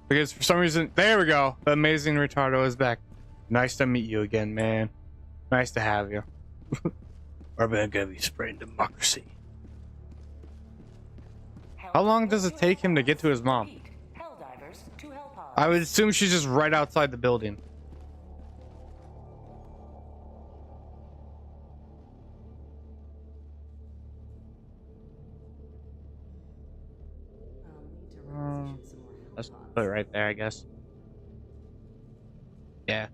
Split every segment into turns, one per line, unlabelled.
Because for some reason, there we go. The amazing retardo is back. Nice to meet you again, man. Nice to have you. We're gonna be spreading democracy. How long does it take him to get to his mom?
Helldivers to Hellpods.
I would assume she's just right outside the building. Let's put it right there, I guess. Yeah.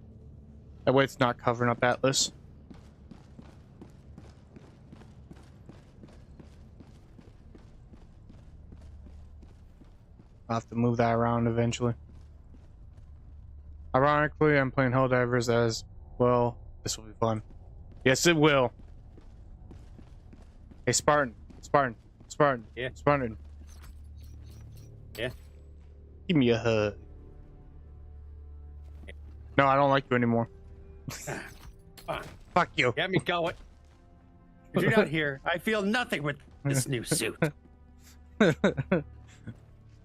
That way it's not covering up Atlas. I'll have to move that around eventually. Ironically, I'm playing Helldivers as well. This will be fun. Yes, it will. Hey, Spartan.
Yeah.
Spartan.
Yeah.
Give me a hug. No, I don't like you anymore.
Fine.
Fuck you.
Get me going. If you're not here, I feel nothing with this new suit.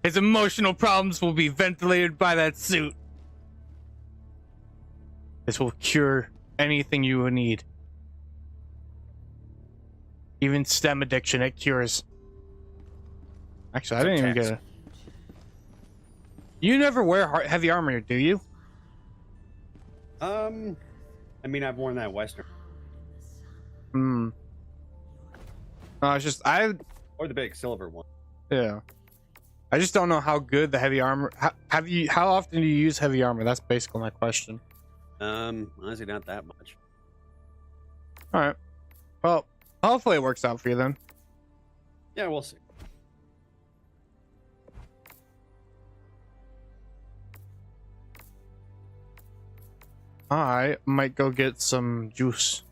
His emotional problems will be ventilated by that suit. This will cure anything you would need. Even STEM addiction, it cures. Actually, I didn't even get it. You never wear heavy armor, do you?
I mean, I've worn that Western.
No, it's just
Or the big silver one.
Yeah. I just don't know how good the heavy armor. How often do you use heavy armor? That's basically my question.
Honestly, not that much.
All right. Well, hopefully it works out for you then.
Yeah, we'll see.
I might go get some juice.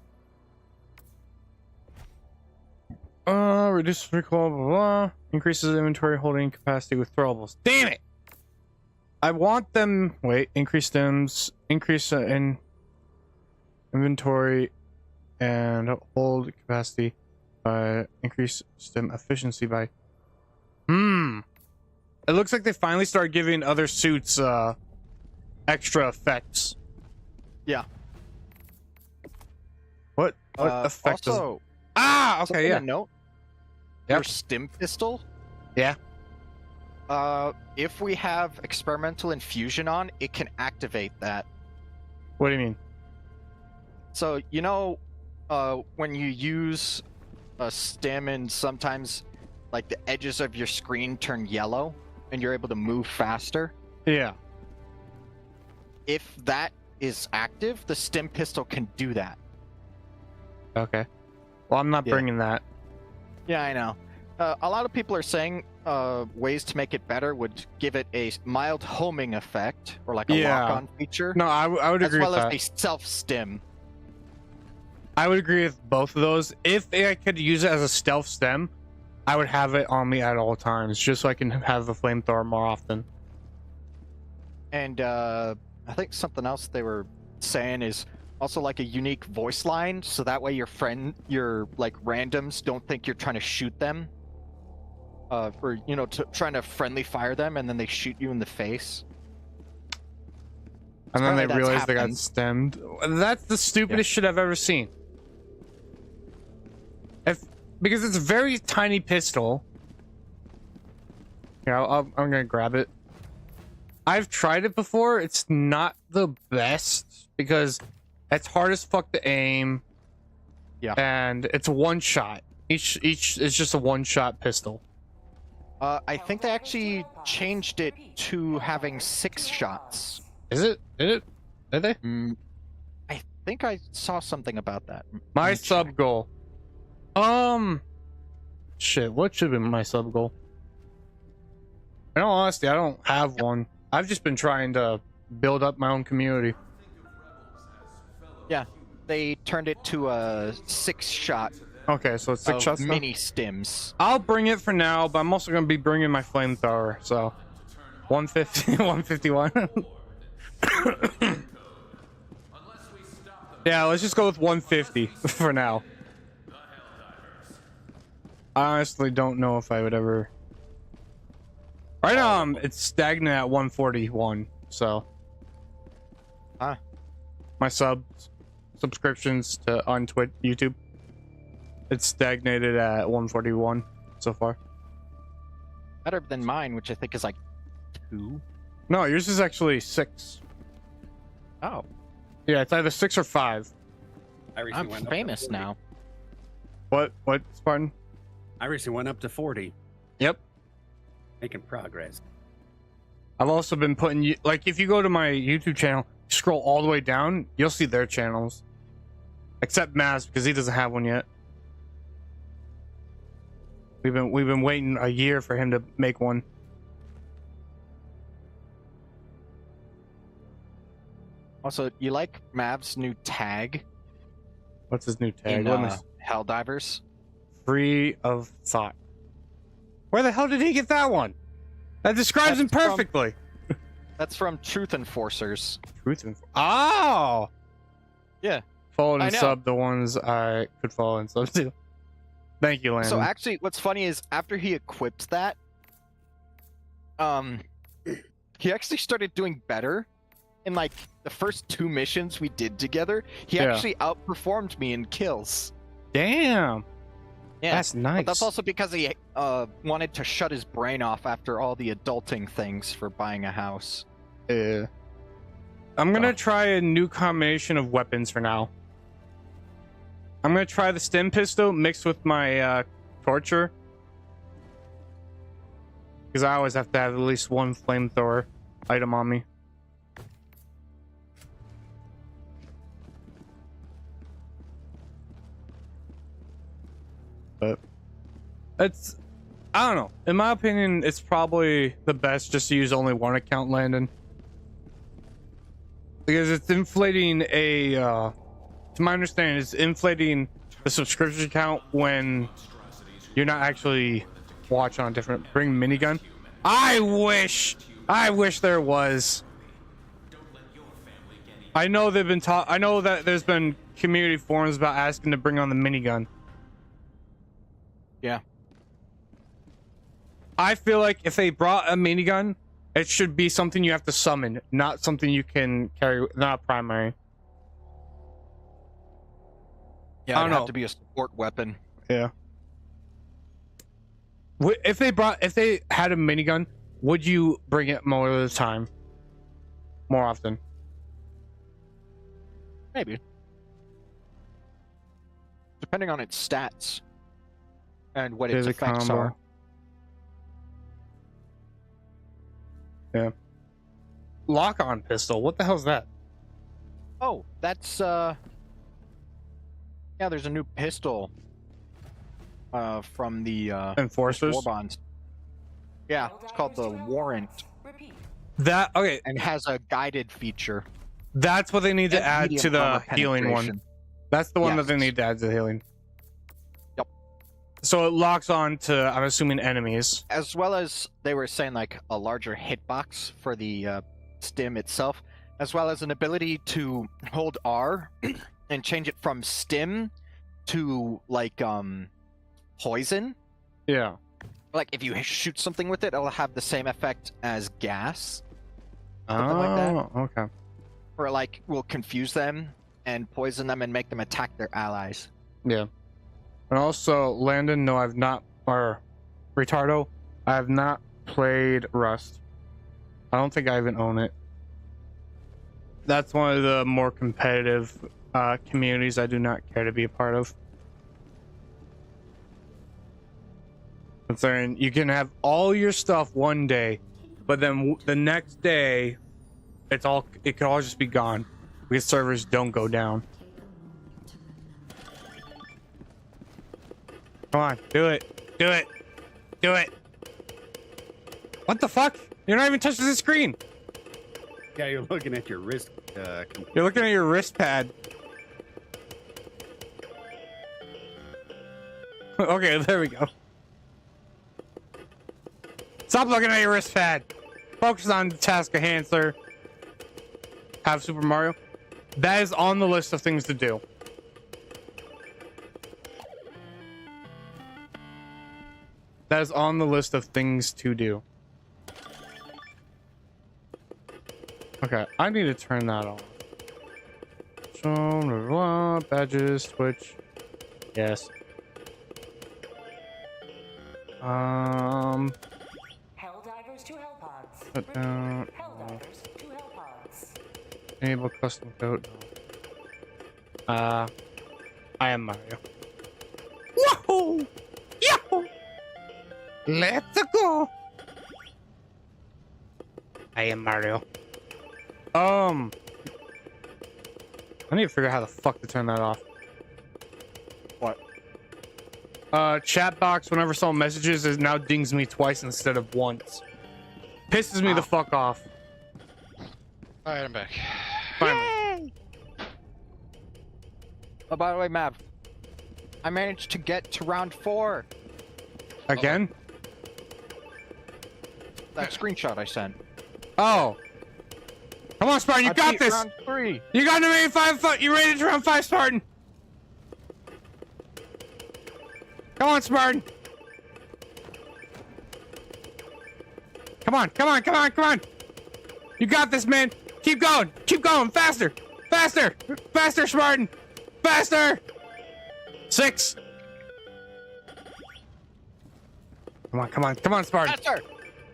Reduces recoil, blah, blah. Increases inventory holding capacity with throwables. Damn it! I want them. Wait, increase stems, increase in inventory and hold capacity by increase stem efficiency by. It looks like they finally started giving other suits extra effects.
Yeah.
What effect does?
Also,
okay, yeah.
Note.
Yep.
Your stim pistol.
Yeah.
If we have experimental infusion on, it can activate that.
What do you mean?
So you know, when you use a stim and sometimes, like the edges of your screen turn yellow, and you're able to move faster.
Yeah.
If that is active, the stim pistol can do that.
Okay. Well, I'm not bringing that.
Yeah, I know. A lot of people are saying ways to make it better would give it a mild homing effect, or like a lock-on feature.
No, I would agree with that.
As well as a self-stim.
I would agree with both of those. If I could use it as a stealth stem, I would have it on me at all times, just so I can have the flamethrower more often.
And I think something else they were saying is also like a unique voice line, so that way your like randoms don't think you're trying to shoot them. For trying to friendly fire them, and then they shoot you in the face.
And then they realize they got stemmed. That's the stupidest shit I've ever seen. Because it's a very tiny pistol. Yeah, I'm gonna grab it. I've tried it before. It's not the best because it's hard as fuck to aim.
Yeah.
And it's a one shot. Each is just a one shot pistol.
I think they actually changed it to having 6 shots.
Is it? Did they?
I think I saw something about that.
My sub goal. Shit, what should be my sub goal? In all honesty, I don't have one. I've just been trying to build up my own community.
Yeah, they turned it to a 6-shot.
Okay, so it's 6 shots now?
Mini stims.
I'll bring it for now, but I'm also going to be bringing my flamethrower, so 150, 151. Yeah, let's just go with 150 for now. I honestly don't know if I would ever Right now, it's stagnant at 141. So,
Huh.
my subscriptions on YouTube, it's stagnated at 141 so far.
Better than mine, which I think is like 2.
No, yours is actually 6.
Oh,
Yeah, it's either 6 or 5.
I recently
I'm
went up to
famous
40.
now.
What, Spartan?
I recently went up to 40,
Yep.
making progress.
I've also been putting, like, if you go to my YouTube channel, scroll all the way down, you'll see their channels. Except Maz, because he doesn't have one yet. We've been waiting a year for him to make one.
Also, you like Mav's new tag
What's his new tag?
in
Let me
Helldivers?
Free of thought. Where the hell did he get that one? That describes him
That's from-
perfectly.
That's from Truth Enforcers.
Truth and oh,
Yeah.
Follow
I
and
know.
sub the ones I could follow and sub to. Thank you, Landon.
So actually, what's funny is after he equips that, he actually started doing better. In like the first 2 missions we did together, he
Yeah.
actually outperformed me in kills.
Damn,
Yeah,
that's nice.
but that's also because he wanted to shut his brain off after all the adulting things for buying a house.
Yeah. I'm gonna
Oh.
try a new combination of weapons for now. I'm gonna try the stem pistol mixed with my torture, because I always have to have at least one flamethrower item on me. But it's, I don't know. In my opinion, it's probably the best just to use only one account, Landon. Because it's inflating to my understanding, it's inflating the subscription count when you're not actually watching on different. Bring minigun. I wish there was. I know they've been taught. I know that there's been community forums about asking to bring on the minigun.
Yeah.
I feel like if they brought a minigun, it should be something you have to summon, not something you can carry, not primary.
Yeah,
I
it'd
don't
have
know.
to be a support weapon.
Yeah. If they had a minigun, would you bring it more of the time? More often?
Maybe. Depending on its stats and what its
There's a
effects
combo.
are.
Yeah. Lock-on pistol. What the hell's that?
Oh, that's yeah, there's a new pistol from the
Enforcers?
war bonds. Yeah, it's called the Warrant
Repeat.
That okay.
and has a guided feature.
That's what they need to
And
add
medium
to the
armor
healing one.
penetration.
That's the one that they
Yes.
need to add to the healing.
Yep.
So it locks on to, I'm assuming, enemies.
As well as they were saying like a larger hitbox for the stim itself, as well as an ability to hold R and change it from stim to like poison.
Yeah.
Like if you shoot something with it, it'll have the same effect as gas,
Oh,
like that.
okay.
or like will confuse them and poison them and make them attack their allies.
Yeah. And also, Landon, no, I've not, or Retardo, I have not played Rust. I don't think I even own it. That's one of the more competitive communities I do not care to be a part of. Considering you can have all your stuff one day, but then the next day, it could all just be gone because servers don't go down. Come on, do it, do it, do it. What the fuck? You're not even touching the screen.
Yeah, you're looking at your wrist.
You're looking at your wrist pad. Okay, there we go. Stop looking at your wrist pad. Focus on the task at hand, sir. Have Super Mario. That is on the list of things to do. That is on the list of things to do. Okay, I need to turn that on. So, blah, blah, blah, badges, Twitch. Yes.
Helldivers to Hellpods.
Put down.
Helldivers to Hellpods.
Enable custom code. I am Mario. Wahoo! Yahoo! Let's go! I am Mario. I need to figure out how the fuck to turn that off.
What?
Chat box, whenever someone messages, it now dings me twice instead of once. Pisses me the fuck off.
Alright, I'm back.
Finally.
Oh, by the way, Mav, I managed to get to round 4.
Again?
That screenshot I sent.
Oh. Come on, Spartan, you
I
got
beat
this!
Round 3.
You got to make 5. You rated round 5, Spartan. Come on, Spartan. Come on, come on, come on, come on. You got this, man. Keep going. Keep going. Faster. Faster. Faster, Spartan. Faster. 6. Come on, come on, come on, Spartan.
Faster!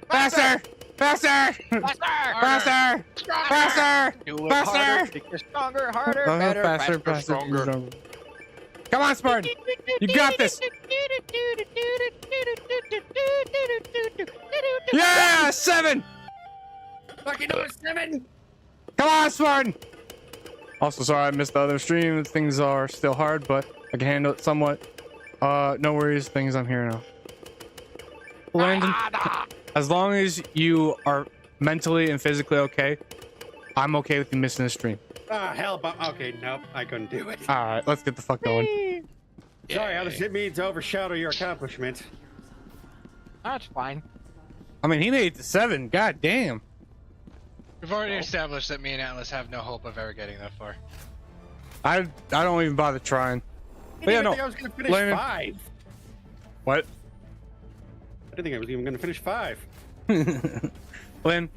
Faster. Faster. Faster. Faster.
Do it
Faster.
harder, make it stronger, harder,
No, no,
better,
faster,
faster,
faster,
stronger.
Come on, Spartan. You got this. Yeah, 7.
Fucking do it, 7!
Come on, Spartan. Also, sorry I missed the other stream. Things are still hard, but I can handle it somewhat. No worries. Things I'm here now. Landon, as long as you are mentally and physically okay, I'm okay with you missing the stream.
Ah, hell, but okay, nope, I couldn't do it.
All right, let's get the fuck going.
Sorry, I didn't mean to overshadow your accomplishment.
That's fine.
I mean, he made it to 7. God damn.
We've already established that me and Atlas have no hope of ever getting that far.
I don't even bother trying.
I
But yeah,
didn't
no.
think I was gonna finish
Landon.
5.
What?
I didn't think I was even gonna finish 5.
Lynn,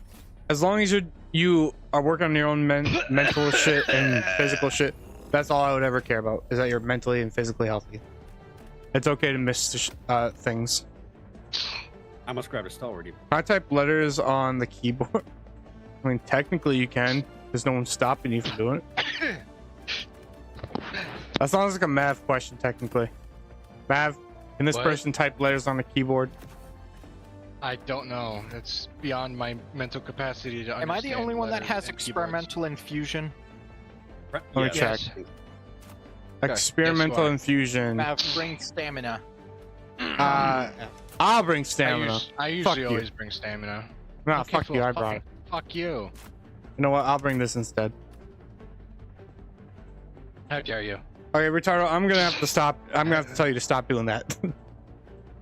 as long as you are working on your own mental shit and physical shit, that's all I would ever care about, is that you're mentally and physically healthy. It's okay to miss things.
I must grab a stalwart.
Can I type letters on the keyboard? I mean, technically you can, because no one's stopping you from doing it. That sounds like a math question, technically. Mav, can this
What?
person type letters on the keyboard?
I don't know. It's beyond my mental capacity to
Am I the
understand
only one that
letters
has
and keyboards.
experimental infusion?
Let me check.
Yes.
Experimental
Guess what?
infusion.
Mav, bring stamina.
I'll bring stamina.
I
Fuck
usually
you.
always bring stamina.
Nah,
Okay,
fuck you, I
fuck-
brought it.
Fuck you.
You know what? I'll bring this instead.
How dare you?
Okay, Ritardo, I'm gonna have to stop. I'm gonna have to tell you to stop doing that.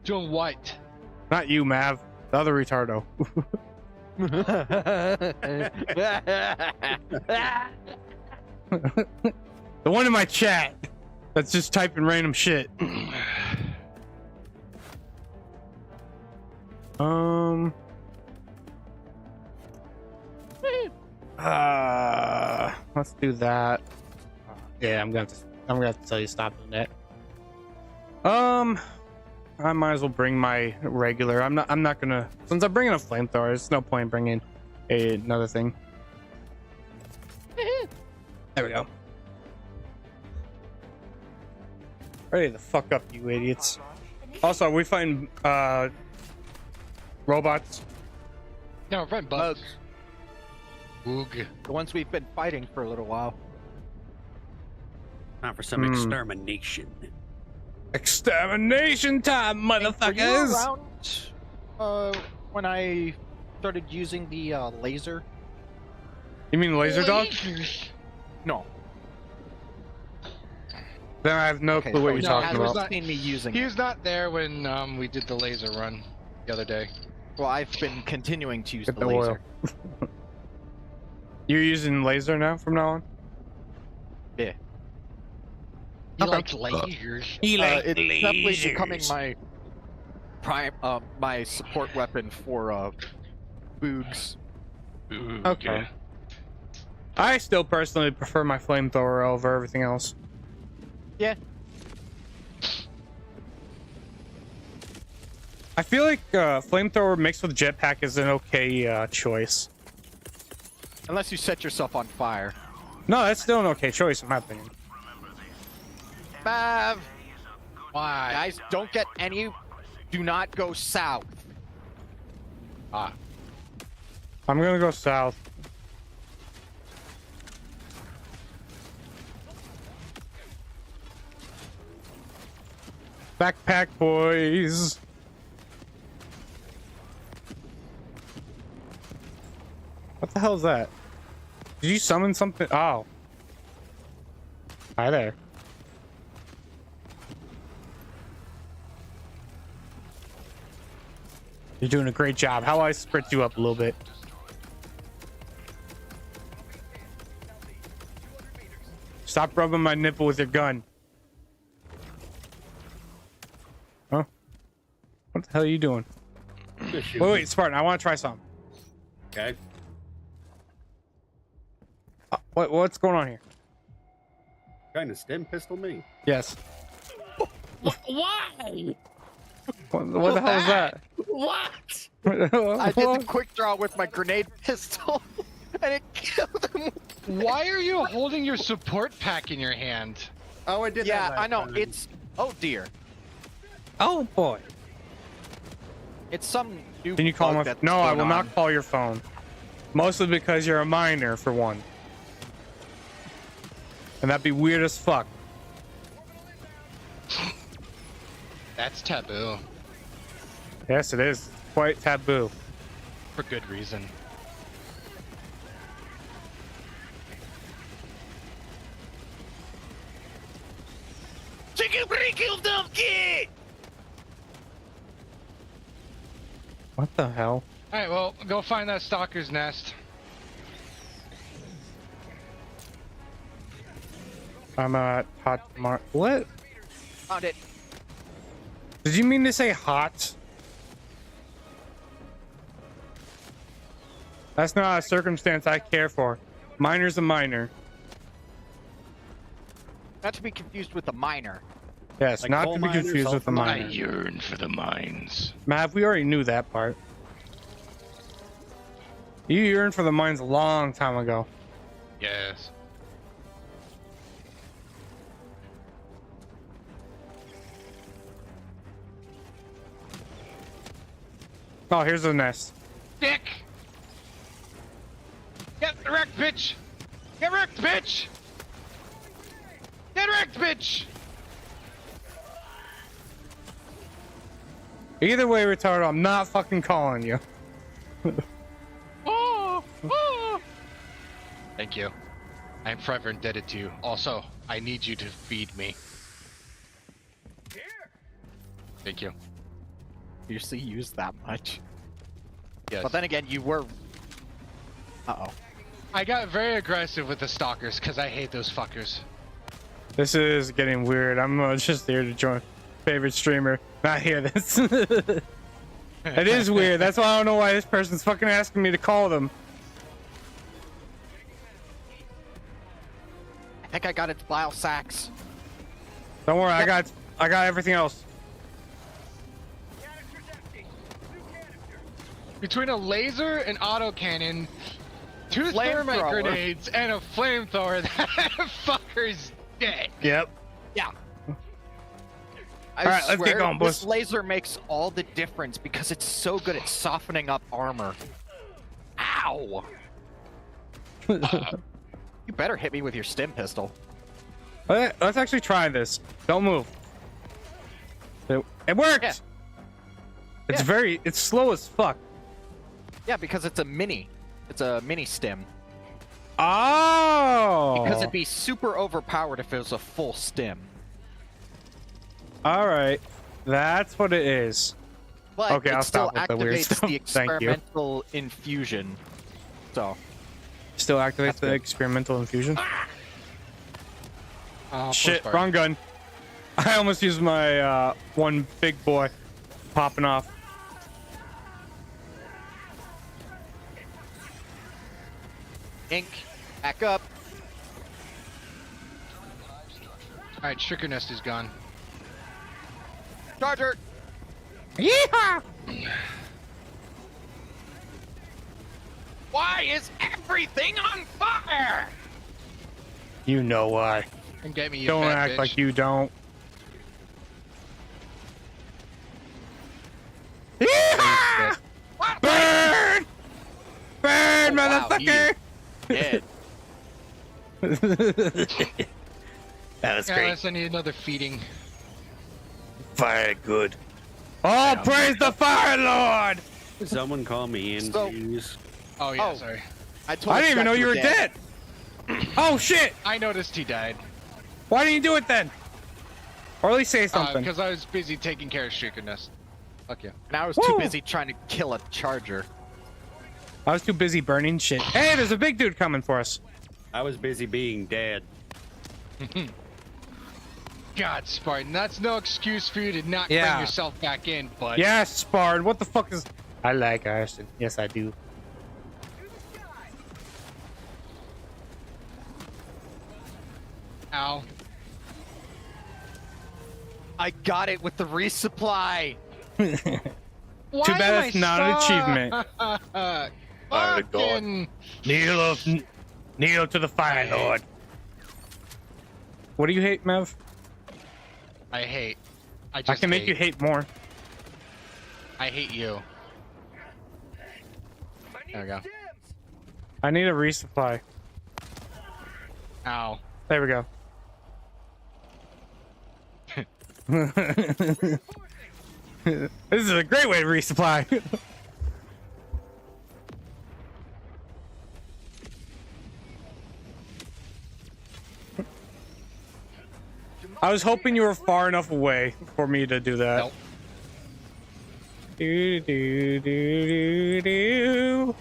Doing what?
Not you, Mav. The other Ritardo. The one in my chat that's just typing random shit. Let's do that. Yeah, I'm gonna have to tell you to stop doing that. I might as well bring my regular. I'm not gonna, since I'm bringing a flamethrower, there's no point in bringing another thing. There we go. Ready the fuck up, you idiots. Also, are we fighting robots?
No, we're fighting bugs. Oog.
The ones we've been fighting for a little while.
Time for some extermination.
Extermination time,
Were you
motherfuckers!
around when I started using the laser?
You mean laser dog?
No.
Then I have no clue what you're
no,
talking
I was
about.
not-
Seen me using
He
it.
was not there when we did the laser run the other day.
Well, I've been continuing to use
Get
the
the oil.
laser.
You're using laser now from now on?
Yeah.
You
Okay.
like lasers?
It's definitely becoming my prime, my support weapon for boogs.
Okay. I still personally prefer my flamethrower over everything else.
Yeah.
I feel like flamethrower mixed with jetpack is an okay choice.
Unless you set yourself on fire.
No, that's still an okay choice in my opinion.
Mav!
Why?
Guys, don't get any... Do not go south.
Ah.
I'm gonna go south. Backpack boys. What the hell is that? Did you summon something? Oh. Hi there. You're doing a great job. How do I sprint you up a little bit? Stop rubbing my nipple with your gun. Huh? What the hell are you doing? Wait, Spartan, I want to try something.
Okay.
What's going on here?
Trying to stem pistol me.
Yes.
Why?
What the hell is that?
What?
I did the quick draw with my grenade pistol, and it killed him.
Why are you holding your support pack in your hand?
Oh, I did
Yeah,
that.
I know.
time.
It's... Oh, dear.
Oh boy.
It's some new
Can you call
bug
my?
that's
No, I
going
will
on.
not call your phone. Mostly because you're a minor, for one. And that'd be weird as fuck.
That's taboo.
Yes, it is. Quite taboo.
For good reason.
What the hell?
Alright, well, go find that stalker's nest.
I'm hot mar. What?
Found it.
Did you mean to say hot? That's not a circumstance I care for. Miner's a minor.
Not to be confused with a miner.
Yes,
Like
not
coal
to be
miner,
confused with a
sulfur miner.
minor.
yearn for the mines.
Mav, we already knew that part. You yearned for the mines a long time ago.
Yes.
Oh, here's the nest.
Dick! Get wrecked, bitch! Get wrecked, bitch! Get wrecked, bitch!
Either way, retardo, I'm not fucking calling you.
Oh, oh. Thank you. I'm forever indebted to you. Also, I need you to feed me. Thank you.
You see, use that much.
Yes.
But then again, you were... Uh-oh.
I got very aggressive with the stalkers because I hate those fuckers.
This is getting weird. I'm just here to join favorite streamer. Not hear this. It is weird. That's why I don't know why this person's fucking asking me to call them.
I think I got its bile sacks.
Don't worry, I got everything else.
Between a laser, an autocannon, two thermite
Flamethrower.
grenades, and a flamethrower, that fucker's dead.
Yep.
Yeah. I
All right, let's get
swear,
going,
this
boys.
laser makes all the difference because it's so good at softening up armor. Ow! You better hit me with your stim pistol.
Let's actually try this. Don't move. It worked.
Yeah.
It's
Yeah.
it's slow as fuck.
Yeah, because it's a mini. It's a mini stim.
Oh.
Because it'd be super overpowered if it was a full stim.
All right, that's what it is.
But
Okay,
it
I'll
still
stop with the weird
activates
stuff.
the
Thank you.
experimental infusion. So,
Still activates
That's
the
good.
experimental infusion.
Oh,
Shit,
poor
wrong gun. I almost used my one big boy popping off.
ink Back up.
Alright, Stricker Nest is gone.
Charger.
Yeehaw!
Why is everything on fire?
You know why.
And get me, you
Don't
fat
act
bitch.
like you don't. Yeehaw!
What?
Burn! Burn,
Oh, wow,
motherfucker!
Dead.
That was
Yeah,
great.
unless I need another feeding.
Fire good. Oh, praise the Fire Lord!
Someone call me in,
So-
please.
Oh yeah,
Oh.
sorry.
I totally
I didn't even
forgot
know you were dead. Oh shit!
I noticed he died.
Why didn't you do it then? Or at least say something.
Because I was busy taking care of Stricker Nest. Fuck yeah.
And I was too
Woo!
busy trying to kill a charger.
I was too busy burning shit. Hey, there's a big dude coming for us.
I was busy being dead.
God, Spartan, that's no excuse for you to not
Yeah.
bring yourself back in, but
Yes, Spartan. What the fuck is? I like arson. Yes, I do.
ow.
I got it with the resupply.
Why
Too bad
am
it's
I
not an
so-
achievement.
Fucking...
Kneel to the Fire Lord. What do you hate, Mev?
I hate. I
I
just
can make you hate more.
I hate you. There we go.
I need a resupply.
Ow.
There we go. This is a great way to resupply. I was hoping you were far enough away for me to do that.
Nope.
Do, do, do, do, do.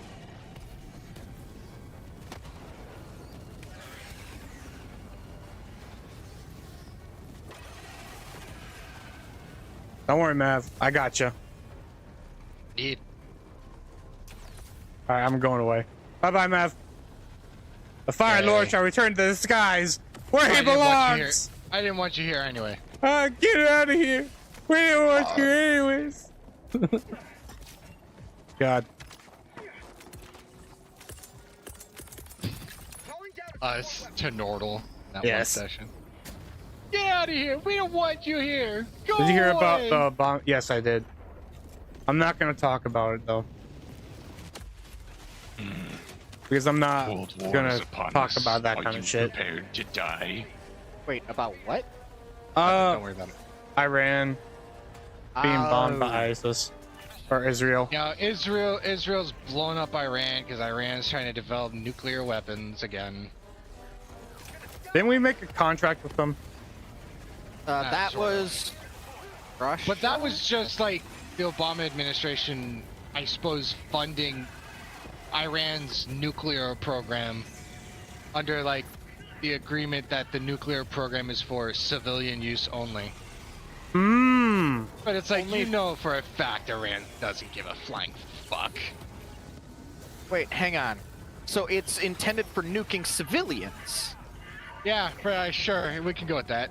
Don't worry, Mav. I got you.
Need.
All right, I'm going away. Bye, bye, Mav. The Fire
Yay.
Lord shall return to the skies, where he
I didn't want you here.
belongs.
I didn't want you here anyway.
Get out of here. We didn't want you anyways. God.
Us to Nordle. That
Yes.
one session. Get out of here. We don't want you here. Go
Did you hear
away.
about the bomb? Yes, I did. I'm not going to talk about it, though. Because I'm not going to talk about that kind of shit.
Prepared to die.
Wait, about what?
Don't worry about it.
Iran being bombed by ISIS. Or Israel.
Now, Israel's blown up Iran because Iran's trying to develop nuclear weapons again.
Didn't we make a contract with them?
That
sort of.
was Russia.
But that was just like the Obama administration, I suppose, funding Iran's nuclear program under like the agreement that the nuclear program is for civilian use only.
Mmm.
But it's like, you know for a fact Iran doesn't give a flying fuck.
Wait, hang on. So it's intended for nuking civilians.
Yeah, sure, we can go with that.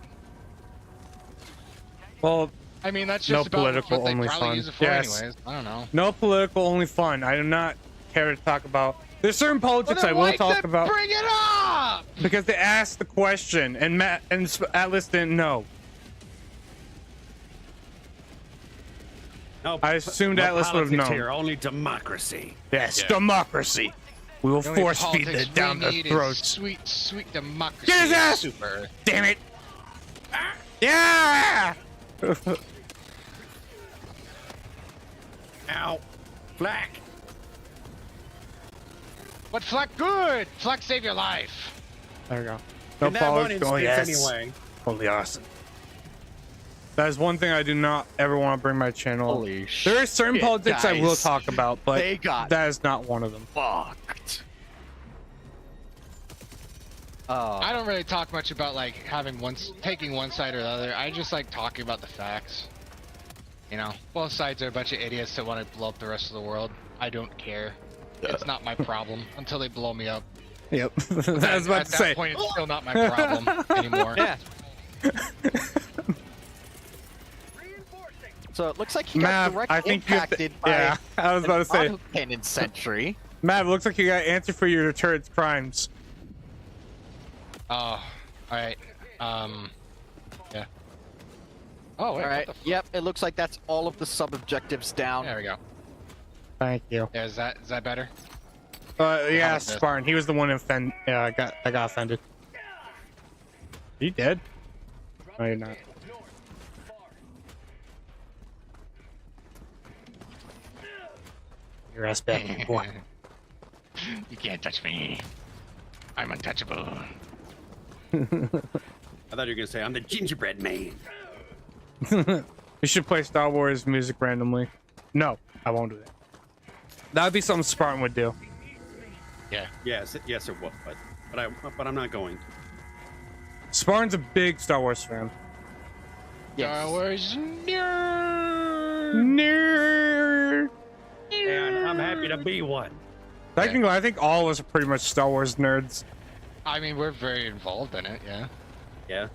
Well,
I mean, that's
No
just about
political,
what they
only
probably
fun.
use it for
Yes.
anyways. I don't know.
no political, only fun. I do not care to talk about. There's certain politics
Well,
I
then
will
why
talk
then
about
Bring it up!
because they asked the question, and Atlas didn't know.
No,
I assumed
no
Atlas would have
politics
known.
Here, only democracy.
Yes,
Yeah.
democracy. We will
The only
force feed
politics
it down
we
their
need is
throats.
Sweet, sweet democracy.
Get his
is
ass!
Super.
Damn it! Yeah!
Ow. Flack.
But Fleck, good. Fleck, save your life.
There we go. No
In that one
politics. Oh
instance,
yes.
anyway.
Holy awesome. That is one thing I do not ever want to bring my channel.
Holy
There is certain
shit,
politics I will
guys.
talk about, but
They got
that is not one of them.
fucked.
I don't really talk much about like taking one side or the other. I just like talking about the facts. You know, both sides are a bunch of idiots that want to blow up the rest of the world. I don't care. It's not my problem until they blow me up.
Yep. I was about
At
to
that
say.
point, it's still not my problem anymore.
Yeah. So it looks like he got
Mav,
directly
I think you have to,
impacted by
yeah, I was about to say.
cannon sentry.
Mav, looks like you got answer for your turret's crimes.
Oh, all right. Yeah. Oh, wait.
All right.
What the
Yep. It looks like that's all of the sub objectives down.
there we go.
Thank you.
Yeah, is that better?
Yeah,
about this?
Spartan. He was the one who I got offended. You dead? No, you're not. Your ass back, boy.
You can't touch me. I'm untouchable.
I thought you were gonna say I'm the gingerbread man.
You should play Star Wars music randomly. No, I won't do that. That would be something Spartan would do.
Yeah.
Yes, yes, it would, but I'm not going.
Spartan's a big Star Wars fan.
Star Wars nerd.
Nerd.
And I'm happy to be one.
Technically, I think all of us are pretty much Star Wars nerds.
I mean, we're very involved in it, yeah.
Yeah.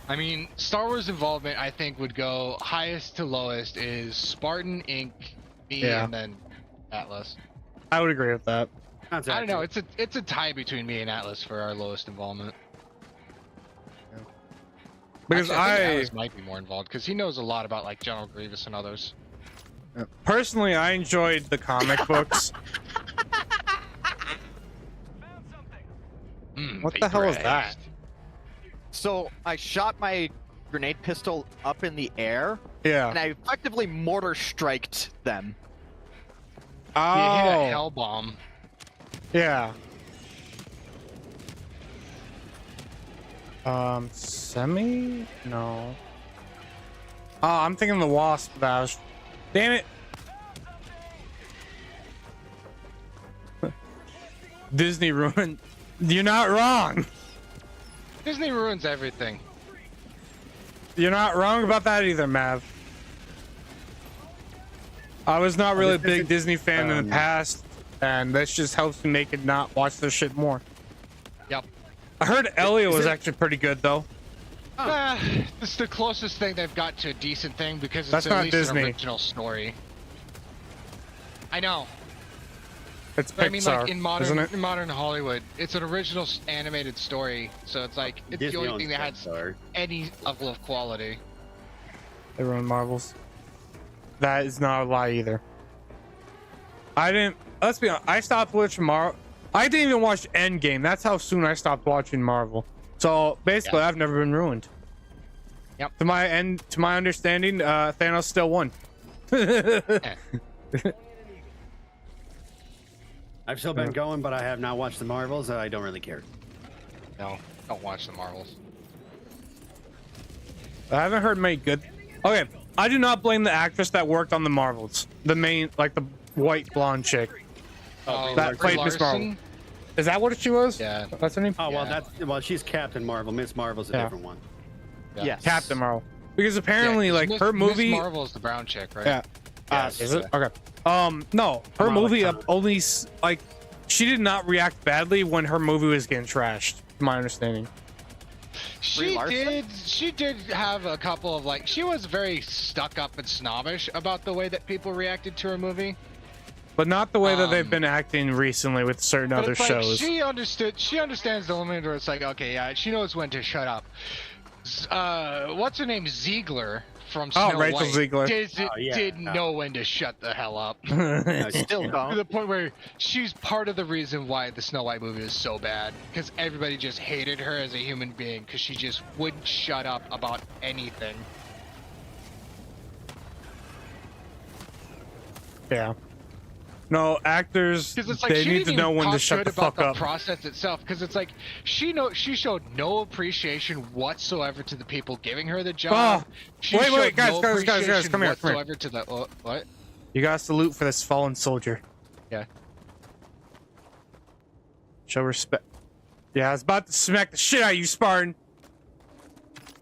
I mean, Star Wars involvement, I think, would go highest to lowest is Spartan, Inc., me,
Yeah.
and then Atlas.
I would agree with that.
I don't know. It's a tie between me and Atlas for our lowest involvement.
Because
Actually, I think Atlas might be more involved because he knows a lot about like General Grievous and others.
personally, I enjoyed the comic books. What the hell is that?
So I shot my grenade pistol up in the air,
Yeah.
and I effectively mortar striked them.
He hit a
Oh.
hell bomb.
Yeah. Semi? No. Oh, I'm thinking the Wasp Bash. Damn it. Disney ruined. You're not wrong.
Disney ruins everything.
You're not wrong about that either, Mav. I was not really a big Disney fan in the past, and this just helps me make it not watch this shit more.
Yep.
I heard Elliot was actually pretty good, though.
It's the closest thing they've got to a decent thing because it's
That's
at
not
least
Disney.
an original story. I know.
It's
But I mean,
Pixar,
like in
isn't it?
modern Hollywood, it's an original animated story, so it's like it's
Disney
the only
owns
thing that has
Pixar.
any level of quality.
They ruined Marvels. That is not a lie either. I didn't. Let's be honest. I stopped watching Marvel. I didn't even watch Endgame. That's how soon I stopped watching Marvel. So basically,
Yeah.
I've never been ruined.
Yep.
To my understanding, Thanos still won.
I've still been going, but I have not watched the Marvels. I don't really care.
No, don't watch the Marvels.
I haven't heard many good. Okay, I do not blame the actress that worked on the Marvels. The main, like the white blonde chick.
Oh,
that
Brie
played Miss
Larson?
Marvel. Is that what she was?
Yeah.
That's her name.
Oh well,
Yeah.
she's Captain Marvel. Miss Marvel's a
Yeah.
different one.
Yeah.
Yes.
Captain Marvel. Because apparently,
Yeah, 'cause
like
Miss-
her movie.
Miss Marvel's the brown chick, right?
Yeah.
Yes.
Is it? Okay. No, her
Kamala
movie
Khan.
only like she did not react badly when her movie was getting trashed. To my understanding.
She
Larson?
did have a couple of like she was very stuck up and snobbish about the way that people reacted to her movie.
But not the way that they've been acting recently with certain
But
other
it's like
shows.
she understands the limit where it's like, okay, yeah, she knows when to shut up. What's her name? Ziegler from Snow
Rachel
White
Ziegler.
didn't know when to shut the hell up.
Still
To
don't.
the point where she's part of the reason why the Snow White movie is so bad, because everybody just hated her as a human being because she just wouldn't shut up about anything.
Yeah. No, actors,
Because it's like
they
she
need
didn't
to know
even
when to
talk
shut
good
the
about
fuck
the
up.
process itself. Because it's like she showed no appreciation whatsoever to the people giving her the job.
Oh,
She
wait,
showed
guys,
no
guys, come here,
appreciation
come here.
whatsoever to the what?
You got to salute for this fallen soldier.
Yeah.
Show respect. Yeah, I was about to smack the shit out of you, Spartan.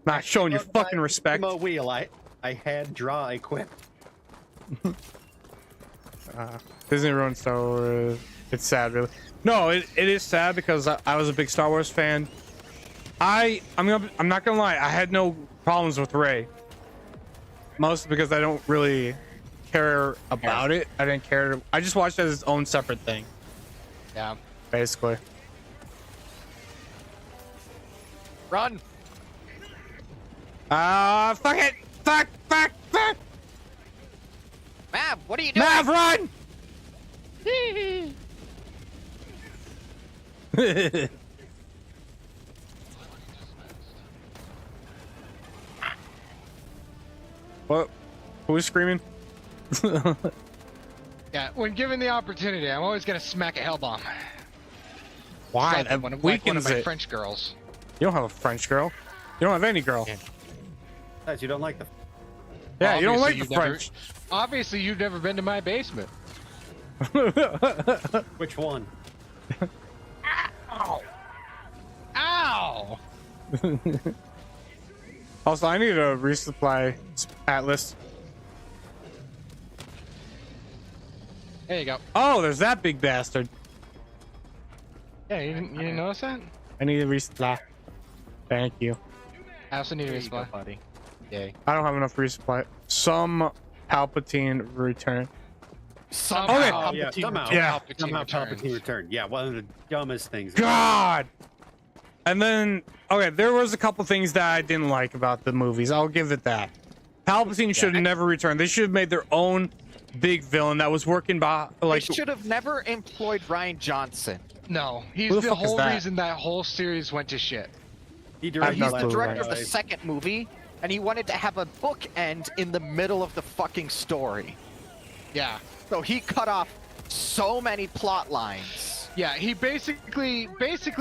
Not showing your fucking respect.
Wheel, I had draw equipped.
Disney ruined Star Wars. It's sad, really. No, it is sad because I was a big Star Wars fan. I'm not gonna lie, I had no problems with Rey. Mostly because I don't really care about it. I didn't care. I just watched it as its own separate thing.
Yeah.
Basically.
Run!
Fuck it! Fuck!
Mav, what are you doing?
Mav, run! What? Who's screaming?
Yeah, when given the opportunity, I'm always gonna smack a hell bomb.
Why?
Like
That
one of
weakens
my
it.
French girls.
You don't have a French girl. You don't have any girl.
Yeah.
Besides, you don't like the.
Yeah, you don't like
Obviously
the
you've never-
French.
Obviously, you've never been to my basement.
Which one?
Ow! Ow!
Also, I need a resupply atlas.
There you go.
Oh, there's that big bastard.
Yeah, you didn't notice that?
I need a resupply. Thank you.
I also need a
There you go,
resupply.
buddy.
Yay.
I don't have enough resupply. Some Palpatine return.
Somehow,
Okay.
Oh, yeah,
Palpatine
somehow.
returned.
Yeah.
Somehow
returns.
Palpatine returned. Yeah, one of the dumbest things.
God. And then, okay, there was a couple things that I didn't like about the movies. I'll give it that. Palpatine should have never returned. They should have made their own big villain that was working by like.
They should have never employed Ryan Johnson.
No, he's
Who the
the
fuck is
whole
that?
reason that whole series went to shit.
He
I've
directed
not
He's
clue
the
who
director of
that
the
is.
second movie, and he wanted to have a bookend in the middle of the fucking story.
Yeah.
So he cut off so many plot lines.
Yeah, he basically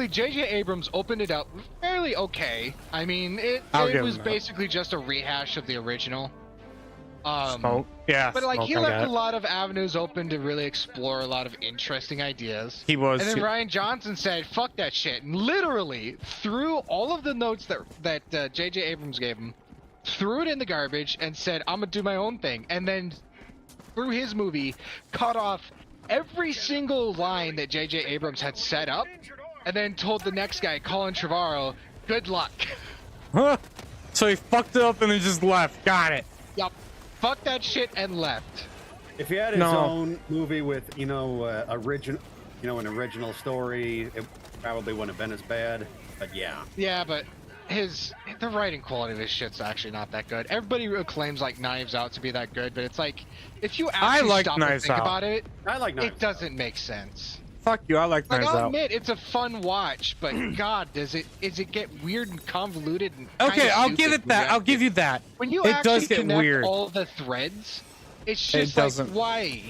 J.J. Abrams opened it up fairly okay. I mean,
I'll
it
give
was
him that.
basically just a rehash of the original.
Smoke. Yeah.
But like
smoke,
he
I
left
got
a
it.
lot of avenues open to really explore a lot of interesting ideas.
He was.
And then Ryan Johnson said, "Fuck that shit," and literally threw all of the notes that J.J. Abrams gave him, threw it in the garbage, and said, "I'm gonna do my own thing." And then through his movie, cut off every single line that J.J. Abrams had set up, and then told the next guy, Colin Trevorrow, "Good luck."
Huh? So he fucked it up and then just left. Got it.
Yup. Fuck that shit and left.
If he had his
No.
own movie with, original, an original story, it probably wouldn't have been as bad. But yeah,
Yeah, but the writing quality of his shit's actually not that good. Everybody claims like Knives Out to be that good, but it's like if you actually
like
stop
Knives
and think
Out.
about it,
I like Knives
it doesn't make sense.
Fuck you. I like
Like
Knives
I'll
Out.
admit it's a fun watch, but God, does it get weird and convoluted and
Okay,
kinda
I'll give
stupid
it that.
when
I'll give you that.
when you
It
actually
does get
connect
weird.
all the threads. It's
It
just like
doesn't.
why?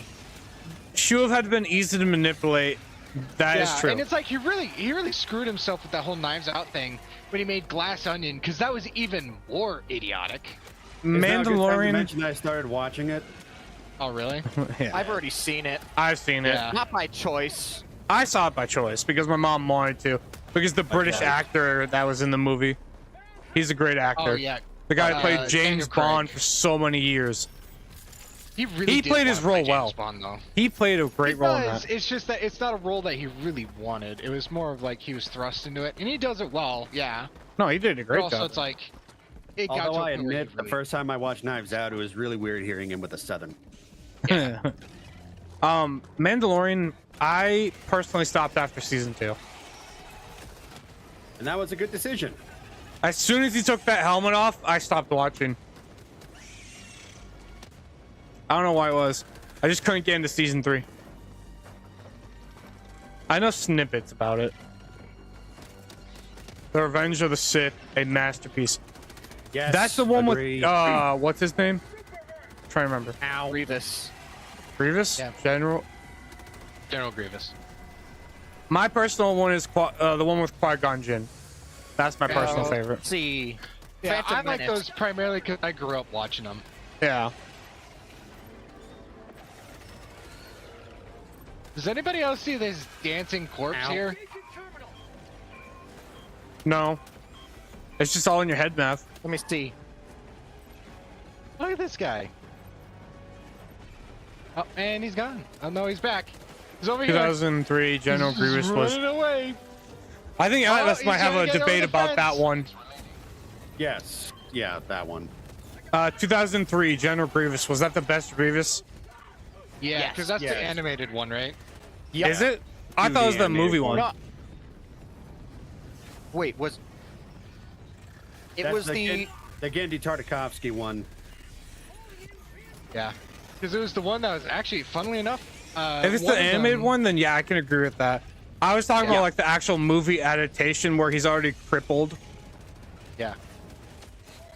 Should have had been easy to manipulate. That is true.
And it's like he really screwed himself with that whole Knives Out thing when he made Glass Onion, because that was even more idiotic.
Is now a good time to
Mandalorian.
mention I started watching it.
Oh really?
Yeah,
I've already seen it.
I've seen it.
Yeah.
Not by choice.
I saw it by choice because my mom wanted to. Because the British actor that was in the movie, he's a great actor.
Oh yeah.
The guy who played
Daniel
James
Craig.
Bond for so many years.
He really
He
did
played
want
his
to play
role
James
well.
Bond, though.
He played a great role in
Because
that.
it's just that it's not a role that he really wanted. It was more of like he was thrust into it, and he does it well, yeah.
No, he did a
But
great
also,
job.
it's like it got
Although
to
I
a point where he
admit, the
really-
first time I watched Knives Out, it was really weird hearing him with a southern.
Mandalorian, I personally stopped after season 2.
And that was a good decision.
As soon as he took that helmet off, I stopped watching. I don't know why it was. I just couldn't get into season 3. I know snippets about it. The Revenge of the Sith, a masterpiece.
Yes,
That's the one
agree.
with what's his name? Try to remember.
Grievous.
Grievous?
Yeah.
General.
General Grievous.
My personal one is the one with Qui-Gon Jinn. That's my personal
Oh.
favorite.
See.
Yeah,
Phantom
I like
Menace.
those primarily because I grew up watching them.
Yeah.
Does anybody else see this dancing corpse
Ow.
here?
No. It's just all in your head, Mav.
Let me see.
Look at this guy. Oh, and he's gone. Oh no, he's back. He's over here.
2003 General
He's
Grievous was.
running away.
I think us
he's
might have
gonna
a
get over
debate
the
about that
fence.
one.
Yes. Yeah, that one.
2003 General Grievous, was that the best Grievous?
Yeah,
Yes,
because that's
yes.
the animated one, right?
Yep.
Is it? I thought it was the
animated
movie
one.
one.
No. Wait, was it
That's
was the
the Genndy Tartakovsky one.
Yeah. Because it was the one that was actually, funnily enough,
If it's the animated one, then yeah, I can agree with that. I was talking
Yeah.
about like the actual movie adaptation where he's already crippled.
Yeah.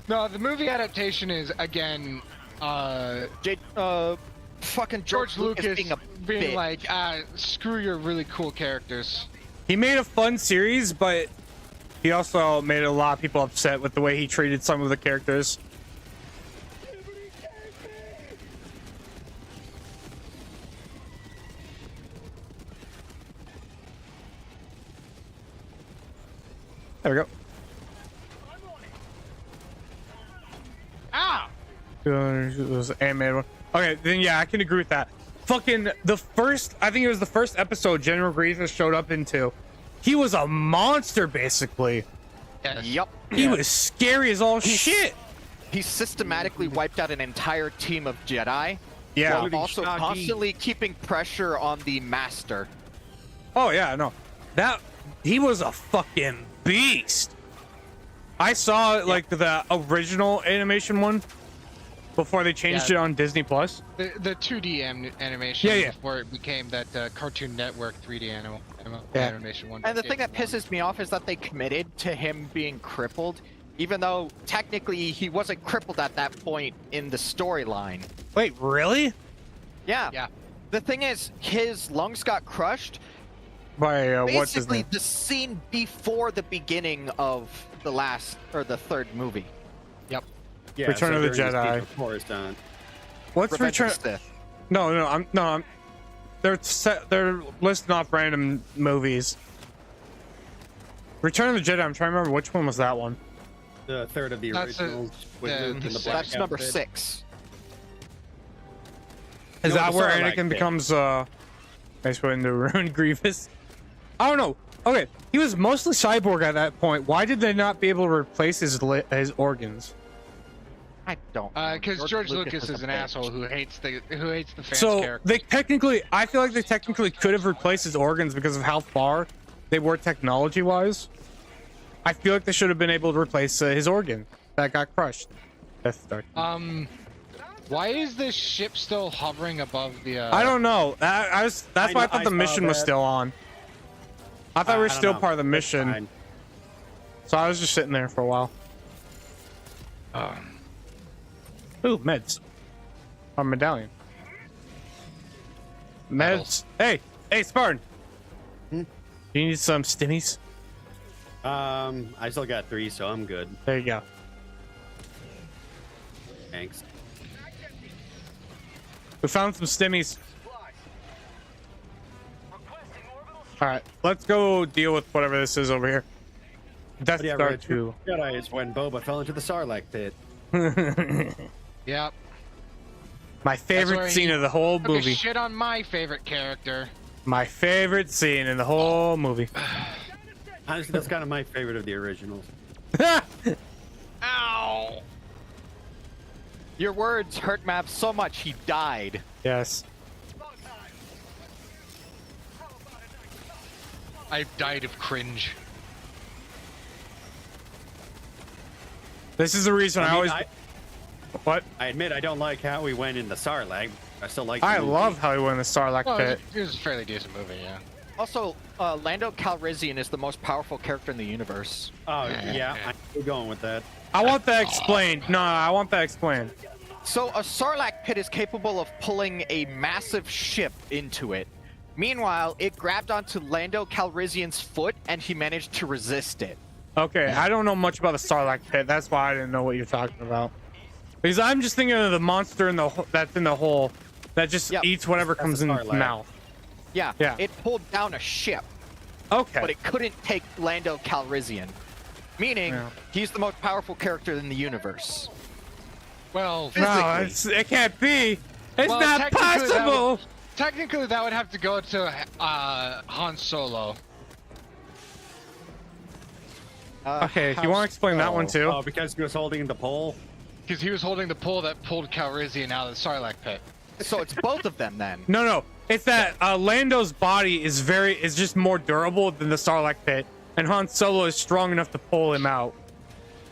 No, the movie adaptation is again,
fucking
George Lucas
being a
being
bitch.
like, screw your really cool characters.
He made a fun series, but he also made a lot of people upset with the way he treated some of the characters. There we go.
Ah!
It was animated one. Okay, then yeah, I can agree with that. Fucking the first, I think it was the first episode General Grievous showed up into. He was a monster, basically.
Yes.
Yep.
He was scary as all shit.
He systematically wiped out an entire team of Jedi,
Yeah.
while
Including
also
Shaggy.
constantly keeping pressure on the Master.
Oh yeah, no. That he was a fucking beast. I saw like the original animation one before they changed
Yeah.
it on Disney Plus.
The 2D animation
Yeah, yeah.
before it became that Cartoon Network 3D
Yeah.
animation one.
And the thing that pisses me off is that they committed to him being crippled, even though technically he wasn't crippled at that point in the storyline.
Wait, really?
Yeah.
Yeah.
The thing is, his lungs got crushed.
By what's his
Basically,
name?
the scene before the beginning of the last or the third movie.
Yep.
Yeah,
Return of the
during his
Jedi.
Siege of Coruscant.
What's
Revenge
Return?
of the Sith.
No. They're listing off random movies. Return of the Jedi. I'm trying to remember which one was that one.
The third of the
That's the-
originals. with
the-
Luke and
the
the
second-
black
That's number
outfit.
6.
Is
No,
that
the
where
Sarlacc
Anakin
pit.
becomes nice way into ruined Grievous? I don't know. Okay, he was mostly cyborg at that point. Why did they not be able to replace his organs?
I don't. know.
Because George Lucas
a
is an
bitch.
asshole who hates the fans'
So
characters.
they technically, I feel like they technically could have replaced his organs because of how far they were technology-wise. I feel like they should have been able to replace his organ that got crushed. Death Star.
Why is this ship still hovering above the?
I don't know. That's why I thought the
saw
mission was
that.
still on. I thought we were
I don't
still
know.
part of the
That's
mission,
fine.
so I was just sitting there for a while. Ooh, meds. A medallion. Meds. Hey, Spartan.
Hmm?
You need some stimmies?
I still got 3, so I'm good.
There you go.
Thanks.
We found some stimmies. All right, let's go deal with whatever this is over here. Death
But yeah,
Star
Return
2.
of the Jedi is when Boba fell into the Sarlacc pit.
Yep.
My
where
favorite
he
scene of the whole
Took a
movie.
shit on my favorite character.
My favorite scene in the whole movie.
Honestly, that's kind of my favorite of the originals.
Ow!
Your words hurt Mav so much he died.
Yes.
I've died of cringe.
This is the reason I,
mean,
always. What?
I admit I don't like how we went in the Sarlacc. I still like.
I
the movie.
love how he went in the Sarlacc
Well,
pit.
it was a fairly decent movie, yeah.
Also, Lando Calrissian is the most powerful character in the universe.
Oh yeah, I'm going with that.
I want that explained. No, I want that explained.
So a Sarlacc pit is capable of pulling a massive ship into it. Meanwhile, it grabbed onto Lando Calrissian's foot and he managed to resist it.
Okay, I don't know much about the Sarlacc pit. That's why I didn't know what you're talking about. Because I'm just thinking of the monster in the that's in the hole that just
Yep.
eats whatever
That's
comes
the
in its
Sarlacc.
mouth.
Yeah,
Yeah.
it pulled down a ship,
Okay.
but it couldn't take Lando Calrissian. Meaning,
Yeah.
he's the most powerful character in the universe.
Well,
No,
physically.
it can't be. It's
Well,
not
technically that
possible.
Technically, that would have to go to Han Solo.
Okay, you want to explain that one too?
Oh, because he was holding the pole.
Because he was holding the pole that pulled Calrissian out of the Sarlacc pit.
So it's both of them then.
No. It's that Lando's body is just more durable than the Sarlacc pit, and Han Solo is strong enough to pull him out.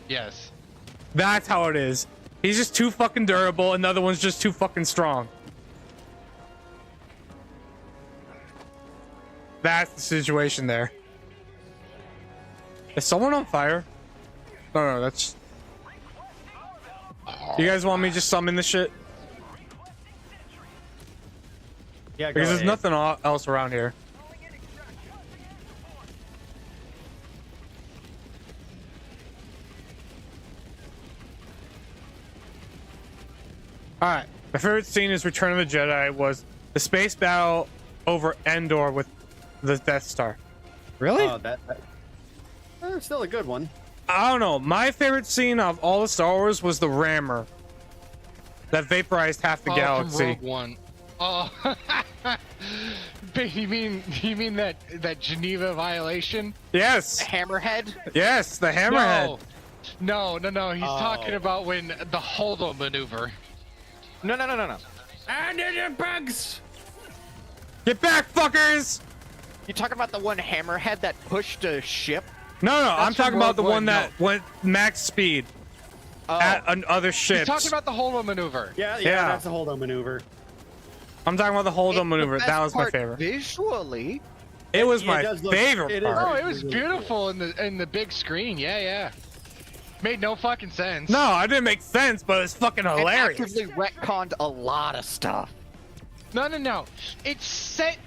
Yes.
That's how it is. He's just too fucking durable, and the other one's just too fucking strong. That's the situation there. Is someone on fire? No, that's... You guys want me to just summon this shit?
Yeah, go
Because there's
ahead.
nothing else around here. Alright, my favorite scene is Return of the Jedi was the space battle over Endor with the Death Star. Really?
Oh, still a good one.
I don't know. My favorite scene of all the Star Wars was the rammer that vaporized half the
From
galaxy.
Rogue One. Oh, but you mean that Geneva violation?
Yes,
Hammerhead?
yes, the hammerhead.
No. He's talking about when the Holdo maneuver.
No.
And the bugs.
Get back, fuckers!
You talking about the one Hammerhead that pushed a ship?
No, I'm
from
talking about the
Rogue
one
One,
that went max speed at other ships.
He's talking about the Holdo maneuver.
Yeah,
Yeah.
that's a hold on maneuver.
I'm talking about the hold-on maneuver.
The
That
best
was my
part
favorite.
Visually,
It was
it
my
does look-
favorite
it is-
part.
Oh, it was beautiful in the big screen. Yeah. Made no fucking sense.
No, it didn't make sense, but it's fucking
it
hilarious.
actively retconned a lot of stuff.
No. It set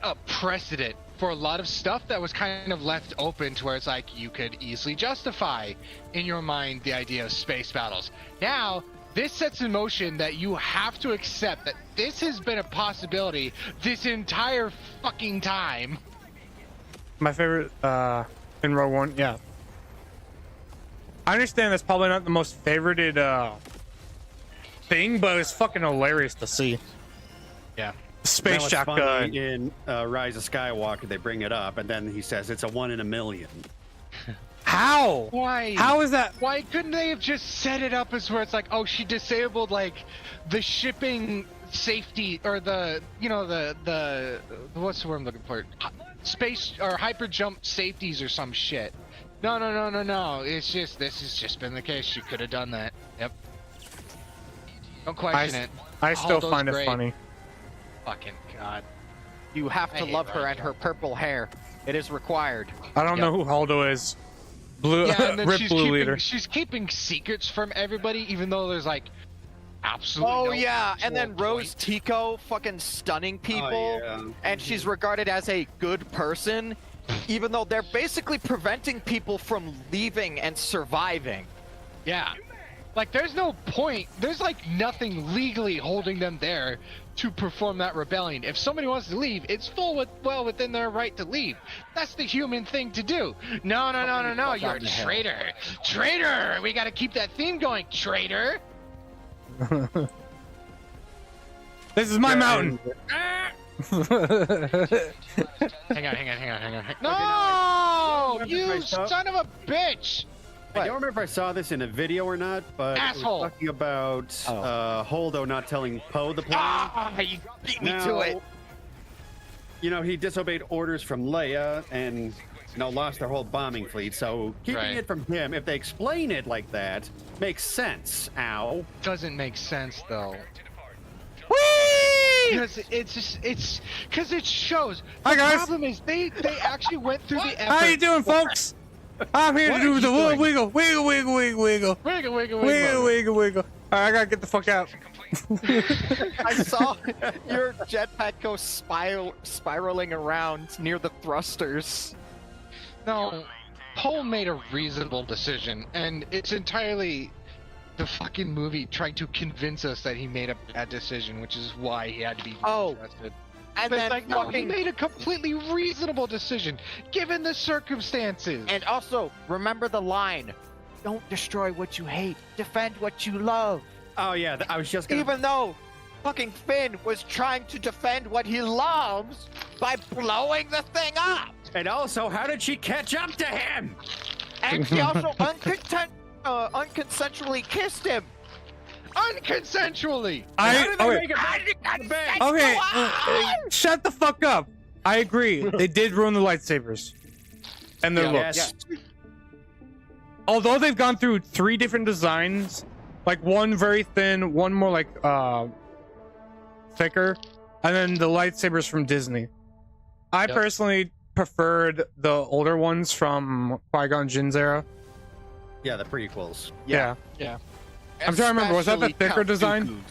a precedent for a lot of stuff that was kind of left open to where it's like you could easily justify in your mind the idea of space battles. Now, this sets in motion that you have to accept that this has been a possibility this entire fucking time.
My favorite in Rogue One, yeah. I understand that's probably not the most favorited thing, but it's fucking hilarious to see.
Yeah.
Space
Now, it's
shotgun.
funny in Rise of Skywalker, they bring it up, and then he says it's a 1 in a million.
How?
Why?
How is that?
Why couldn't they have just set it up as where it's like, oh, she disabled like the shipping safety or the what's the word I'm looking for? Space or hyper jump safeties or some shit. No. It's just this has just been the case. She could have done that. Yep. Don't question it.
I still
Holdo's
find it
great.
funny.
Fucking god.
You have
I
to
hate
love her
Ryan
and her purple hair. It is required.
I don't know who Holdo is. Blue,
Yeah, and then
Rip Blue Leader.
she's keeping secrets from everybody, even though there's like absolutely.
Oh
no
yeah, and then
actual
Rose
point.
Tico fucking stunning people,
yeah.
and she's regarded as a good person, even though they're basically preventing people from leaving and surviving.
Yeah. Like, there's no point. There's, like, nothing legally holding them there to perform that rebellion. If somebody wants to leave, it's well within their right to leave. That's the human thing to do. No. You're a traitor. Traitor! We gotta keep that theme going, traitor!
This is my mountain.
Hang on. No! You son of a bitch!
I don't remember if I saw this in a video or not, but it
Asshole.
was talking about Holdo not telling Poe the plan.
Ah, you
Beat me to it.
You know, he disobeyed orders from Leia and, lost their whole bombing fleet. So keeping
Right.
it from him, if they explain it like that, makes sense. Ow.
doesn't make sense, though.
Whee!
Because because it shows.
Hi,
The
guys.
problem is they actually went through the effort.
How you doing, folks? I'm here
What
to
are
do
you
the
doing?
wiggle.
Wiggle.
Wiggle. Alright, I gotta get the fuck out.
I saw your jetpack go spiraling around near the thrusters.
No, Poe made a reasonable decision, and it's entirely the fucking movie trying to convince us that he made a bad decision, which is why he had to be arrested.
And
But
then
it's like, no, he
fucking
made a completely reasonable decision, given the circumstances.
and also remember the line: "Don't destroy what you hate, defend what you love."
Oh, yeah. I was just going to...
Even though fucking Finn was trying to defend what he loves by blowing the thing up.
And also, how did she catch up to him?
And she also unconsensually kissed him.
Unconsensually.
Okay, shut the fuck up. I agree. They did ruin the lightsabers and their looks.
Yes.
Although they've gone through 3 different designs, like one very thin, one more like thicker, and then the lightsabers from Disney. I personally preferred the older ones from Qui-Gon Jinn's era.
Yeah, the prequels.
Yeah.
Yeah.
I'm trying to remember, was that the
Especially
thicker
Count
design?
Dooku's.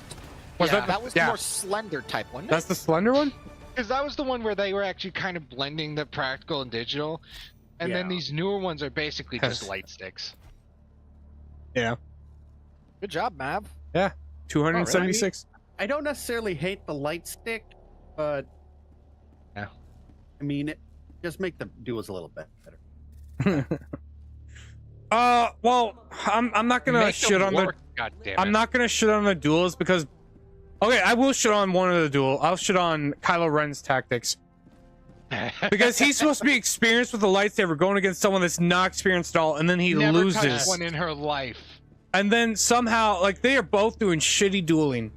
Was
Yeah.
That was the more slender type one.
That's the slender one?
Because that was the one where they were actually kind of blending the practical and digital, and then
Yeah.
these newer ones are basically just
Yes.
light sticks.
Yeah.
Good job, Mav.
276.
I don't necessarily hate the light stick, but
Yeah.
I mean, just make the duels a little bit better.
Well, I'm not gonna
Make
shit
them
on the.
work, God damn it.
I'm not gonna shit on the duels because. Okay, I will shit on one of the duel. I'll shit on Kylo Ren's tactics because he's supposed to be experienced with a lightsaber going against someone that's not experienced at all, and then he
Never
loses.
touched one in her life.
And then somehow, like, they are both doing shitty dueling.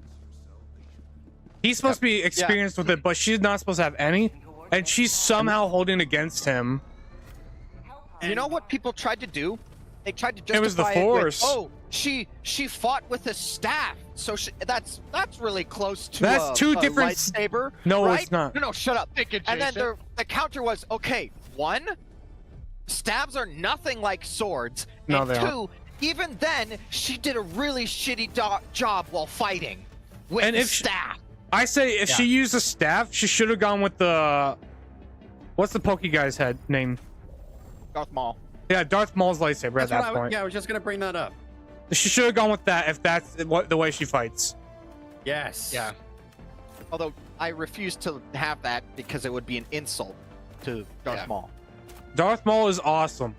He's supposed to be experienced with it, but she's not supposed to have any, and she's somehow holding against him.
You know what people tried to do? They tried to justify
It was the
with,
Force.
oh, she fought with a staff, so that's really close to
That's two
a
different
lightsaber.
No,
right?
it's not.
No, shut up.
Think
And then
adjacent.
the counter was, okay, 1, stabs are nothing like swords,
No,
and
they
2, even then, she did a really shitty job while fighting with
And
the
if she-
staff.
I say if she used a staff, she should have gone with the. What's the pokey guy's head name?
Darth Maul.
Yeah, Darth Maul's lightsaber at
That's
that
what
point.
I was just gonna bring that up.
She should have gone with that if that's the way she fights.
Yes.
Yeah.
Although I refuse to have that because it would be an insult to Darth
Yeah.
Maul.
Darth Maul is awesome.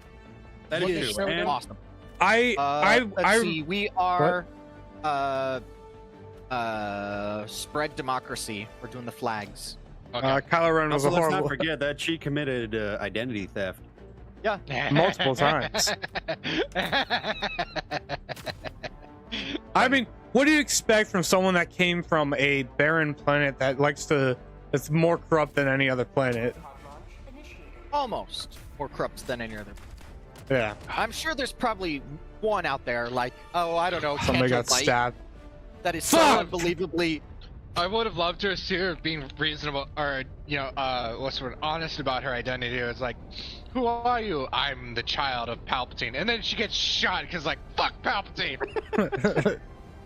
That is
Look
true.
at
And
Awesome.
I
See, we are spread democracy. We're doing the flags.
Okay.
Kylo Ren was
also,
a
let's not
horrible
forget that she committed identity theft.
multiple times. I mean, what do you expect from someone that came from a barren planet that's more corrupt than any other planet?
Almost more corrupt than any other.
Yeah,
I'm sure there's probably one out there, like, oh, I don't know,
somebody got
Canto Bight,
stabbed.
that is so
Fuck!
unbelievably.
I would have loved to see her being reasonable, or what's the word, honest about her identity. It's like, who are you? I'm the child of Palpatine, and then she gets shot because like, fuck Palpatine.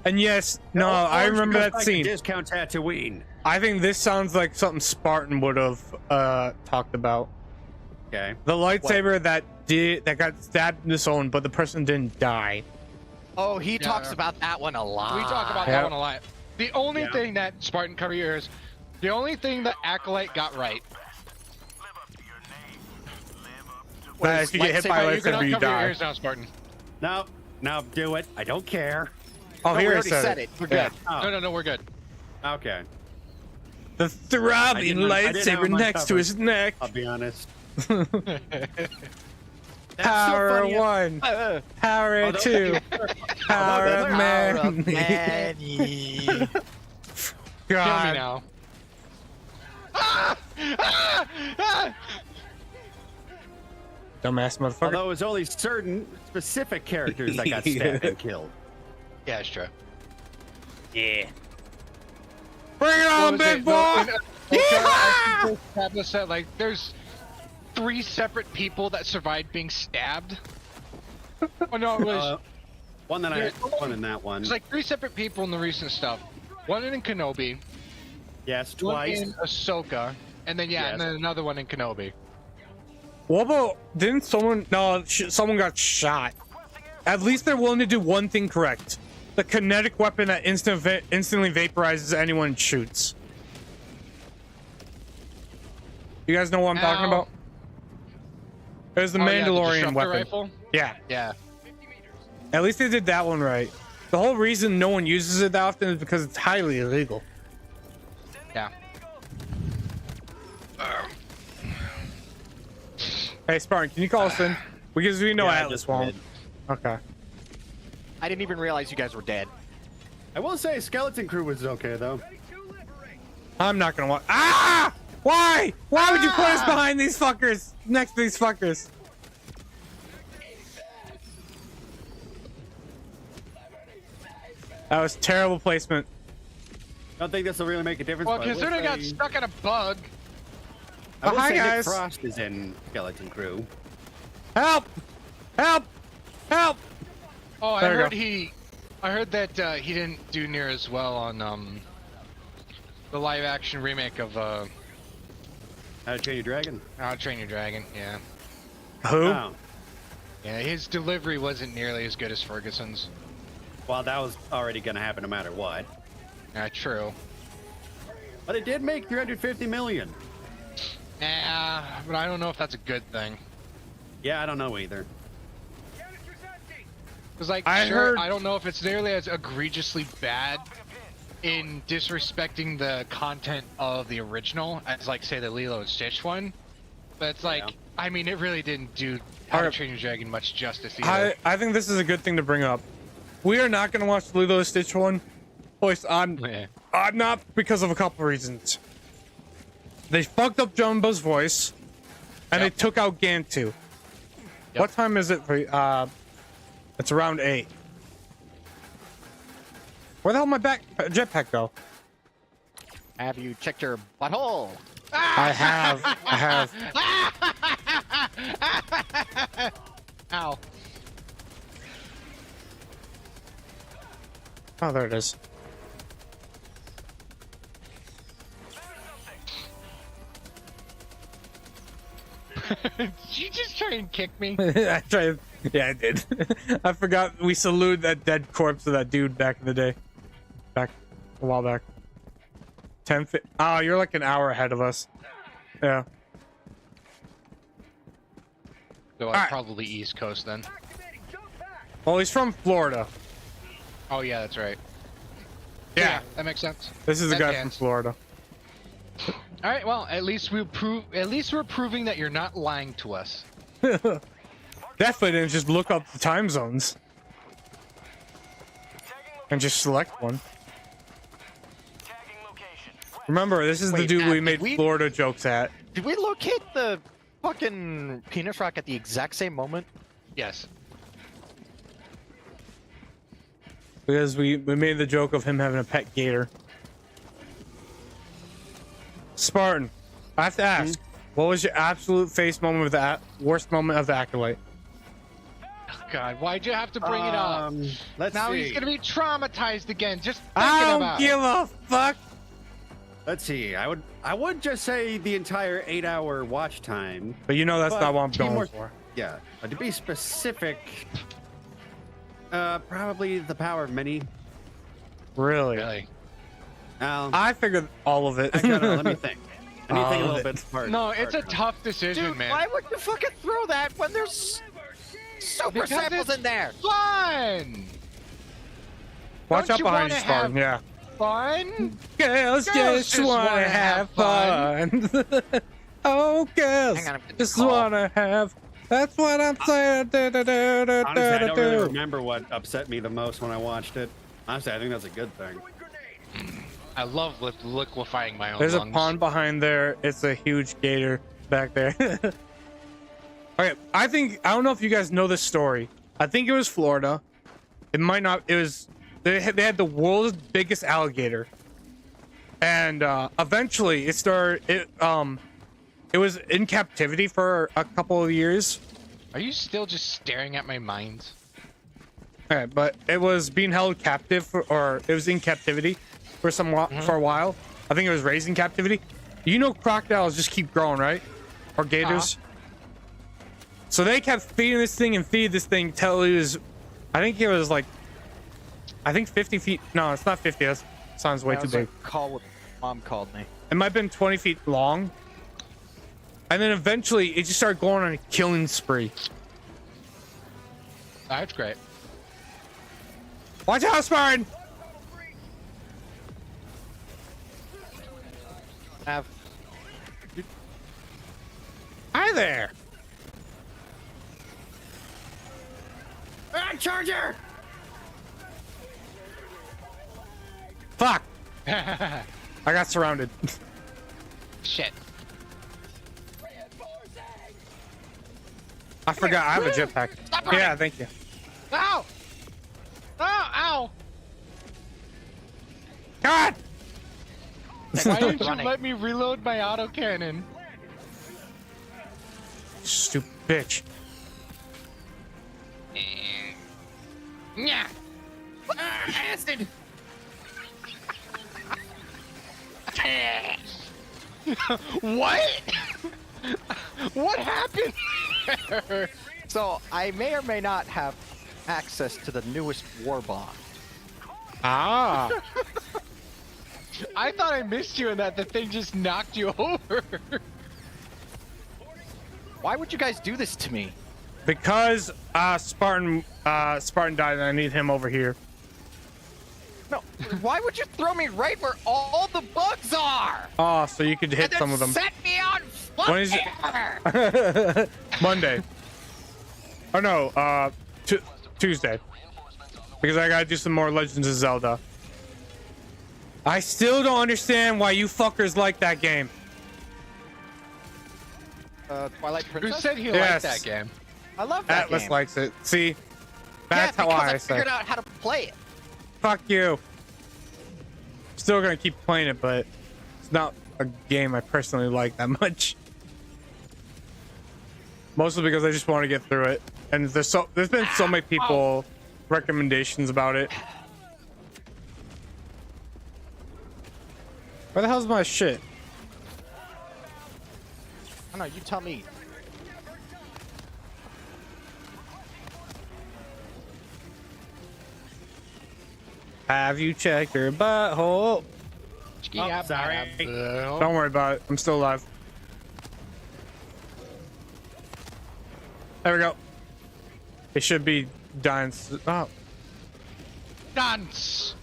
And yes, no, I
Or she
remember
goes
that
back to
scene.
Discount Tatooine.
I think this sounds like something Spartan would have talked about.
Okay.
The lightsaber that got stabbed in the soul, but the person didn't die.
Oh, he
Yeah.
talks about that one a lot.
We talk about
Yeah.
that one a lot. The only thing that Spartan cover your ears, the only thing that Acolyte got right.
That if you get hit by a
You cannot
lightsaber, you
cover your
die.
ears now, Spartan.
Now do it. I don't care.
Oh,
No,
here
we
I
already said it. We're
Yeah.
good.
Oh,
No, we're good.
okay.
The throbbing
I didn't have
lightsaber
my
next to
covered.
his neck.
I'll be honest.
Power
funny.
1, Power
Although-
2, Power of
Power of
Man.
Manny.
Kill me
God.
now. Ah! Ah! Ah!
Dumbass motherfucker.
Although it was only certain specific characters that got stabbed and killed.
Yeah, it's true.
Yeah. Bring it
What
on,
was
big
it?
boy!
No, I established that like there's 3 separate people that survived being stabbed. Oh no, it was
One that
Yeah.
one in that one.
there's like 3 separate people in the recent stuff. One in Kenobi,
Yes,
one
twice.
in Ahsoka, and then
Yes.
and then another one in Kenobi.
What about, didn't someone, no, someone got shot. At least they're willing to do one thing correct. The kinetic weapon that instantly vaporizes anyone it shoots. You guys know what I'm talking
Ow.
about? It was the
Oh, yeah, the
Mandalorian
disruptor
weapon.
rifle?
Yeah,
Yeah.
at least they did that one right. The whole reason no one uses it that often is because it's highly illegal.
Yeah.
Hey, Spartan, can you call us in? Because we know
Yeah, I
Atlas
just
won't.
did.
Okay.
I didn't even realize you guys were dead.
I will say Skeleton Crew was okay though.
I'm not gonna watch. Ah! Why? Why would you put us behind these fuckers? Next to these fuckers? That was terrible placement.
Don't think this will really make a difference.
Well,
but I will
considering I got
say-
stuck in a bug.
I will
Hi,
say Nick
guys.
Frost is in Skeleton Crew.
Help! Help! Help!
Oh, I
There you
heard
go.
I heard that he didn't do near as well on the live action remake of
How to Train Your Dragon.
How to Train Your Dragon. Yeah.
Who?
Oh,
Yeah, his delivery wasn't nearly as good as Ferguson's.
well, that was already gonna happen no matter what.
Yeah, true.
But it did make 350 million.
Nah, but I don't know if that's a good thing.
Yeah, I don't know either.
Cause like,
I
sure,
heard-
I don't know if it's nearly as egregiously bad in disrespecting the content of the original as like say the Lilo and Stitch one, but it's like,
Yeah.
I mean, it really didn't do How to
Alright.
Train Your Dragon much justice either.
I think this is a good thing to bring up. We are not gonna watch the Lilo and Stitch one. Boys, I'm not, because of a couple reasons. They fucked up Jumbo's voice, and
Yep.
they took out Gantu.
Yep.
What time is it for? It's around 8. Where the hell my jetpack go?
Have you checked your butthole?
I have.
Ow.
Oh, there it is.
Did you just try and kick me?
I tried. Yeah, I did. I forgot we saluted that dead corpse of that dude back in the day. Back a while back. 10 feet. Oh, you're like an hour ahead of us. Yeah.
So
Alright.
probably East Coast then.
Well, he's from Florida.
Oh yeah, that's right.
Yeah.
That makes sense.
This is the
That
guy from
counts.
Florida.
All right, well, at least we're proving that you're not lying to us.
Definitely didn't just look up the time zones. And just select one. Remember, this is the
Wait,
dude we
did
made
we-
Florida jokes at.
Did we locate the fucking penis rock at the exact same moment?
Yes.
Because we made the joke of him having a pet gator. Spartan, I have to ask, what was your absolute face moment of the worst moment of the Acolyte?
Oh, God, why'd you have to bring it up?
Let's
Now
see.
he's gonna be traumatized again. Just thinking
I don't
about
give
it.
a fuck.
Let's see. I would just say the entire 8-hour watch time.
But you know that's
But
not what I'm going
teamwork-
for.
Yeah. To be specific, probably the power of many.
Really?
Really?
Now,
I figured all of it.
I gotta, let me think. I need to think a
All
little
of
bit. Hard,
No, it's a
hard.
tough decision,
Dude,
man.
why would you fucking throw that when there's super
Because
samples
it's
in there?
Fun.
Watch
Don't
out
you
behind you,
wanna
Spartan.
have-
Yeah.
Fun.
Girls just wanna have fun. Oh, girls
Hang on, I'm getting a
just
call.
wanna have. That's what I'm saying.
Honestly, I don't really remember what upset me the most when I watched it. Honestly, I think that's a good thing.
I love liquefying my own
There's a
lungs.
pond behind there. It's a huge gator back there. Okay, I don't know if you guys know this story. I think it was Florida. It might not. It was. They had the world's biggest alligator, and eventually it started. It was in captivity for a couple of years.
Are you still just staring at my mind?
Okay, but it was being held captive or it was in captivity for for a while. I think it was raised in captivity. You know, crocodiles just keep growing, right? Or gators. So they kept feeding this thing till it was, I think it was like, 50 feet. No, it's not 50. That sounds way
That
too
was
big.
a call with mom called me.
It might have been 20 feet long. And then eventually it just started going on a killing spree.
That's great.
Watch out, Spartan! there.
Ah, Charger!
Fuck. I got surrounded.
Shit.
I forgot I have a jetpack. Yeah, thank you.
Ow! Oh, ow!
God!
Why didn't you
Running.
let me reload my autocannon?
Stupid bitch.
Yeah.
Acid!
What? What happened?
So I may or may not have access to the newest war bond.
Ah.
I thought I missed you and that the thing just knocked you over.
Why would you guys do this to me?
Because Spartan died and I need him over here.
No, why would you throw me right where all the bugs are?
Oh, so you could hit
And then
some of them.
set me on
When is
fire!
it? Monday. Oh no, Tuesday. Because I gotta do some more Legends of Zelda. I still don't understand why you fuckers like that game.
Twilight
Who
Princess?
said he
Yes.
liked that game?
I love that
Atlas
game.
likes it. See?
Yeah,
That's how
because
I
I
say.
figured out how to play it.
Fuck you. Still gonna keep playing it, but it's not a game I personally like that much. Mostly because I just want to get through it. And there's been so many people recommendations about it. Where the hell's my shit?
I don't know, you tell me.
Have you checked your butthole?
Oh, sorry.
Don't worry about it. I'm still alive. There we go. It should be dance. Oh,
Dance.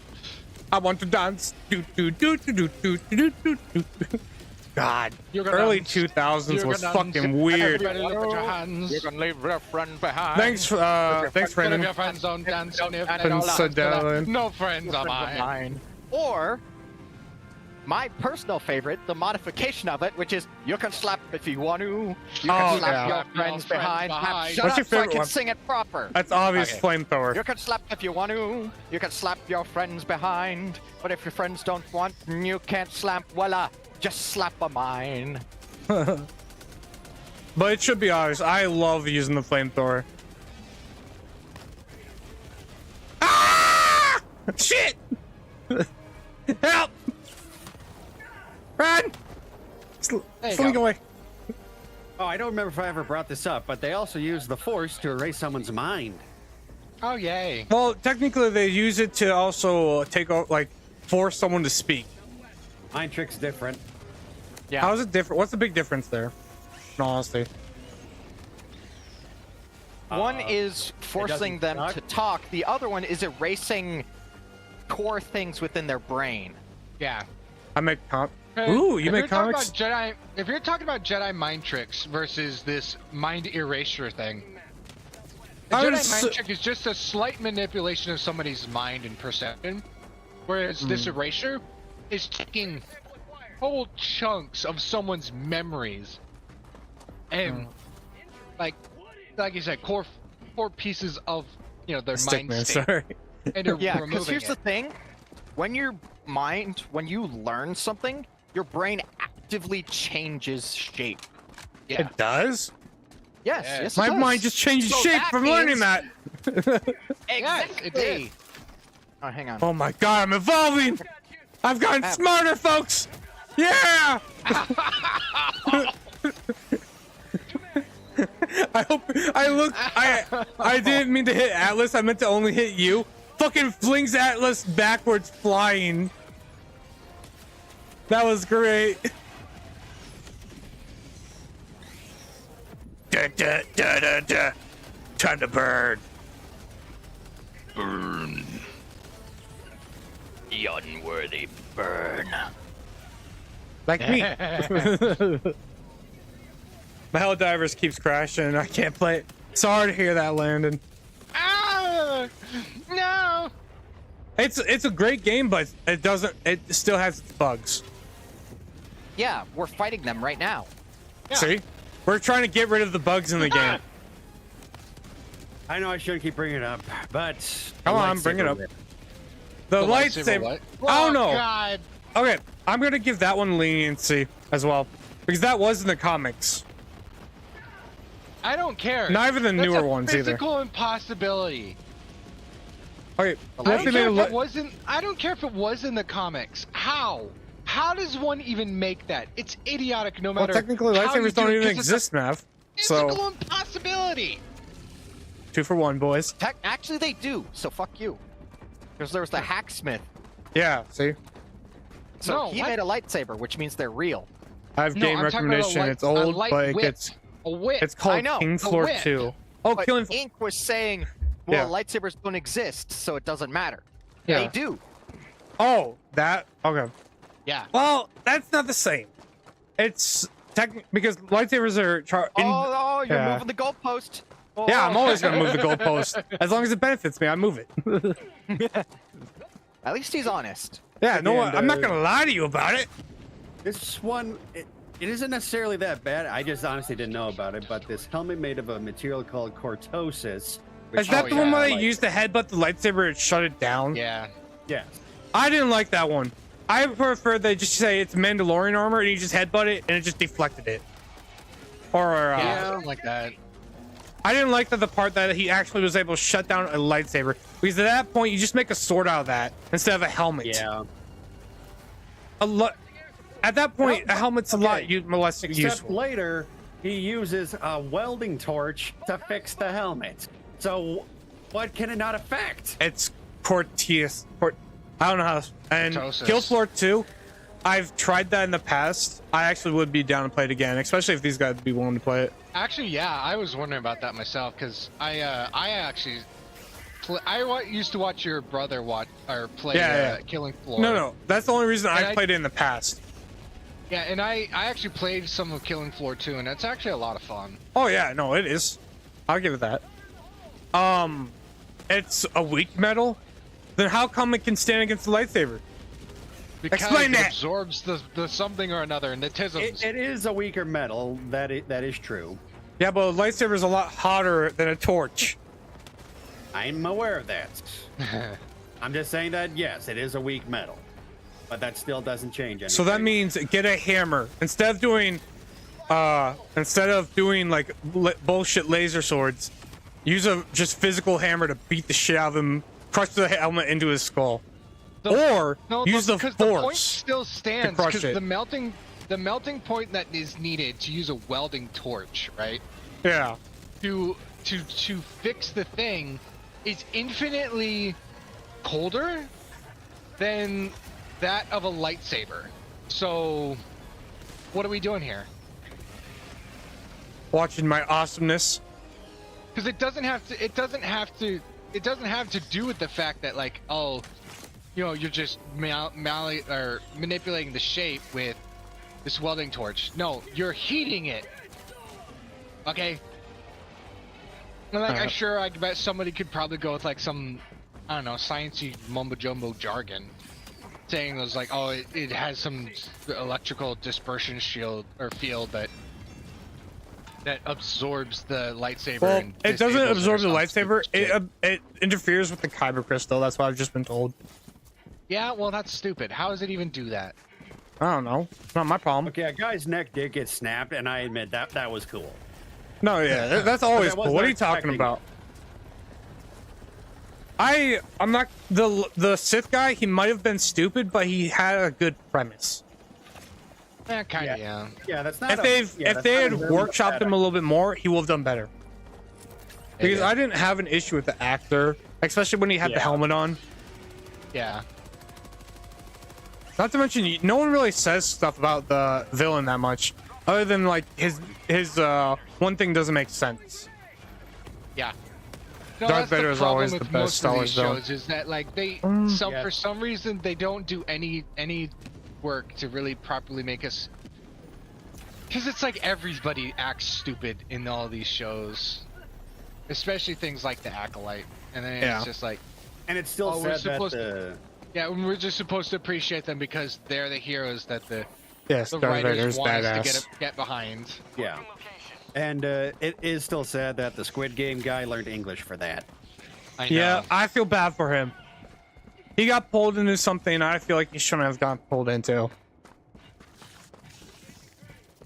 I want to dance. Do do do do do do do do do. God,
You're gonna
early
dance.
2000s
You're
was
gonna
fucking
dance.
weird.
Everybody look at your hands.
You're gonna leave your friend behind.
Thanks, thanks,
None of
Brandon.
your friends don't dance. None of your
And
friends
so
don't dance.
darling.
No friends of
Friends of
mine.
mine. Or my personal favorite, the modification of it, which is you can slap if you want to. You can
Oh,
slap
yeah.
your friends behind.
behind.
Shut
What's
up
your
so I
favorite
can
one?
sing it proper.
That's obvious
Okay.
flamethrower.
You can slap if you want to. You can slap your friends behind. But if your friends don't want, you can't slap. Voila, just slap a mine.
But it should be obvious. I love using the flamethrower. Ah! Shit! Help! Run! Slink away.
Oh, I don't remember if I ever brought this up, but they also use the Force to erase someone's mind.
Oh yay!
Well, technically, they use it to also take out, like, force someone to speak.
Mind trick's different.
Yeah.
How is it different? What's the big difference there? In all honesty.
One is forcing them
talk.
to talk. The other one is erasing core things within their brain.
Yeah.
I make Ooh, you
If
make
you're talking
comics?
about if you're talking about Jedi mind tricks versus this mind erasure thing, a
I would
Jedi
s-
mind trick is just a slight manipulation of somebody's mind and perception, whereas this erasure is taking whole chunks of someone's memories and like you said, core pieces of their
Stick
mind
man,
state,
sorry.
and they're
Yeah, because
removing
here's
it.
the thing. When you learn something, your brain actively changes shape.
Yeah.
It does?
Yes,
Yes.
yes.
My
it does.
mind just changed
So
shape
that
from learning
means-
that.
Exactly.
it did.
Oh, hang on.
Oh my god, I'm evolving! I've gotten smarter, folks! Yeah! I didn't mean to hit Atlas, I meant to only hit you. Fucking flings Atlas backwards flying. That was great. Da, da, da, da, da. Time to burn.
Burn. The unworthy burn.
Like me. My Helldivers keeps crashing and I can't play it. Sorry to hear that, Landon.
Ah! No!
It's a great game, but it still has its bugs.
Yeah, we're fighting them right now.
Yeah.
See? We're trying to get rid of the bugs in the game.
I know I shouldn't keep bringing it up, but
Come on, bring it up. The lightsaber.
what?
I don't know.
God.
Okay, I'm gonna give that one leniency as well, because that was in the comics.
I don't care.
Neither the
That's
newer
a
ones either.
physical impossibility.
Okay,
I
what if
don't,
they
care
made
if it wasn't, I don't care if it was in the comics. How? How does one even make that? It's idiotic no
Well,
matter
technically,
how you
lightsabers don't
do it,
even
'cause it's a
exist, Mav.
Physical
So,
impossibility.
2 for 1, boys.
Actually, they do. So fuck you. Because there was the hacksmith.
Yeah, see?
So
No,
he
what?
made a lightsaber, which means they're real.
I have
No,
game
I'm talking about a
recommendation.
light-
It's
a
old,
light
but it
whip.
gets.
A whip.
It's called
I know,
King
a
Floor
whip.
2. Oh,
But
Killing.
Ink was saying, well, lightsabers don't exist, so it doesn't matter.
Yeah.
They do.
Oh, that. Okay.
Yeah.
Well, that's not the same. It's because lightsabers are.
Oh, you're
yeah.
moving the goalpost. Oh.
Yeah, I'm always gonna move the goalpost as long as it benefits me. I move it.
At least he's honest.
Yeah, no,
And,
I'm not gonna lie to you about it.
This one, it isn't necessarily that bad. I just honestly didn't know about it. But this helmet made of a material called cortosis.
Is that
Oh,
the one
yeah,
where
I
they
like
used to headbutt the lightsaber and shut it down?
Yeah.
Yes.
I didn't like that one. I prefer they just say it's Mandalorian armor and you just headbutt it and it just deflected it. Or
Yeah. Something like that.
I didn't like the part that he actually was able to shut down a lightsaber, because at that point you just make a sword out of that instead of a helmet.
Yeah.
At that point,
Well,
a helmet's
okay.
a lot less
Except
useful.
later, he uses a welding torch to fix the helmet. So, what can it not affect?
It's Cortius. I don't know how. And
Cortosis.
Kill Floor 2, I've tried that in the past. I actually would be down to play it again, especially if these guys would be willing to play it.
Actually, yeah, I was wondering about that myself because I actually used to watch your brother play
Yeah.
Killing Floor.
No, that's the only reason
And
I've played it in the past.
Yeah, and I actually played some of Killing Floor 2, and it's actually a lot of fun.
Oh yeah, no, it is. I'll give it that. It's a weak metal. Then how come it can stand against the lightsaber?
Because
Explain
it
that.
absorbs the something or another, and the tisms.
It is a weaker metal. That is true.
Yeah, but a lightsaber is a lot hotter than a torch.
I'm aware of that. I'm just saying that yes, it is a weak metal, but that still doesn't change anything.
So that means get a hammer instead of doing like bullshit laser swords. Use a just physical hammer to beat the shit out of him, crush the helmet into his skull, or use the
because the point
force.
still stands
crush
because
it.
the melting point that is needed to use a welding torch, right?
Yeah.
To fix the thing is infinitely colder than that of a lightsaber. So what are we doing here?
Watching my awesomeness.
Because it doesn't have to do with the fact that like, oh, you're just manipulating the shape with this welding torch. No, you're heating it. Okay. And like, I bet somebody could probably go with like some, I don't know, sciencey mumbo jumbo jargon, saying it was like, oh, it has some electrical dispersion shield or field that absorbs the lightsaber.
Well,
and
it doesn't
disables it
absorb
or
the
something
lightsaber.
stupid shit.
It interferes with the kyber crystal. That's what I've just been told.
Yeah, well, that's stupid. How does it even do that?
I don't know. It's not my problem.
Okay, a guy's neck did get snapped, and I admit that was cool.
No, yeah, that's always
I was
cool. What
not
are you talking
expecting
about? I'm not the Sith guy. He might have been stupid, but he had a good premise.
Kind of, yeah.
Yeah, that's not.
If they had workshopped him a little bit more, he would have done better. Because I didn't have an issue with the actor, especially when he had the helmet on.
Yeah.
Not to mention, no one really says stuff about the villain that much, other than like his one thing doesn't make sense.
Yeah. No,
Darth
that's the
Vader is
problem
always
with
the best
most
Star
of
Wars
these
villain.
shows is that like they
Yes.
for some reason they don't do any work to really properly make us Because it's like everybody acts stupid in all these shows, especially things like the Acolyte, and then
Yeah.
it's just like,
And it's still
we're
said that
supposed
the
yeah, we're just supposed to appreciate them because they're the heroes that the
Yes,
the
Darth
writers
Vader's
want us
badass.
to get behind.
yeah. And it is still sad that the Squid Game guy learned English for that.
I know.
Yeah, I feel bad for him. He got pulled into something I feel like he shouldn't have gotten pulled into.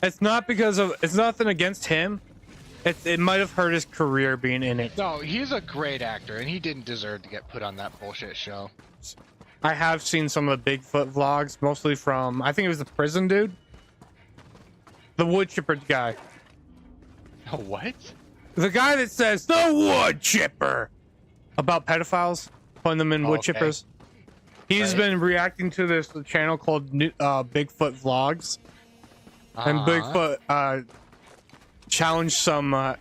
It's not because of, it's nothing against him. It might have hurt his career being in it.
No, he's a great actor, and he didn't deserve to get put on that bullshit show.
I have seen some of the Bigfoot vlogs, mostly from, I think it was the prison dude. The wood chipper guy.
What?
The guy that says, the wood chipper! About pedophiles, putting them in wood
Okay.
chippers. He's
Right.
been reacting to this channel called Bigfoot Vlogs. And
Uh-huh.
Bigfoot challenged some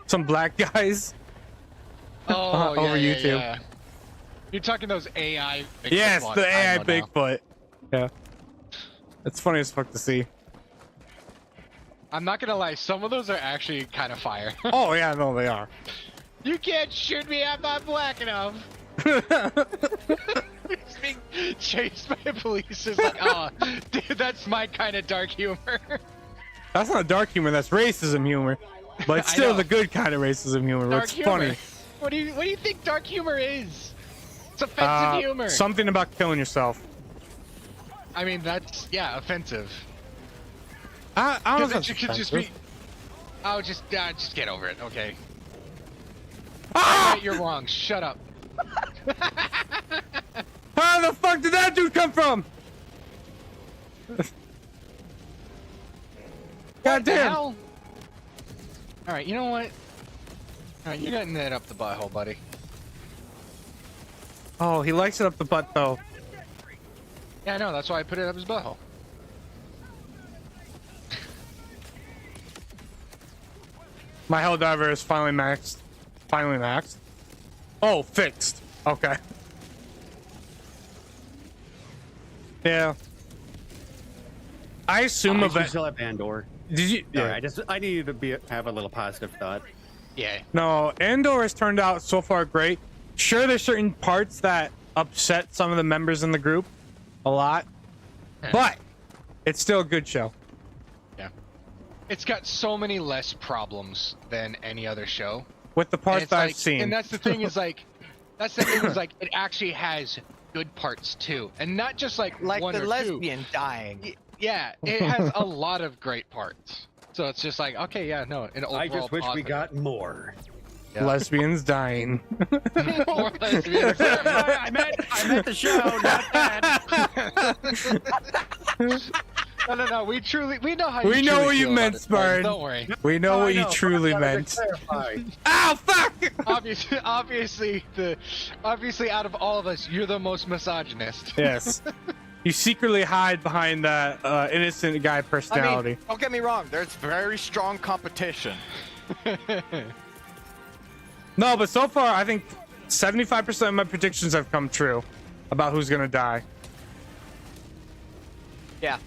some black guys.
Oh,
over
yeah,
YouTube.
yeah. You're talking those AI. Bigfoot
Yes,
vlogs.
the
I
AI
know now.
Bigfoot. Yeah. It's funny as fuck to see.
I'm not gonna lie, some of those are actually kind of fire.
Oh yeah, no, they are.
You can't shoot me, I'm not black enough. He's being chased by police. It's like, oh, dude, that's my kind of dark humor.
That's not dark humor, that's racism humor. But it's
I
still
know.
the good kind of racism humor.
Dark
It's
humor.
funny.
What do you think dark humor is? It's offensive humor.
Something about killing yourself.
I mean, that's
I
offensive.
don't know if
Because
that's
it could just be.
offensive.
Oh, just get over it. Okay.
Ah!
You're wrong. Shut up.
How the fuck did that dude come from? God
The
damn.
hell? All right. You know what? All right, you're getting that up the butthole, buddy.
Oh, he likes it up the butt though.
Yeah, I know. That's why I put it up his butthole.
My Helldiver is finally maxed. Finally maxed. Oh, fixed. Okay. Yeah. I assume
I
of it.
still have Andor.
Did you?
Yeah. I need you to have a little positive thought.
Yeah.
No, Andor has turned out so far great. Sure, there's certain parts that upset some of the members in the group a lot, but it's still a good show.
Yeah. It's got so many less problems than any other show.
With the
And
parts
it's
that
like,
I've seen.
And that's the thing is like, it actually has good parts too, and not just like one
the
or
lesbian dying.
two. Yeah, it has a lot of great parts. So it's just like, okay, yeah, no, an overall
I just wish we
positive.
got more.
Yeah.
Lesbians dying.
More lesbians.
I meant the show, not that.
No. We know how.
We know
truly
what you
feel about
meant,
it, Spartan.
Spartan.
Don't worry.
We know
I
what you
know,
truly
but I wanted
meant.
to clarify.
Ow, fuck!
Obviously, out of all of us, you're the most misogynist.
Yes. You secretly hide behind that innocent guy
I
personality.
mean, don't get me wrong. There's very strong competition.
No, but so far, I think 75% of my predictions have come true about who's gonna die.
Yeah.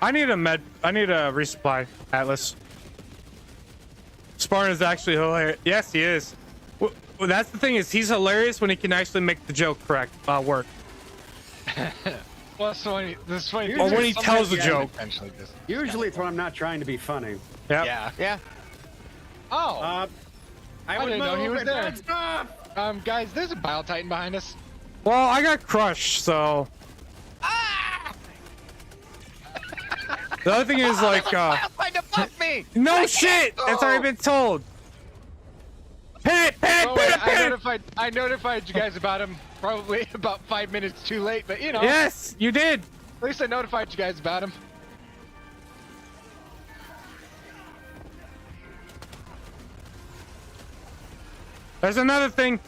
I need a resupply, Atlas. Spartan is actually hilarious. Yes, he is. Well, that's the thing is he's hilarious when he can actually make the joke correct work.
Well, that's funny. That's funny.
Or when he
Sometimes
tells the
you
joke.
intentionally just-
Usually it's when I'm not trying to be funny.
Yep.
Yeah.
Yeah.
Oh,
I would
didn't know he
move
was
and
there.
not stop.
Guys, there's a Bile Titan behind us.
Well, I got crushed, so. The other thing is like,
Trying to fuck me.
no shit. It's already been told. Pin it, pin it,
Oh,
pin
wait,
it, pin it.
I notified you guys about him probably about 5 minutes too late, but you know,
Yes, you did.
at least I notified you guys about him.
There's another thing.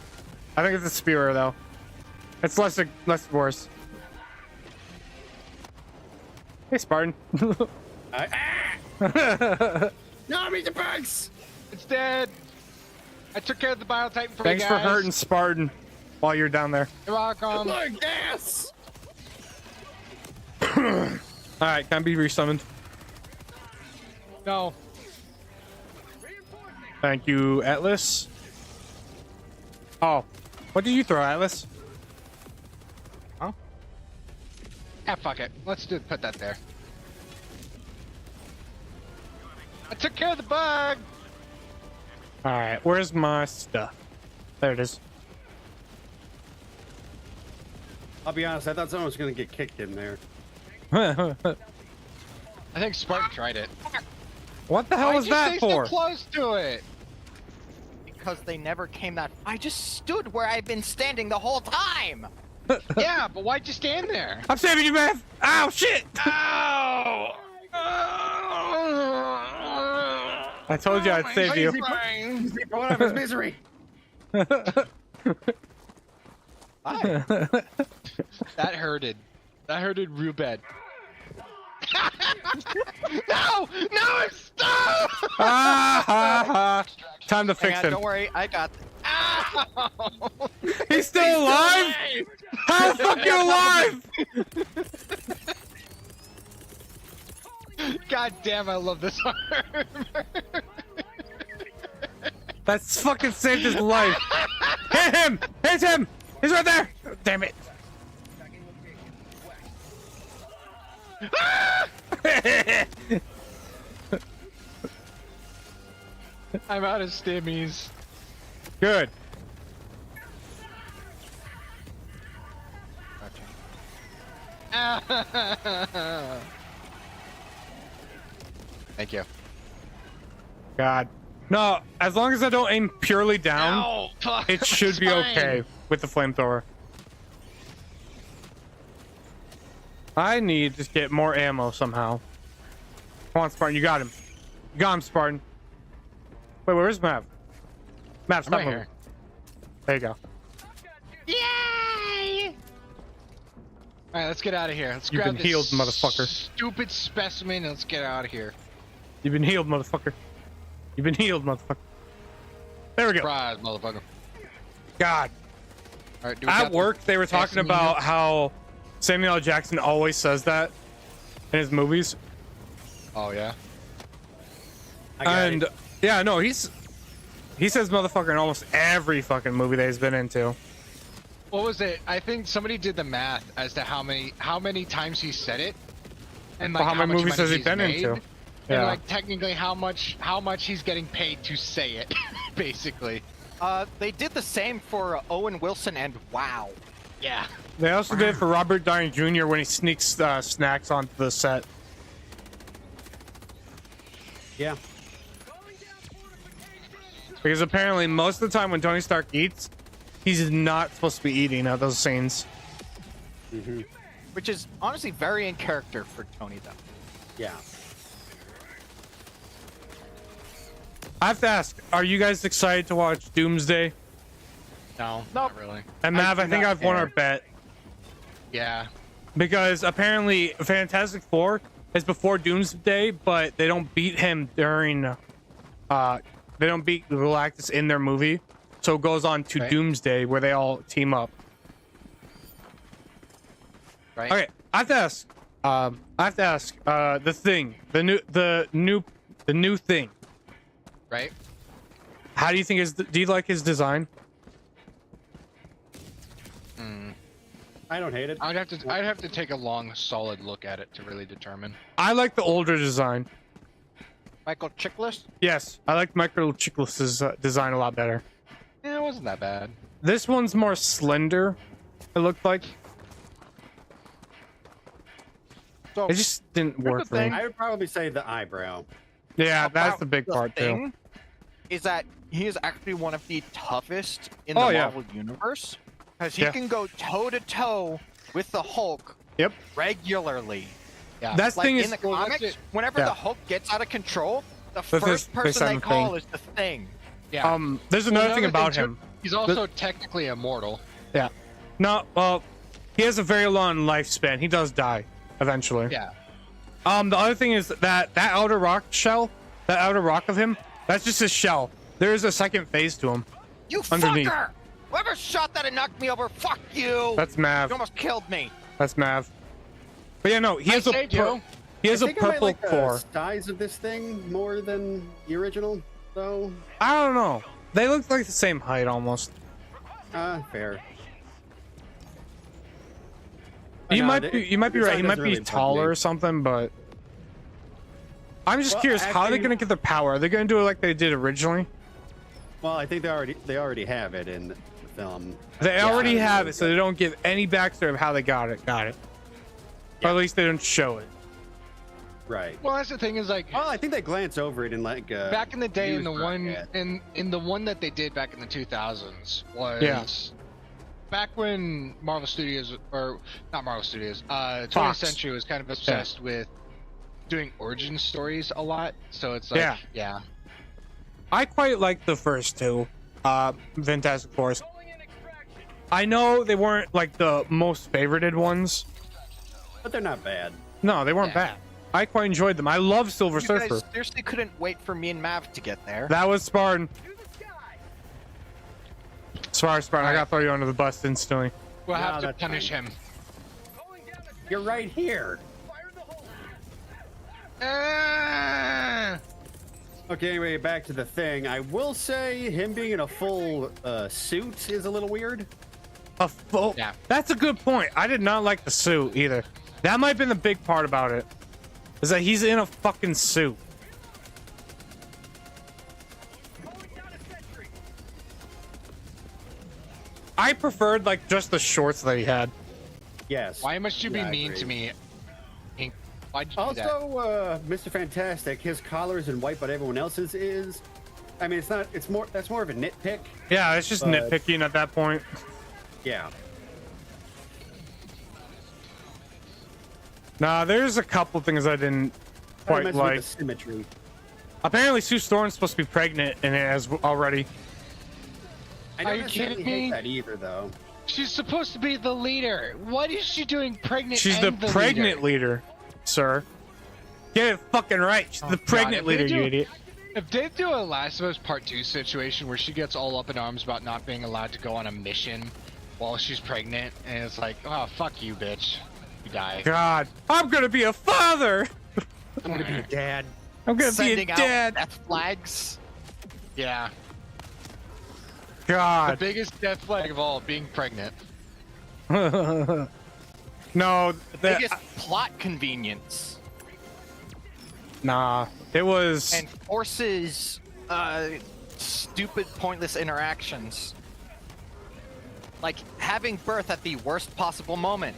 I think it's a spear though. It's less worse. Hey, Spartan.
No, meet the bugs.
It's dead. I took care of the Bile Titan for
Thanks
you
for
guys.
hurting Spartan. while you're down there.
You're welcome.
Look, gas!
Alright, can I be resummoned?
No.
Thank you, Atlas. Oh, what did you throw, Atlas?
Ah, fuck it. Let's put that there. I took care of the bug.
Alright, where's my stuff? There it is.
I'll be honest, I thought someone was gonna get kicked in there.
I think Spartan tried it.
What the hell
Why'd
was
you
that
stay
for?
so close to it?
Because they never came that. I just stood where I've been standing the whole time.
Yeah, but why'd you stand there?
I'm saving you, man! Ow, shit!
Ow!
I told you I'd save you.
He's going out of his misery.
Hi.
That hurted. That hurted real bad. No! No! Stop!
Ah, ha, ha. Time to fix
Hang on,
him.
don't worry, I got this.
Ow!
He's still alive? How the fuck you alive?
God damn, I love this armor.
That's fucking saved his life. Hit him! Hit him! He's right there! Damn it.
I'm out of stimmies.
Good.
Thank you.
God. No, as long as I don't aim purely down,
Ow, fuck,
it should be
spine.
okay with the flamethrower. I need to get more ammo somehow. Come on, Spartan, you got him. You got him, Spartan. Wait, where's Mav? Mav, stop
right
moving.
here.
There you go.
Yay! All right, let's get out of here. Let's
You've
grab
been
this
healed, motherfucker.
Stupid specimen, and let's get out of here.
You've been healed, motherfucker. You've been healed, motherfucker. There we go.
Surprise, motherfucker.
God.
All right, do we
At
got the
work, they were talking
vaccine
about
units?
how Samuel L. Jackson always says that in his movies.
Oh yeah.
I got
And
it.
yeah, no, he says motherfucker in almost every fucking movie that he's been into.
What was it? I think somebody did the math as to how many times he said it, and like
Well, how many
much
movies
money
has he
he's
been
made,
into?
and
Yeah.
like technically how much he's getting paid to say it, basically.
They did the same for Owen Wilson and WoW.
Yeah.
They also did it for Robert Downey Jr. when he sneaks snacks onto the set.
Yeah.
Because apparently most of the time when Tony Stark eats, he's not supposed to be eating at those scenes.
Which is honestly very in character for Tony, though.
Yeah.
I have to ask, are you guys excited to watch Doomsday?
No,
Nope.
not really.
And Mav, I
do
think
not
I've won
care.
our bet.
Yeah.
Because apparently Fantastic Four is before Doomsday, but they don't beat him during they don't beat Galactus in their movie. So it goes on to
Right.
Doomsday where they all team up.
Right.
Okay, I have to ask. The thing, the new thing.
Right.
How do you think do you like his design?
I don't hate it.
I'd have to take a long, solid look at it to really determine.
I like the older design.
Michael Chiklis?
Yes, I like Michael Chiklis's design a lot better.
Yeah, it wasn't that bad.
This one's more slender. It looked like
So
it just didn't
Here's
work
the
for me.
thing.
I would probably say the eyebrow.
Yeah, that's
about
the big part too.
thing is that he is actually one of the toughest in the
Oh, yeah.
Marvel universe because he
Yeah.
can go toe to toe with the Hulk
Yep.
regularly.
Yeah.
That's
Like
thing
in
is,
the
Well, that's
comics,
it.
whenever
Yeah.
the Hulk gets out of control, the
This is-
first
they
person
said
they
the
call
Thing.
is the Thing.
yeah.
there's
Well,
another thing about
too,
him.
He's also technically immortal.
Yeah. No, well, he has a very long lifespan. He does die eventually.
Yeah.
The other thing is that outer rock shell, that outer rock of him, that's just his shell. There is a second phase to him.
You
Underneath.
fucker! Whoever shot that and knocked me over, fuck you!
That's Mav.
You almost killed me.
That's Mav. But yeah, no, he has a
saved you.
he has
I
a
think I might
purple
like the
core.
size of this thing more than the original, though.
I don't know. They look like the same height almost.
Fair.
You
No,
might
the-
be right.
the
He
design
might
doesn't
be
really bug
taller
me.
or something, but I'm just
Well,
curious how they're
actually-
gonna get their power. Are they gonna do it like they did originally?
Well, I think they already have it in the film.
They
Yeah,
already
I
have
really
it, so they don't give any backstory of how they got it. Got it. Or at least they don't show it.
Right.
Well, that's the thing is like
Well, I think they glance over it in like
back in the day in the
news
one
broadcast.
in the one that they did back in the 2000s was
Yeah.
back when Marvel Studios or not Marvel Studios 20th
Fox.
Century was kind of obsessed with doing origin stories a lot, so it's like yeah.
I quite like the first two, Fantastic Fours. I know they weren't like the most favorited ones.
But they're not bad.
No, they weren't
Yeah.
bad. I quite enjoyed them. I love Silver
You
Surfer.
guys seriously couldn't wait for me and Mav to get there.
That was Spartan. Spartan, I gotta throw you under the bus instantly.
We'll
No,
have to
that's
punish
fine.
him.
You're right here.
Ah!
Okay, anyway, back to the thing. I will say him being in a full suit is a little weird.
A full.
Yeah.
That's a good point. I did not like the suit either. That might have been the big part about it. Is that he's in a fucking suit. I preferred like just the shorts that he had.
Yes.
Why must you be
Yeah, I
mean
agree.
to me? Hank? Why'd you do that?
Also, Mr. Fantastic, his collar isn't white, but everyone else's is. I mean, it's not. It's more. That's more of a nitpick.
Yeah, it's just
But-
nitpicking at that point.
Yeah.
Nah, there's a couple things I didn't quite
Messes with
like.
the symmetry.
Apparently, Sue Storm's supposed to be pregnant in it as already.
I
Are
don't
you
necessarily
kidding
hate
me?
that either, though.
She's supposed to be the leader. What is she doing pregnant?
She's the
and
pregnant
leader?
leader, sir. Get it fucking right. She's the
God,
pregnant
if they
leader, you
do-
idiot.
If they do a Last of Us Part 2 situation where she gets all up in arms about not being allowed to go on a mission while she's pregnant, and it's like, oh, fuck you, bitch. You die.
God, I'm gonna be a father.
I'm gonna be a dad.
I'm gonna be a
Sending out
dad.
death flags.
Yeah. The
God.
biggest death flag of all, being pregnant.
No, that,
Biggest plot convenience.
nah. It was.
And forces stupid, pointless interactions. Like having birth at the worst possible moment.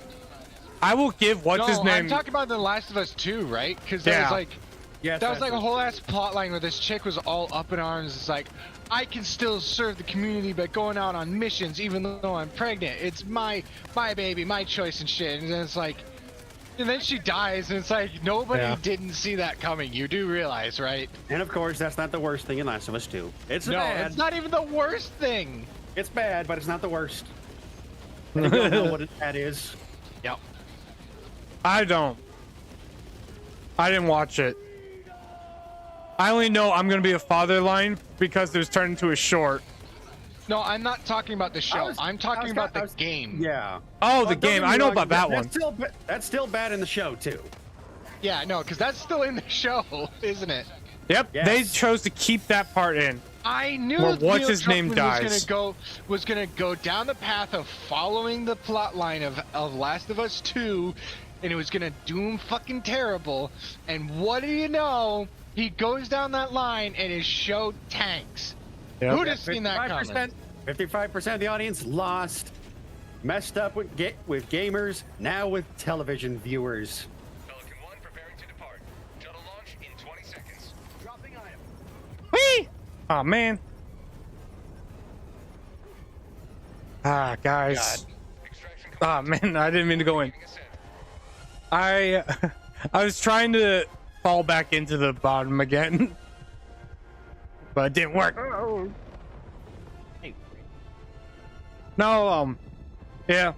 I will give what's
No,
his name.
I'm talking about The Last of Us 2, right? Because that
Yeah.
was like,
Yes,
that was like a
that's-
whole ass plot line where this chick was all up in arms. It's like, I can still serve the community by going out on missions even though I'm pregnant. It's my baby, my choice and shit. And then it's like, and then she dies, and it's like nobody
Yeah.
didn't see that coming. You do realize, right?
And of course, that's not the worst thing in Last of Us 2. It's
No,
bad.
it's not even the worst thing.
It's bad, but it's not the worst. And if you don't know what that is.
Yep.
I don't. I didn't watch it. I only know I'm gonna be a father line because it was turned into a short.
No, I'm not talking about the show.
was-
I'm
I
talking
was
about
I
the
was-
game.
Yeah.
Oh,
Well,
the
don't
game.
get me
I know
wrong,
about that one.
That's still bad in the show too.
Yeah, no, because that's still in the show, isn't it?
Yep,
Yes.
they chose to keep that part in.
I knew
Well,
Neil
what's his name
Druckmann
dies.
was gonna go down the path of following the plot line of Last of Us 2, and it was gonna doom fucking terrible. And what do you know? He goes down that line and his show tanks.
Yep.
Who'd have seen that coming?
55% of the audience lost. Messed up with gamers, now with television viewers.
Pelican 1 preparing to depart. Shuttle launch in 20 seconds. Dropping item.
Whee! Oh man. Ah, guys.
Extraction
Ah man, I didn't mean to go in.
ascent.
I was trying to fall back into the bottom again, but it didn't work. No, yeah.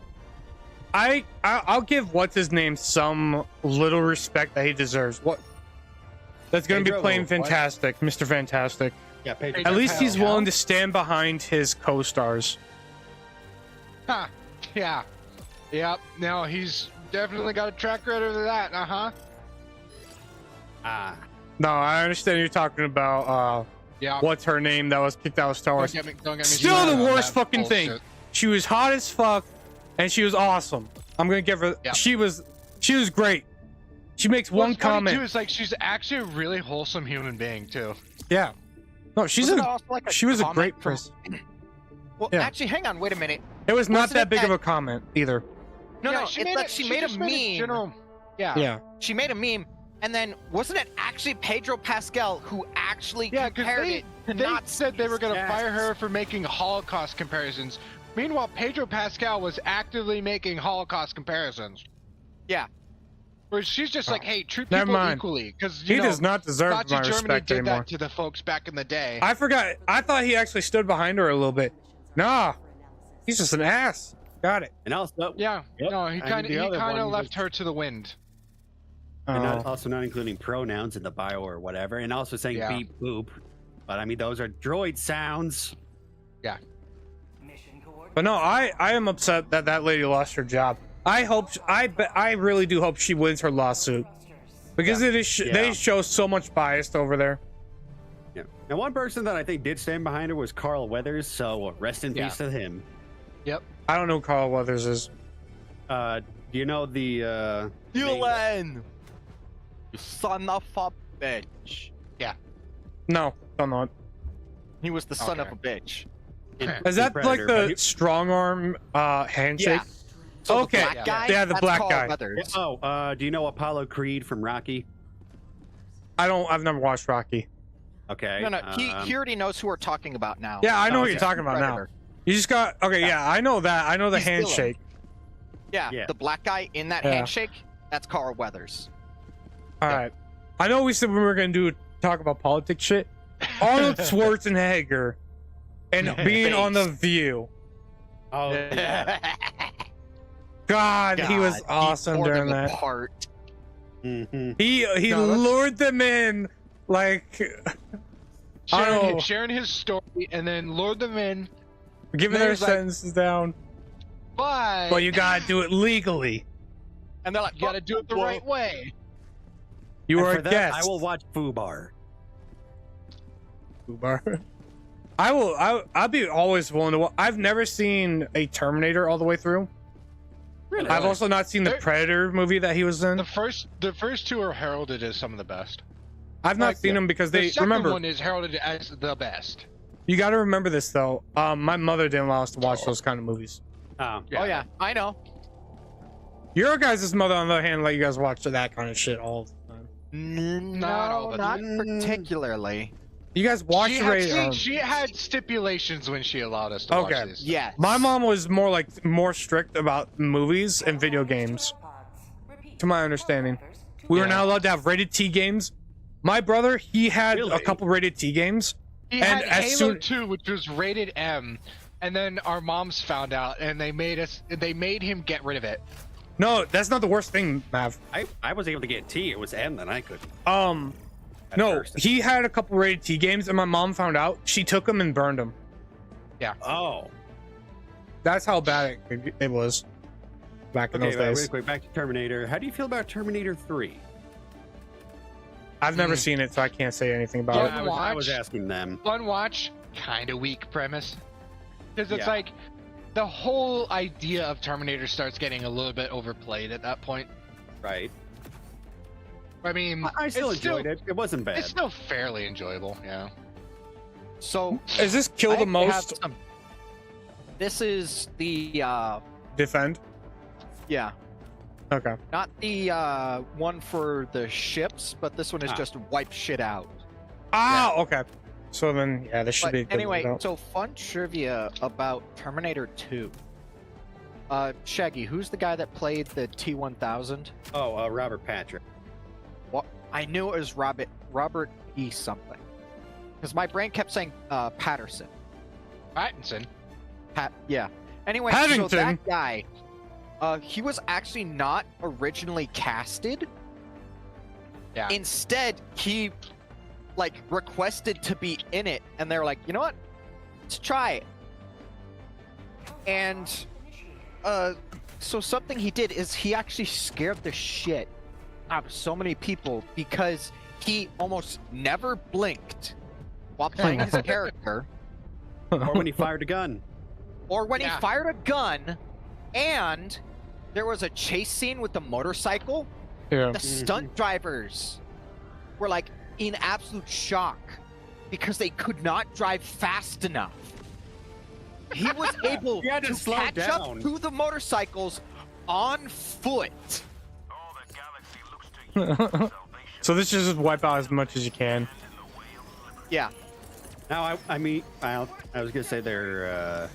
I'll give what's his name some little respect that he deserves. What? That's gonna be
Pedro,
playing
what?
Fantastic, Mr. Fantastic.
Yeah, Pedro.
At least he's
Pascal.
willing to stand behind his co-stars.
Huh. Yeah. Yep. No, he's definitely got a track record of that.
Ah,
No, I understand you're talking about
Yeah.
what's her name that was kicked out of Star Wars.
Don't get me
Still
started
the
on
worst
that
fucking thing.
bullshit.
She was hot as fuck, and she was awesome. I'm gonna give her.
Yeah.
She was great. She makes one
What's funny,
comment.
too, is like she's actually a really wholesome human being too.
Yeah. No, she was a great
from-
person.
Well,
Yeah.
actually, hang on, wait a minute.
It was not
Wasn't
that
it
big of
that-
a comment either.
No,
Yeah,
no,
she
it's
made
that
it-
she made a
just made
meme.
Yeah.
Yeah.
She made a meme, and then wasn't it actually Pedro Pascal who actually
Yeah, because
compared
they
it to
said they were going to
Yes.
fire her for making Holocaust comparisons. Meanwhile, Pedro Pascal was actively making Holocaust comparisons.
Yeah.
Where she's just like, hey, treat
Never
people
mind.
equally. Because
He does not deserve
Nazi
my
Germany
respect
did
anymore.
that to the folks back in the day.
I forgot. I thought he actually stood behind her a little bit. Nah, he's just an ass. Got it.
and also,
Yeah.
Yep.
No, he
And
kind
the
of
other one
left
was-
her to the wind.
and
Oh.
also not including pronouns in the bio or whatever, and also saying
Yeah.
beep boop. But I mean, those are droid sounds.
Mission coordinates.
But no, I am upset that that lady lost her job. I really do hope she wins her lawsuit because it is
Yeah.
they show so much bias over there.
Yeah. And one person that I think did stand behind her was Carl Weathers. So rest in
Yeah.
peace to him.
I don't know who Carl Weathers is.
Do you know the?
Yulen! You son of a bitch.
No, don't know it.
He was the son of
Okay.
a bitch.
Is that like
Predator,
the
but he-
strong arm handshake?
Yeah. So
Okay.
the black guy,
Yeah, the
that's
black
Carl
guy.
Weathers.
Oh, do you know Apollo Creed from Rocky?
I've never watched Rocky.
Okay.
No, he already knows who we're talking about now.
Yeah, I know what
okay.
you're talking about now.
Predator.
You just got yeah. I know that. I know the
He's Dylan.
handshake.
Yeah,
Yeah.
the black guy in that
Yeah.
handshake, that's Carl Weathers.
All right. I know we said we were gonna talk about politics shit. Arnold Schwarzenegger and being on The View.
Oh, yeah.
God, he was awesome
tore
during
them
that.
apart.
Mhm.
He
No, that's-
lured them in like I don't know.
Sharing his story and then lured them in,
giving
He
their
was like-
sentences down.
but
You gotta do it legally.
And they're like,
you gotta do it the
"Whoa."
right way.
You
And
are
for
a
that,
guest.
I will watch Fubar.
Fubar. I'll be always willing to. I've never seen a Terminator all the way through.
Really?
I've also not seen the
There-
Predator movie that he was in.
The first two are heralded as some of the best.
I've not
like
seen
the-
them because
The
they
second
remember.
one is heralded as the best.
You got to remember this though. My mother didn't allow us to watch those kind of movies.
Oh,
Oh yeah, I know.
Your guys' mother, on the other hand, let you guys watch that kind of shit all the time.
Not all
No,
the
not
time.
particularly.
You guys watch
She
the
had,
rated.
she had stipulations when she allowed us to
Okay.
watch this.
Yes.
My mom was more strict about movies and video games.
Repeat.
To my understanding, we were
Yeah.
not allowed to have rated T games. My brother, he had a
Really?
couple rated T games.
He
And
had
as
Halo
soon-
2, which was rated M, and then our moms found out, and they made him get rid of it.
No, that's not the worst thing, Mav.
I was able to get T. It was M, then I couldn't. at
No,
first.
he had a couple rated T games, and my mom found out. She took them and burned them.
Oh.
That's how bad it was back in
Okay,
those
really
days.
quick, back to Terminator. How do you feel about Terminator 3?
I've never seen it, so I can't say anything about
Yeah.
it.
I was
watch.
asking them.
Fun watch, kind of weak premise. Because it's
Yeah.
like, the whole idea of Terminator starts getting a little bit overplayed at that point.
Right.
I mean,
I still
it's
enjoyed it. It wasn't bad.
It's still fairly enjoyable, yeah.
So
Is this kill
I
the
have
most?
some- This is the
Defend?
yeah,
Okay.
not the one for the ships, but this one is
Ah.
just wipe shit out.
Ah, okay. So then, yeah, this should
But
be a good
anyway,
one.
so fun trivia about Terminator 2. Shaggy, who's the guy that played the T-1000?
Oh, Robert Patrick.
What? I knew it was Robert E. something. Because my brain kept saying Patterson.
Pattinson.
Yeah. Anyway, so
Paddington.
that guy, he was actually not originally casted.
Yeah.
Instead, he requested to be in it, and they're like, you know what? Let's try it. And so something he did is he actually scared the shit out of so many people because he almost never blinked while playing his character,
Or when he fired a gun.
or when he
Yeah.
fired a gun, and there was a chase scene with the motorcycle.
Yeah.
The stunt drivers were like in absolute shock because they could not drive fast enough. He was able
He had to
to
slow
catch
down.
up to the motorcycles on foot.
All the galaxy looks to you for salvation.
So this is just wipe out as much as you can.
Yeah.
Now, I mean, I was gonna say they're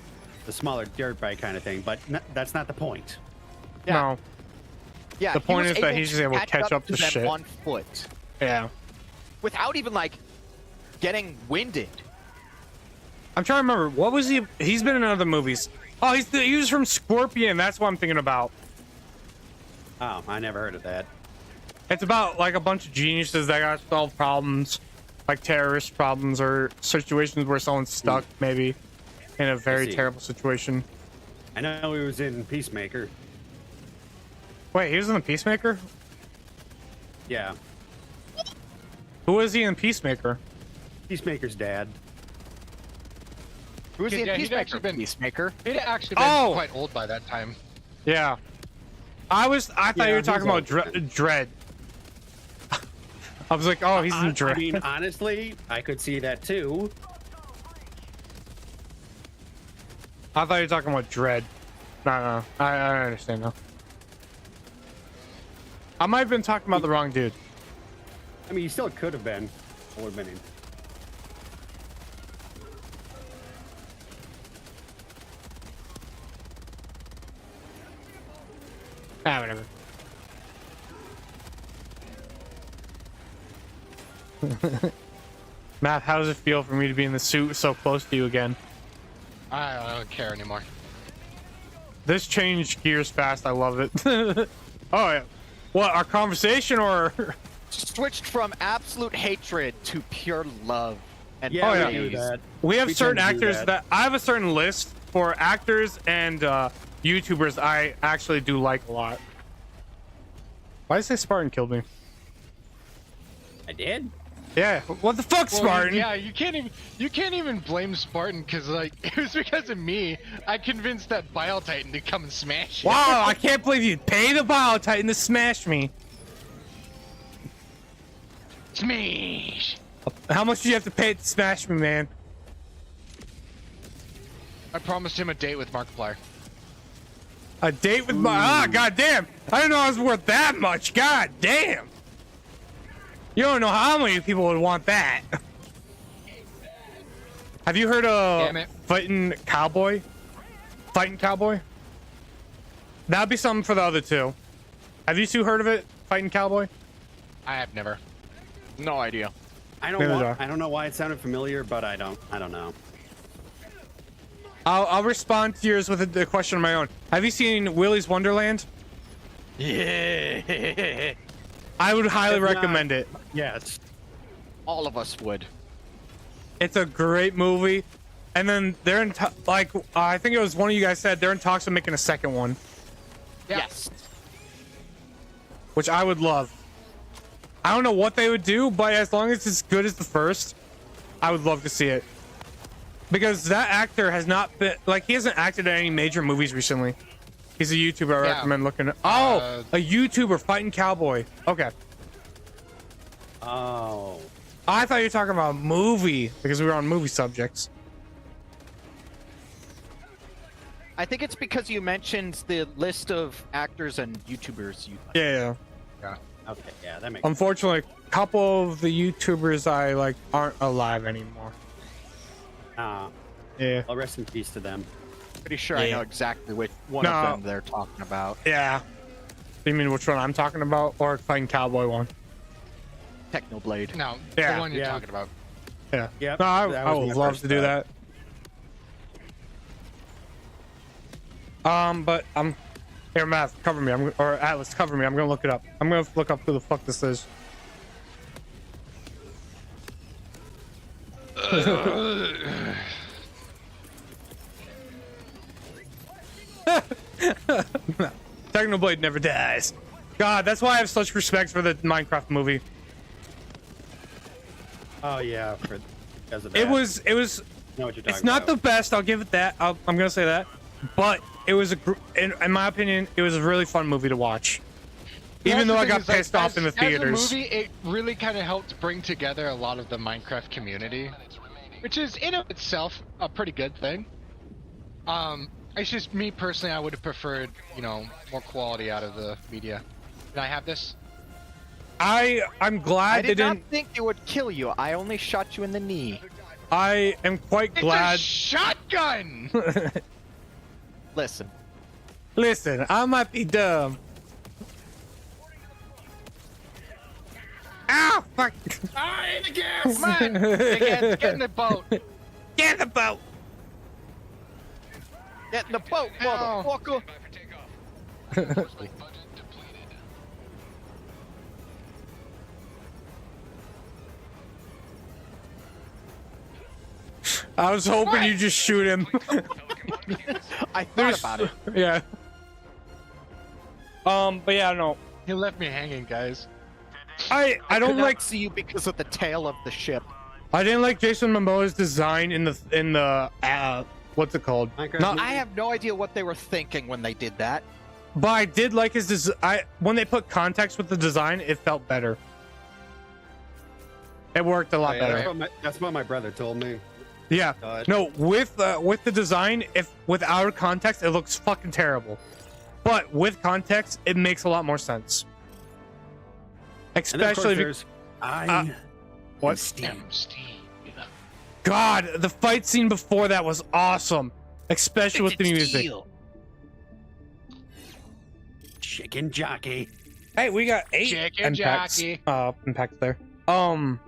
the smaller dirt bike kind of thing, but that's not the point.
Yeah.
No.
Yeah.
The
he
point
was
is that he's just able to catch up to
them
shit.
on foot
Yeah.
without even like getting winded.
I'm trying to remember. What was he? He's been in other movies. Oh, he was from Scorpion. That's what I'm thinking about.
Oh, I never heard of that.
It's about like a bunch of geniuses that got to solve problems, like terrorist problems or situations where someone's stuck, maybe in a very
see.
terrible situation.
I know he was in Peacemaker.
Wait, he was in the Peacemaker?
Yeah,
Who was he in Peacemaker?
Peacemaker's dad.
Who was
Yeah,
the
he'd
Peacemaker?
actually been-
Peacemaker?
He'd actually been
Oh!
quite old by that time.
Yeah. I thought
Yeah,
you were
he's
talking about
old.
Dread. I was like, oh, he's in Dread.
I mean, honestly, I could see that too.
I thought you were talking about Dread. No. I understand now. I might have been talking about the wrong dude.
I mean, he still could have been. Would have been in.
Ah, whatever. Matt, how does it feel for me to be in the suit so close to you again?
I don't care anymore.
This changed gears fast. I love it. Oh, yeah. What, our conversation or?
Switched from absolute hatred to pure love. And
Yeah,
Oh, yeah.
we do that.
We have
We
certain
tend to do
actors that I have a certain list for actors and YouTubers I actually do like a lot. Why did you say Spartan killed me?
I did.
Yeah, what the fuck,
Well,
Spartan?
yeah, you can't even blame Spartan because like it was because of me. I convinced that Bile Titan to come and smash you.
Wow, I can't believe you paid a Bile Titan to smash me.
Smash.
How much did you have to pay to smash me, man?
I promised him a date with Markiplier.
A date with my goddamn! I didn't know I was worth that much. God damn! You don't know how many people would want that. Have you heard of
Damn it.
Fighting Cowboy? Fighting Cowboy? That'd be something for the other two. Have you two heard of it? Fighting Cowboy?
I have never.
no idea.
I
Neither do I.
don't know why it sounded familiar, but I don't know.
I'll respond to yours with a question of my own. Have you seen Willy's Wonderland?
Yeah.
I would highly
If not-
recommend it.
Yes.
All of us would.
It's a great movie. And then they're in I think it was one of you guys said they're in talks of making a second one,
Yeah.
Yes.
which I would love. I don't know what they would do, but as long as it's as good as the first, I would love to see it. Because that actor has not been he hasn't acted in any major movies recently. He's a YouTuber I
Yeah.
recommend looking at. Oh, a YouTuber fighting cowboy. Okay.
Oh.
I thought you were talking about a movie because we were on movie subjects.
I think it's because you mentioned the list of actors and YouTubers you like.
Yeah.
Okay. Yeah, that makes.
Unfortunately, a couple of the YouTubers I like aren't alive anymore. Yeah.
Well, rest in peace to them.
Pretty sure I
Yeah.
know exactly which one
No.
of them they're talking about.
Yeah. You mean which one I'm talking about, or fighting cowboy one?
Technoblade.
No,
Yeah.
the one you're
Yeah.
talking about.
Yeah.
Yep,
No, I
that was
would
my
love
first
to do
thought.
that. But I'm here, Matt. Cover me. Or Atlas, cover me. I'm gonna look it up. I'm gonna look up who the fuck this is. Technoblade never dies. God, that's why I have such respect for the Minecraft movie.
Oh yeah, because of that.
It was.
I know what you're talking
It's not the
about.
best. I'll give it that. I'm gonna say that. But it was in my opinion, it was a really fun movie to watch. Even though I got pissed off in the theaters.
As a movie, it really kind of helped bring together a lot of the Minecraft community, which is in of itself a pretty good thing. It's just me personally, I would have preferred, more quality out of the media. Can I have this?
I'm glad
I
they
did not
didn't.
think it would kill you. I only shot you in the knee.
I am quite glad.
It's a shotgun!
Listen.
Listen, I might be dumb. Ow! Fuck!
Come on! Get in the boat!
Get in the boat!
Get in the boat,
Ow.
motherfucker.
Budget depleted.
I was hoping you just shoot him.
I thought about it.
Yeah. But yeah, no.
He left me hanging, guys.
I
Could
don't
not
like.
see you because of the tail of the ship.
I didn't like Jason Momoa's design in the what's it called?
Minecraft
Not,
movie?
I have no idea what they were thinking when they did that.
but I did like his design. When they put context with the design, it felt better. It worked a lot
Oh, yeah,
better.
that's what my brother told me.
Yeah.
God.
No, with the design, if without context, it looks fucking terrible. But with context, it makes a lot more sense.
And then, of course,
Especially if you-
there's I.
what?
Damn, Steve.
God, the fight scene before that was awesome, especially with the music.
Chicken jockey.
Hey, we got 8
Chicken
impacts.
jockey.
Impacts there. No,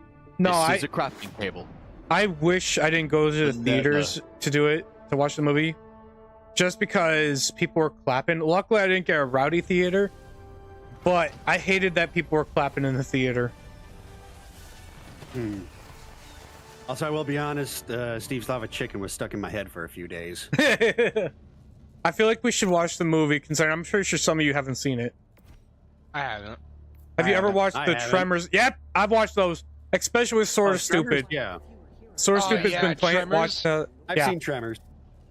This is a crafting table.
I wish I didn't go to the theaters to do it, to watch the movie, just because people were clapping. Luckily, I didn't get a rowdy theater, but I hated that people were clapping in the theater.
Also, I will be honest, Steve's Lava Chicken was stuck in my head for a few days.
I feel like we should watch the movie, considering I'm pretty sure some of you haven't seen it.
I haven't.
Have you ever watched
I
the
haven't.
Tremors? Yep, I've watched those, especially with Sort of
Tremors?
Stupid.
Yeah.
Sort of
Oh,
Stupid's
yeah,
been playing.
Tremors?
Watch the.
I've
Yeah.
seen Tremors.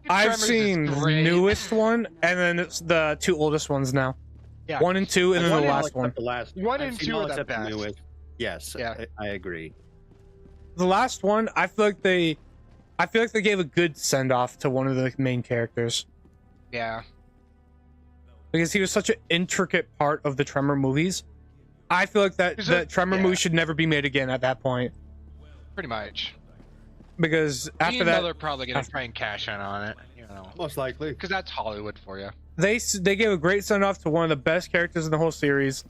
I've
Tremors is
seen the
great.
newest one, and then it's the 2 oldest ones now.
Yeah.
1 and 2, and then
I've
the
seen all
last
except
one.
The last
One
I've
and
seen
2
all
are the
except
best.
newest. Yes,
Yeah.
I agree.
The last one, I feel like they gave a good send off to one of the main characters
Yeah.
because he was such an intricate part of the Tremor movies. I feel like that
Is
the
it-
Tremor
yeah.
movie should never be made again at that point,
Pretty much.
because after
Even though they're
that
probably gonna try and cash in on it,
Most likely.
because that's Hollywood for you.
they gave a great send off to one of the best characters in the whole series,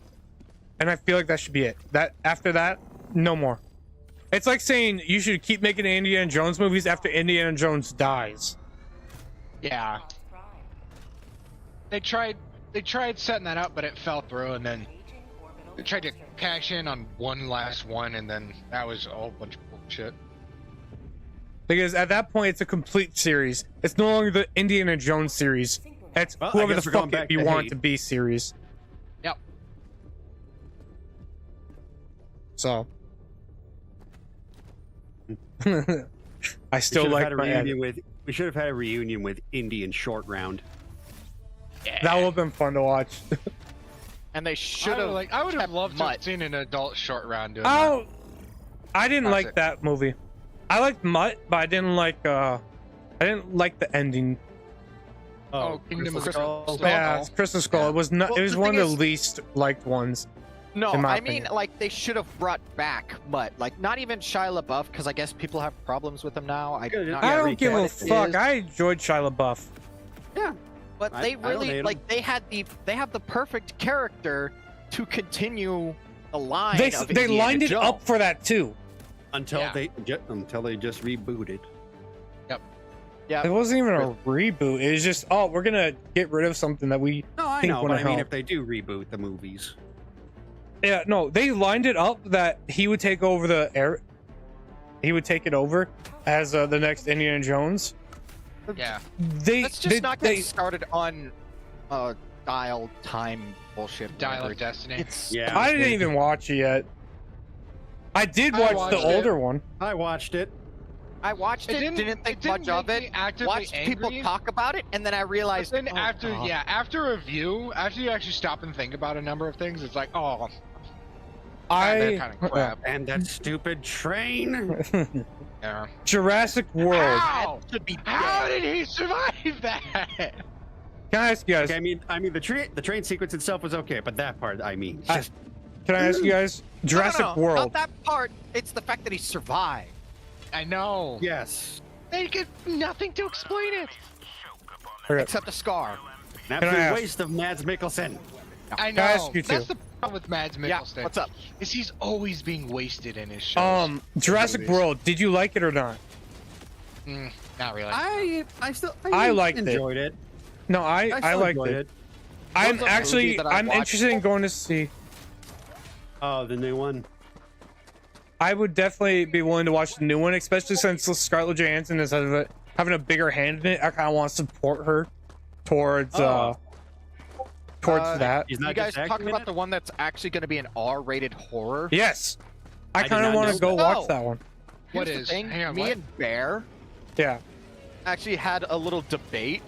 and I feel like that should be it. That after that, no more. It's like saying you should keep making Indiana Jones movies after Indiana Jones dies.
Yeah. They tried setting that up, but it fell through, and then they tried to cash in on one last one, and then that was a whole bunch of bullshit.
Because at that point, it's a complete series. It's no longer the Indiana Jones series. It's
Well, I
whoever the
guess we're going
fuck
back
you
to
want
hate.
it to be series.
Yep.
So. I
We
still
should have
like
had a
my
reunion with. We should have had a reunion with Indy and Short Round.
That would have been fun to watch.
And they should have.
I would have loved to have
Mutt.
seen an adult short round doing that.
Oh, I didn't like
Classic.
that movie. I liked Mutt, but I didn't like the ending.
Oh, Kingdom of
Crystal
Skull.
Skull.
Yeah, it's Crystal Skull. It was not.
Well,
it was
the
one of
thing
the
is-
least liked ones.
No,
in my
I
opinion.
mean, like, they should have brought back Mutt. Like, not even Shia LaBeouf, because I guess people have problems with him now.
Good.
Not
I
Yeah,
don't give a
what it
fuck.
is.
I enjoyed Shia LaBeouf.
But
I
they
don't hate
really,
him.
like, they have the perfect character to continue the line
They
of
they
Indiana
lined it
Jones.
up for that too.
Until
Yeah.
they just rebooted.
It wasn't even a reboot. It was just, oh, we're gonna get rid of something that we.
No, I
Think
know,
when
but
I
I mean,
help.
if they do reboot the movies,
Yeah, no, they lined it up that he would take over the air. He would take it over as the next Indiana Jones.
Yeah.
They
Let's just not get
they
started on dial time bullshit.
Dial
whatever.
of Destiny.
It's
Yeah.
I didn't even watch it yet. I did
I
watch
watched
the
it.
older one.
I watched it.
I watched it, didn't think much of
make
it.
me actively
Watched people
angry.
talk about it, and then I realized.
Then
oh,
after
God.
after review, after you actually stop and think about a number of things, it's like, oh,
I
that kind of crap.
And that stupid train.
Yeah.
Jurassic World.
How?
That should be
How
dead.
did he survive that?
Can I ask you guys?
Okay, I mean, the train sequence itself was okay, but that part, I mean,
I-
just
Can I ask you guys? Jurassic
No,
World.
Not that part. It's the fact that he survived.
I know.
yes,
They get nothing to explain it.
Okay.
Except a scar.
an
Can I
absolute
ask-
waste of Mads Mikkelsen.
I
Can
know.
I ask you
That's
two?
the problem with Mads
Yeah,
Mikkelsen.
what's up?
Is he's always being wasted in his shows.
Jurassic
movies.
World. Did you like it or not?
Not really.
I liked it.
enjoyed it.
No, I
still
liked
enjoyed
it. I'm
What's a
actually
movie that I
I'm
watched?
interested in going to see.
Oh, the new one.
I would definitely be willing to watch the new one, especially since Scarlett Johansson is having a bigger hand in it. I kind of want to support her towards
Oh.
that.
He's
You
not
guys
just
talking
acting in
about
it?
the one that's actually going to be an R-rated horror?
Yes, I
I did
kind of
not
want
know
to go
that.
watch that one.
What
Here's
is?
the thing,
Hang on,
me
what?
and Bear
Yeah,
actually had a little debate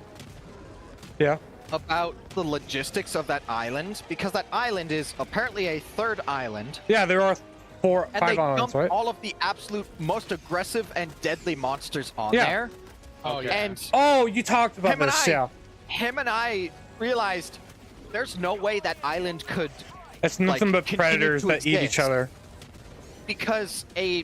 yeah.
about the logistics of that island, because that island is apparently a third island,
Yeah, there are
and
5
they
islands,
dumped
right?
all of the absolute most aggressive and deadly monsters on
Yeah.
there.
Oh yeah.
And
Oh, you talked about
Him and
this,
I-
yeah.
him and I realized there's no way that island could,
It's nothing but
continue
predators
to
that eat each
exist.
other.
because a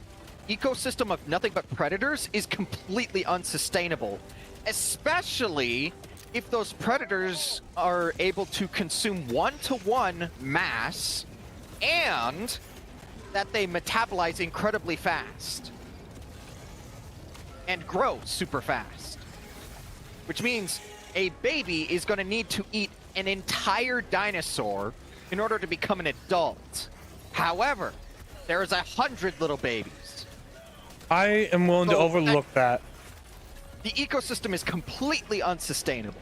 ecosystem of nothing but predators is completely unsustainable, especially if those predators are able to consume one-to-one mass and that they metabolize incredibly fast and grow super fast, which means a baby is going to need to eat an entire dinosaur in order to become an adult. However, there is 100 little babies.
I am willing to
So,
overlook that.
The ecosystem is completely unsustainable.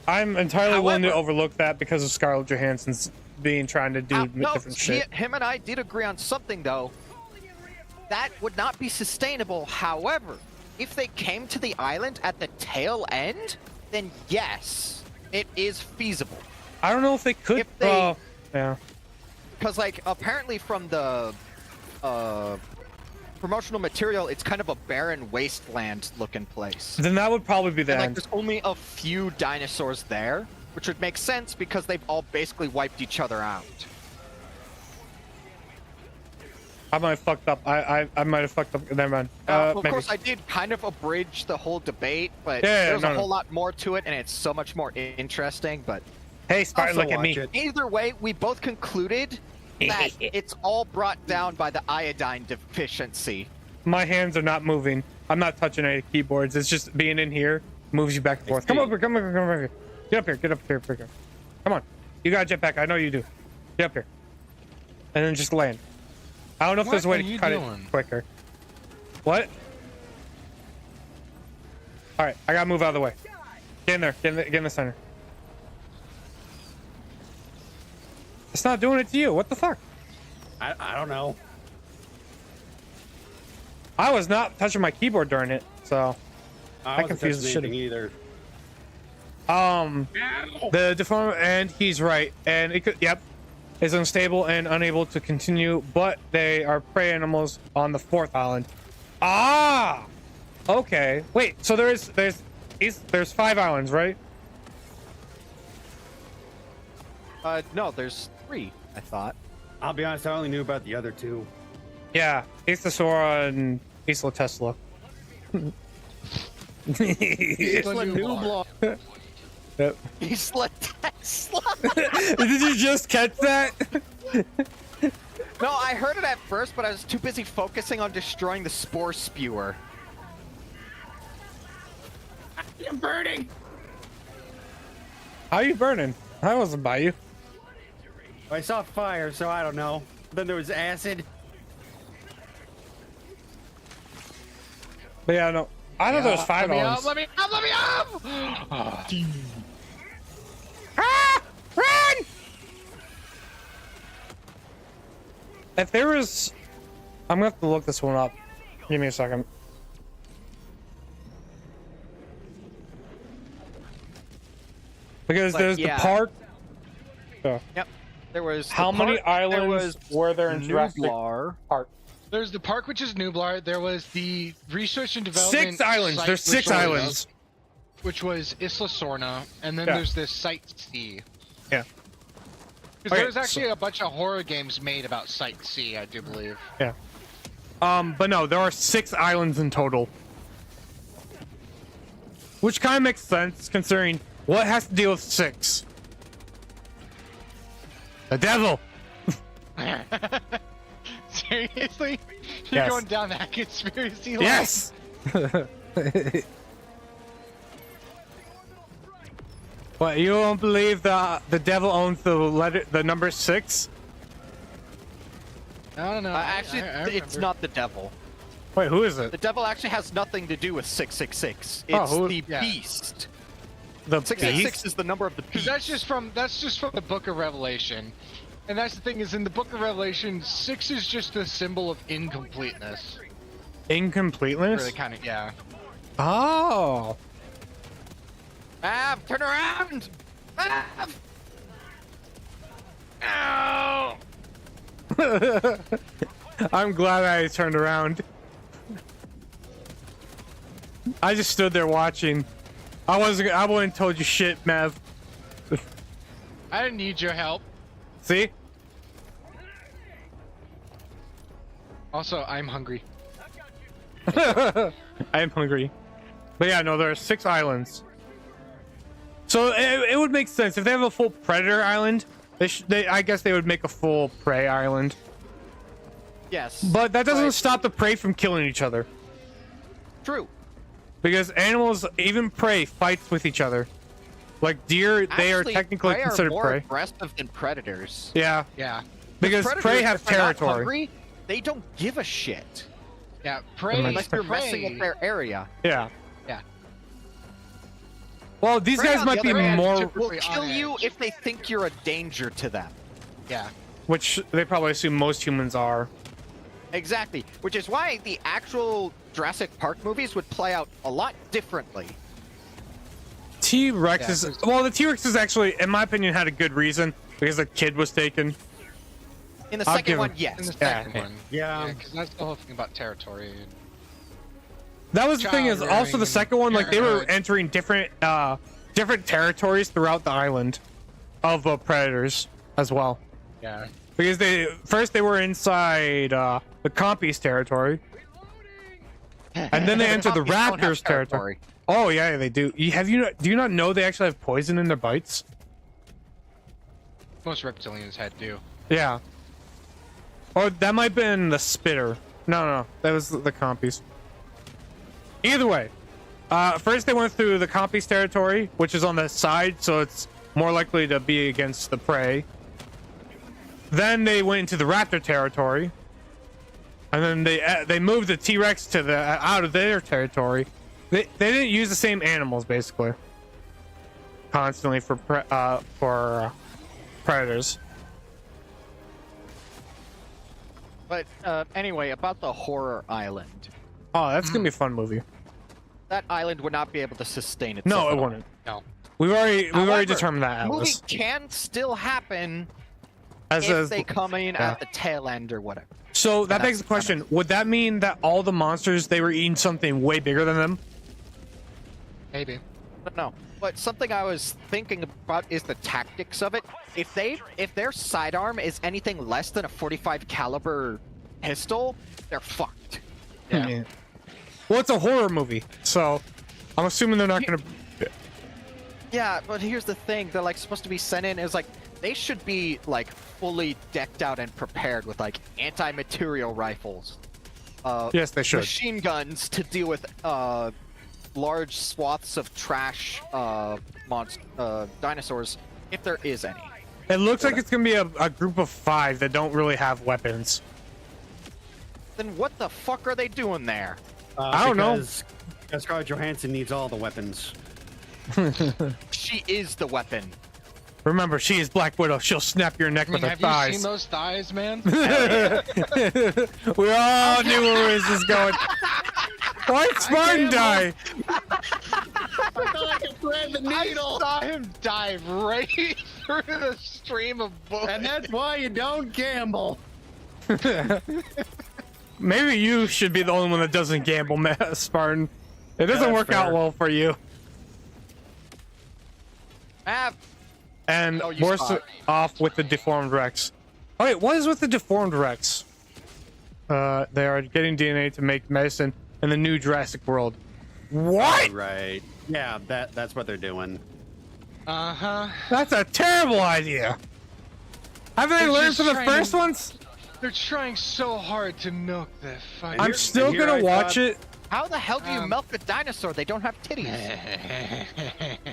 I'm entirely willing to
However-
overlook that because of Scarlett Johansson's trying to do
No,
different shit.
him and I did agree on something, though. That would not be sustainable. However, if they came to the island at the tail end, then yes, it is feasible.
I don't know if they could.
If they-
Yeah.
Because, like, apparently from the promotional material, it's kind of a barren wasteland-looking place.
Then that would probably be the
And, like,
end.
there's only a few dinosaurs there, which would make sense because they've all basically wiped each other out.
I might have fucked up. I might have fucked up. Never mind.
Of
Maybe.
course, I did kind of abridge the whole debate, but
Yeah,
there's
no,
a
no.
whole lot more to it, and it's so much more interesting. But
Hey, Spartan,
Also
look at me.
watch it.
either way, we both concluded that it's all brought down by the iodine deficiency.
My hands are not moving. I'm not touching any keyboards. It's just being in here moves you back and forth. Come over, come over, come over. Get up here, get up here, quicker. Come on. You got a jetpack. I know you do. Get up here. And then just land. I don't know if there's a way
What are
to
you
cut
doing?
it quicker. What? All right, I gotta move out of the way. Get in there. Get in the center. It's not doing it to you. What the fuck?
I don't know.
I was not touching my keyboard during it, so
I wasn't
confused the
touching
shit
anything
either.
either.
The deform, and he's right, and it could, yep, is unstable and unable to continue, but they are prey animals on the 4th island. Ah, okay. Wait, so there's 5 islands, right?
No, there's 3, I thought.
I'll be honest, I only knew about the other two.
Yeah, Isla and Isla Tesla.
Isla Nublar.
Yep.
Isla Tesla.
Did you just catch that?
No, I heard it at first, but I was too busy focusing on destroying the spore spewer.
I'm burning.
How you burning? I wasn't by you.
I saw fire, so I don't know. Then there was acid.
But yeah, no. I know there's 5
Let me
islands.
up, let me up, let me up!
if there was, I'm gonna have to look this one up. Give me a second. Because
But
there's
yeah.
the park. Oh.
Yep. There was
How
the
many
park, there
islands
was
were there in Jurassic
Nublar.
Park?
There's the park, which is Nublar. There was the research and development.
6 islands.
site,
There's 6
which was-
islands.
Which was Isla Sorna, and then
Yeah.
there's this Site C.
Yeah.
Because
Okay,
there's actually a bunch of horror games made about Site C, I do believe.
Yeah. But no, there are 6 islands in total. Which kind of makes sense considering what has to deal with 6. The devil.
Seriously? You're
Yes.
going down that conspiracy line?
Yes. What, you don't believe the devil owns the number 6?
I don't know.
Actually,
I
it's
remember.
not the devil.
Wait, who is it?
The devil actually has nothing to do with 666.
Oh,
It's
who-
the
yeah.
beast.
The
666
beast?
is the number of the
'Cause
beast.
that's just from the Book of Revelation, and that's the thing is in the Book of Revelation, 6 is just a symbol of incompleteness.
Incompleteness?
Really, kind of, yeah.
Oh.
Mav, turn around! Mav!
Ow!
I'm glad I turned around. I just stood there watching. I wouldn't have told you shit, Mav.
I didn't need your help.
See?
Also, I'm hungry.
I am hungry. But yeah, no, there are 6 islands. So it would make sense if they have a full predator island. I guess they would make a full prey island.
Yes.
But that doesn't stop the prey from killing each other.
True.
Because animals, even prey, fights with each other. Like deer, they are
Actually,
technically
prey
considered
are more
prey.
aggressive than predators.
Yeah,
Yeah.
because
Predators,
prey have
if they're not
territory.
hungry, they don't give a shit
Yeah, prey.
unless you're
prey.
messing with their area.
Yeah.
Yeah.
Well, these
Prey,
guys
on
might
the
be
other hand,
more,
will
Typically
kill
on
you
edge.
if they think you're a danger to them.
Yeah.
which they probably assume most humans are.
Exactly. Which is why the actual Jurassic Park movies would play out a lot differently.
T-Rex
Yeah,
is
there's-
well, the T-Rex is actually, in my opinion, had a good reason because the kid was taken.
In the
I'll
second
give
one,
him-
yes.
In the
Yeah.
second one.
Yeah.
Because that's the whole thing about territory.
That was the thing is
Child
also the
rearing,
second one, like they were
parenthood.
entering different territories throughout the island of predators as well.
Yeah.
Because they were inside the Compies territory, and then they entered the
Compies don't have
Raptors territory.
territory.
Oh yeah, they do. Do you not know they actually have poison in their bites?
Most reptilians had to.
Yeah. Or that might have been the Spitter. No, that was the Compies. Either way, first they went through the Compies territory, which is on the side, so it's more likely to be against the prey. Then they went into the Raptor territory, and then they moved the T-Rex to the out of their territory. They didn't use the same animals basically. Constantly for predators.
But anyway, about the horror island.
Oh, that's gonna be a fun movie.
That island would not be able to sustain itself.
No,
at
it
all.
wouldn't.
No.
We've already
However,
determined that,
the movie
Atlas.
can still happen
As
if they come in
yeah.
at the tail end or whatever.
So that
That's
begs the question: would that mean that all the monsters they were eating something way bigger than them?
Maybe.
But no. But something I was thinking about is the tactics of it. If their sidearm is anything less than a 45 caliber pistol, they're fucked.
Yeah.
Well, it's a horror movie, so I'm assuming they're not gonna.
Yeah, but here's the thing: they're like supposed to be sent in as like they should be like fully decked out and prepared with like anti-material rifles.
Yes, they should.
Machine guns to deal with large swaths of trash dinosaurs, if there is any.
It looks like it's gonna be a group of 5 that don't really have weapons.
Then what the fuck are they doing there?
I don't know.
Because Scarlett Johansson needs all the weapons.
She is the weapon.
Remember, she is Black Widow. She'll snap your neck
I mean,
with her
have you
thighs.
seen those thighs, man?
We all knew where this was going. Why'd Spartan die?
I thought I could thread the needle.
I saw him dive right through the stream of bullets.
And that's why you don't gamble.
Maybe you should be the only one that doesn't gamble, Spartan. It doesn't
that's
work out
fair.
well for you. And
Oh, you
worse
spot.
off with the deformed Rex. Oh wait, what is with the deformed Rex? They are getting DNA to make medicine in the new Jurassic World. What?
Right. Yeah, that's what they're doing.
Uh-huh.
That's a terrible idea. Haven't they
They're
learned
just
from the
trying
first
to-
ones?
They're trying so hard to milk the fucking...
I'm
here-
still
and here
gonna
I
watch
thought-
it.
How the hell do you milk a dinosaur? They don't have titties.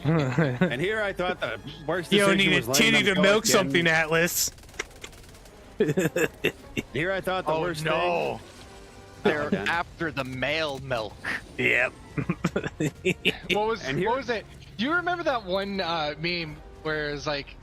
And here I thought the worst
You
decision
don't need a
was letting
titty
them
to
go
milk
again.
something, Atlas.
Here I thought the
Oh
worst
no. They're
done.
after the male milk.
Yep.
What was
And here-
what was it? Do you remember that one meme where it's like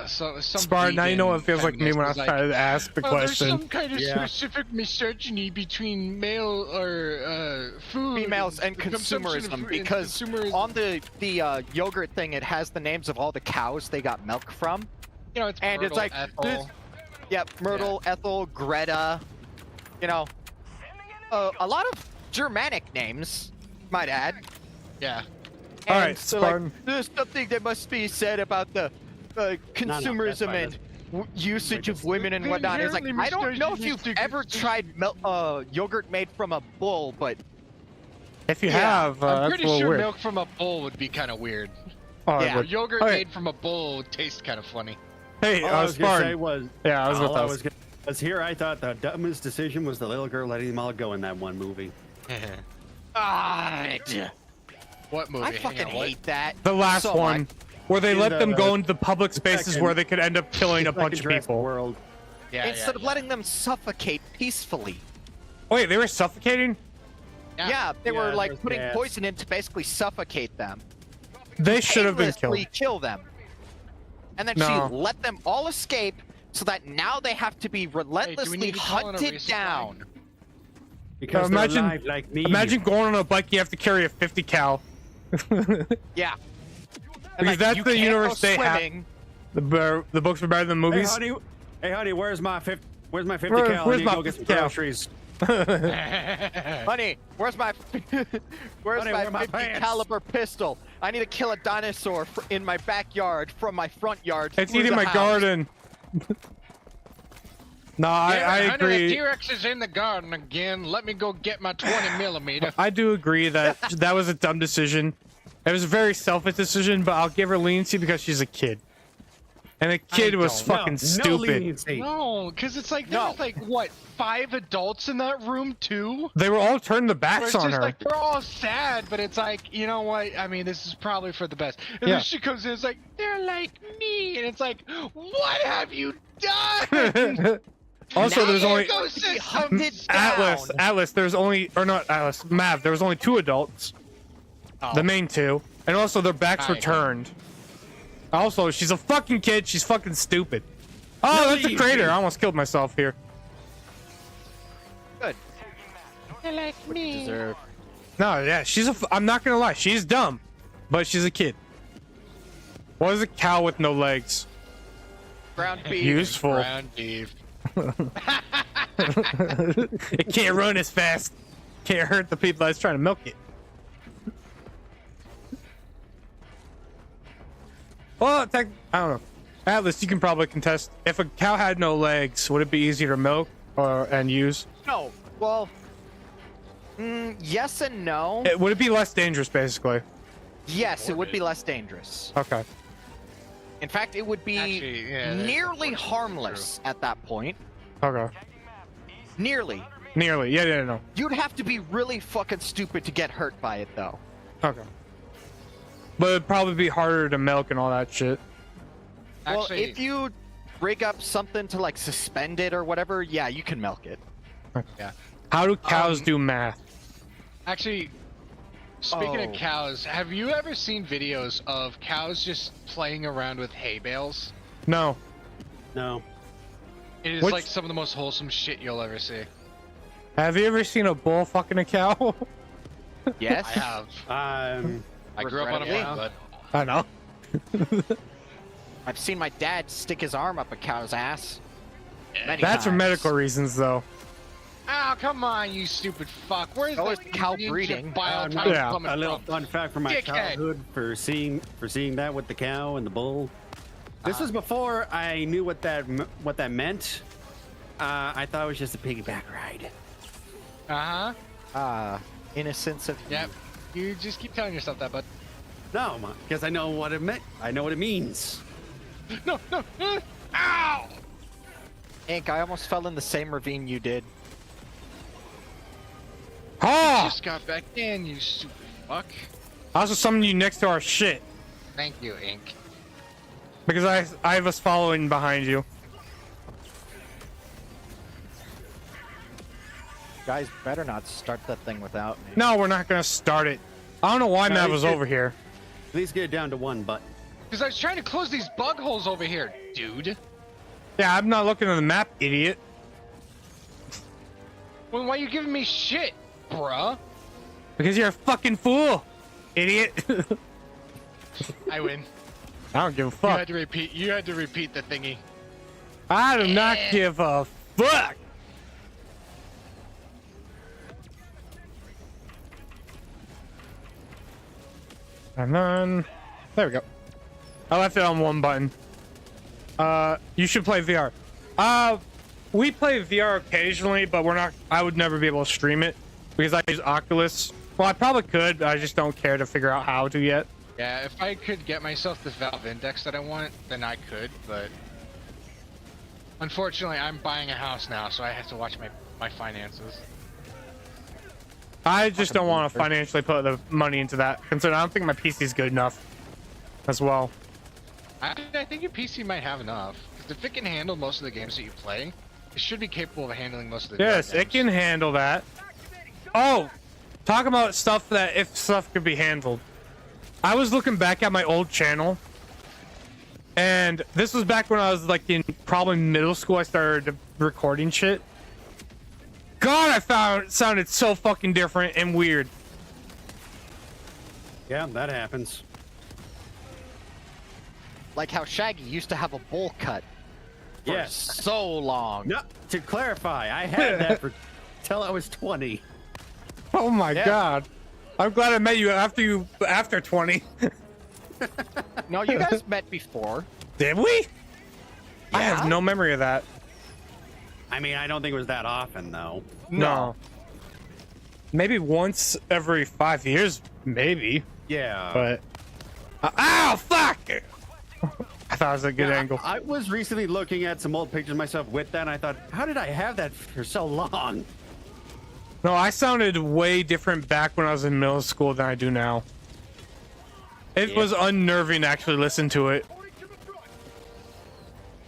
some
Spartan, now you know what it feels like me when I was
feminist
trying to ask the
"Oh, there's
question.
some kind of
Yeah.
specific misogyny between male or food
Females and
the consumption of
consumerism,
food and
because
consumerism."
on the yogurt thing, it has the names of all the cows they got milk from.
you know it's
and it's
Myrtle,
like,
Ethel.
Yep, Myrtle, Ethel, Greta. You know, a lot of Germanic names, might add.
Yeah.
All
And
right,
so,
Spartan.
like, there's something that must be said about the consumerism
fine,
and usage of women and whatnot. It's like, I don't know if you've ever tried yogurt made from a bull, but
If you
Yeah,
have,
I'm
that's
pretty
a little
sure
weird.
milk from a bull would be kind of weird.
Oh, it
Yeah.
would.
Yogurt
Okay.
made from a bull tastes kind of funny.
Hey,
All I was gonna say
Spartan.
was,
Yeah, I was with
all I
us.
was gonna was here. I thought the dumbest decision was the little girl letting them all go in that one movie.
What movie?
I
Hang
fucking
on, what?
hate that.
The last
so
one,
much.
where they
In
let them
the
go into the public spaces
second-
where they could end up killing a bunch of
Jurassic
people.
World.
Yeah,
Instead of letting them suffocate peacefully.
Wait, they were suffocating?
Yeah, they were
Yeah,
like
there's
putting
gas.
poison in to basically suffocate them.
They should have been
Painlessly
killed.
kill them. And then
No.
she let them all escape so that now they have to be relentlessly
need to call in a
hunted
resupply?
down.
Because
imagine-
they're alive like me.
Imagine going on a bike, you have to carry a 50 cal.
Yeah.
Because that's
you
the
can't
universe
go
they have.
swimming.
The books were better than the
Hey
movies.
honey, where's my 50
Where's
cal? I need to
my
go get some
50 cal?
groceries.
Honey, where's my where's
Honey,
my
where my
50
pants?
caliber pistol? I need to kill a dinosaur in my backyard from my front yard.
It's
through
eating
the
my
house.
garden. No, I
The
agree.
T-Rex is in the garden again. Let me go get my 20 millimeter.
I do agree that that was a dumb decision. It was a very selfish decision, but I'll give her leniency because she's a kid. And the kid was
don't.
fucking
No
stupid.
leniency.
No, because it's like there was like what 5 adults in that room too.
They were all turning the
Where
backs
it's
on
just
her.
like they're all sad, but it's like, you know what? I mean, this is probably for the best. And
Yeah.
then she comes in, it's like they're like me, and it's like, what have you done?
Also,
Now
there's
they're
only
going to be hunted
Atlas.
down.
Atlas. There's only, or not Atlas. Mav. There was only 2 adults. The main 2, and also their backs were
I-
turned. Also, she's a fucking kid. She's fucking stupid. Oh,
No,
that's a
you-
crater. I almost killed myself here.
Good.
They're like me.
Deserve.
No, yeah, I'm not gonna lie. She's dumb, but she's a kid. What is a cow with no legs?
Ground beef.
Useful.
Ground beef.
It can't run as fast. Can't hurt the people that's trying to milk it. Well, I don't know. Atlas, you can probably contest. If a cow had no legs, would it be easier to milk and use?
No. Well, yes and no.
Would it be less dangerous, basically?
Yes, it would be less dangerous.
Okay.
In fact, it would be
Actually, yeah, that's
nearly harmless at that point.
Okay.
Nearly.
Nearly. Yeah, no.
You'd have to be really fucking stupid to get hurt by it, though.
Okay. But it'd probably be harder to milk and all that shit.
Well,
Actually,
if you rig up something to like suspend it or whatever, yeah, you can milk it.
How do cows do math?
actually, Speaking
Oh.
of cows, have you ever seen videos of cows just playing around with hay bales?
No.
No.
It is
Which-
like some of the most wholesome shit you'll ever see.
Have you ever seen a bull fucking a cow?
Yes.
I have. I grew up on a
Regrettably.
farm, bud.
I know.
I've seen my dad stick his arm up a cow's ass. Many
That's for
times.
medical reasons, though.
Oh, come on, you stupid fuck. Where's
So
the
is cow
ninja
breeding.
bile
no,
type
Yeah.
coming
A little
from?
fun fact from my
Dickhead.
childhood for seeing that with the cow and the bull. This was before I knew what that meant. I thought it was just a piggyback ride.
Uh-huh.
Innocence of
Yep. You just keep telling yourself that, bud.
No, because I know what it meant. I know what it means.
No, no. Ow!
Ink, I almost fell in the same ravine you did.
Ah!
Just got back in, you stupid fuck.
I also summoned you next to our shit
Thank you, Ink.
because I have us following behind you.
Guys, better not start that thing without me.
No, we're not gonna start it. I don't know why
No,
Matt
you
was
should-
over here.
At least get it down to one button.
Because I was trying to close these bug holes over here, dude.
Yeah, I'm not looking at the map, idiot.
Well, why are you giving me shit, bruh?
Because you're a fucking fool, idiot.
I win.
I don't give a
You
fuck.
had to repeat. You had to repeat the thingy.
I do not give a fuck. And then, there we go. I left it on one button. You should play VR. We play VR occasionally, but we're not. I would never be able to stream it because I use Oculus. Well, I probably could. I just don't care to figure out how to yet.
Yeah, if I could get myself the Valve Index that I want, then I could, but unfortunately, I'm buying a house now, so I have to watch my finances.
I just don't want to financially put the money into that. Considering I don't think my PC is good enough as well.
I think your PC might have enough. 'Cause if it can handle most of the games that you play, it should be capable of handling most of the
Yes,
VR
it can
games.
handle that. Oh, talk about stuff that if stuff could be handled. I was looking back at my old channel, and this was back when I was like in probably middle school. I started recording shit. God, I found it sounded so fucking different and weird.
Yeah, that happens.
Like how Shaggy used to have a bowl cut for
Yes.
so long.
No, to clarify, I had that for till I was 20.
Oh my
Yeah.
god. I'm glad I met you after 20.
No, you guys met before.
Did we? I
Yeah.
have no memory of that.
I mean, I don't think it was that often though.
No. Maybe once every 5 years, maybe.
Yeah.
But ow, fuck! I thought it was a good
Yeah,
angle.
I was recently looking at some old pictures of myself with that, and I thought, how did I have that for so long?
No, I sounded way different back when I was in middle school than I do now. It was unnerving to actually listen to it.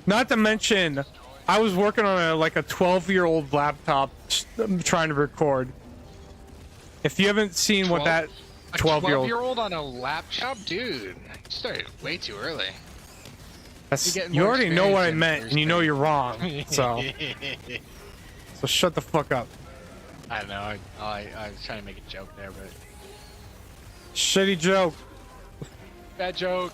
Not to mention, I was working on a 12-year-old laptop trying to record. If you haven't seen what that
A
12-year-old,
12-year-old on a laptop, dude. You started way too early.
that's,
you're getting
you
more
already know what I
experience in
meant,
first
and you know
grade.
you're wrong. So shut the fuck up.
I don't know. I was trying to make a joke there, but
Shitty joke.
bad joke.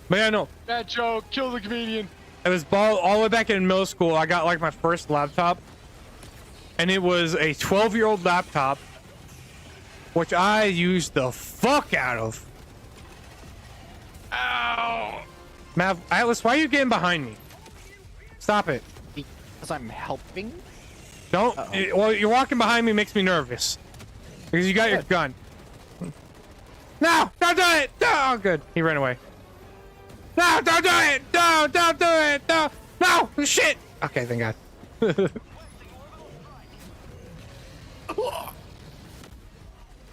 But yeah, no.
Bad joke. Kill the comedian.
It was all the way back in middle school. I got my first laptop, and it was a 12-year-old laptop, which I used the fuck out of.
Ow!
Mav, Atlas, why are you getting behind me? Stop it!
Because I'm helping.
Don't. Well, you're walking behind me makes me nervous because you got your gun. No, don't do it! No, oh, good. He ran away. No, don't do it! No, don't do it! No, no, shit! Okay, thank God.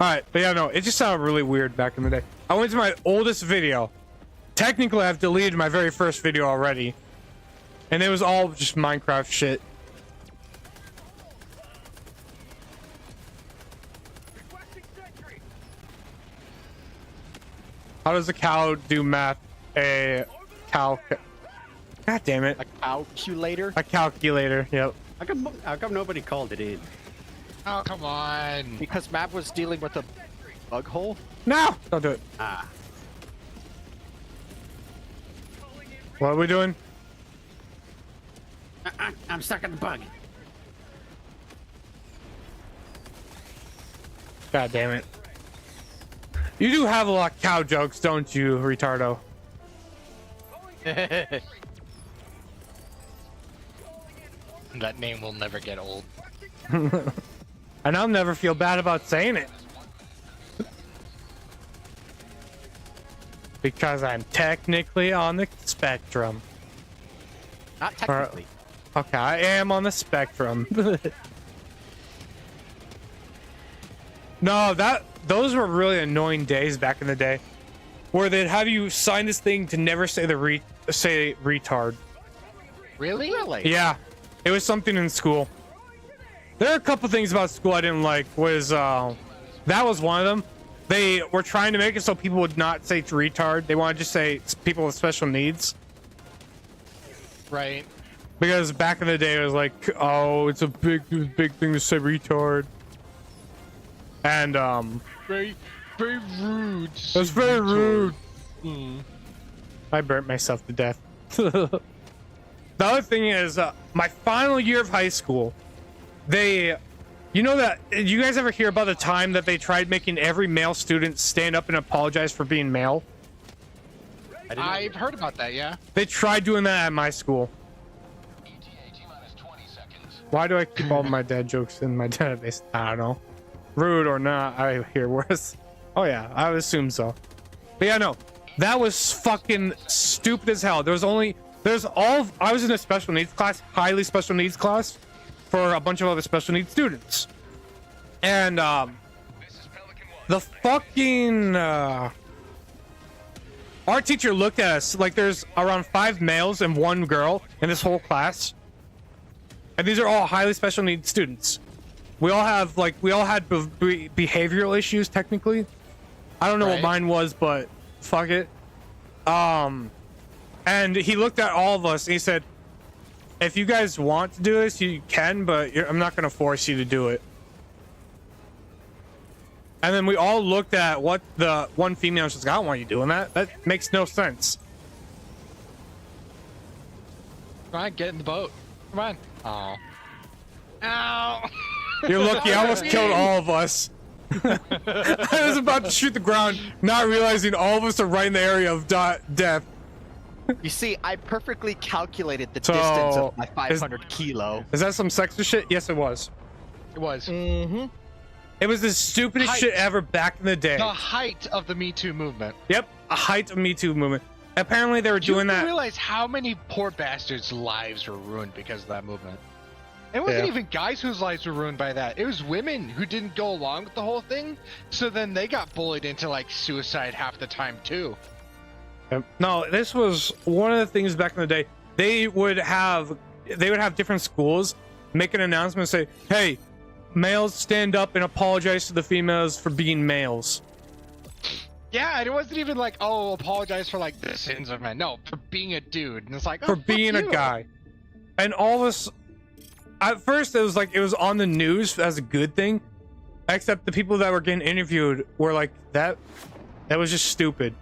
Alright, but yeah, no, it just sounded really weird back in the day. I went to my oldest video. Technically, I've deleted my very first video already. And it was all just Minecraft shit. How does a cow do math? A cow. God damn it.
A calculator?
A calculator. Yep.
How come nobody called it in?
Oh, come on.
Because Mav was dealing with a bug hole?
No! Don't do it.
Ah.
What are we doing?
I'm stuck in the bug.
God damn it. You do have a lot of cow jokes, don't you, retardo?
That name will never get old.
And I'll never feel bad about saying it. Because I'm technically on the spectrum.
Not technically.
Okay, I am on the spectrum. No, those were really annoying days back in the day, where they'd have you sign this thing to never say the say retard.
Really?
Really?
Yeah, it was something in school. There are a couple things about school I didn't like. That was one of them. They were trying to make it so people would not say retard. They wanted to just say people with special needs.
Right.
Because back in the day, it was like, oh, it's a big thing to say retard. And,
Very rude.
it's very rude. I burnt myself to death. The other thing is, my final year of high school, you know that, you guys ever hear about the time that they tried making every male student stand up and apologize for being male?
I've heard about that, yeah.
They tried doing that at my school. Why do I keep all my dad jokes in my database? I don't know. Rude or not, I hear worse. Oh yeah, I would assume so. But yeah, no, that was fucking stupid as hell. I was in a special needs class, highly special needs class, for a bunch of other special needs students. And the fucking our teacher looked at us like there's around 5 males and 1 girl in this whole class. And these are all highly special needs students. We all had behavioral issues technically. I don't know what mine was, but fuck it. And he looked at all of us and he said, if you guys want to do this, you can, but I'm not going to force you to do it. And then we all looked at what the one female was like, I don't want you doing that. That makes no sense.
Come on, get in the boat. Come on. Oh. Ow.
You're lucky. I almost killed all of us. I was about to shoot the ground, not realizing all of us are right in the area of death.
You see, I perfectly calculated the distance of my 500 kilo.
Is that some sexist shit? Yes, it was.
It was.
Mm-hmm.
It was the stupidest shit ever back in the day.
The height of the Me Too movement.
Yep, a height of Me Too movement. Apparently they were doing that.
You realize how many poor bastards' lives were ruined because of that movement? It wasn't even guys whose lives were ruined by that. It was women who didn't go along with the whole thing. So then they got bullied into like suicide half the time too.
No, this was one of the things back in the day. They would have different schools make an announcement and say, hey, males stand up and apologize to the females for being males.
Yeah, and it wasn't even like, oh, apologize for like the sins of men. No, for being a dude. And it's like, oh,
for being a guy. And all of us, at first it was like it was on the news as a good thing, except the people that were getting interviewed were like, that was just stupid.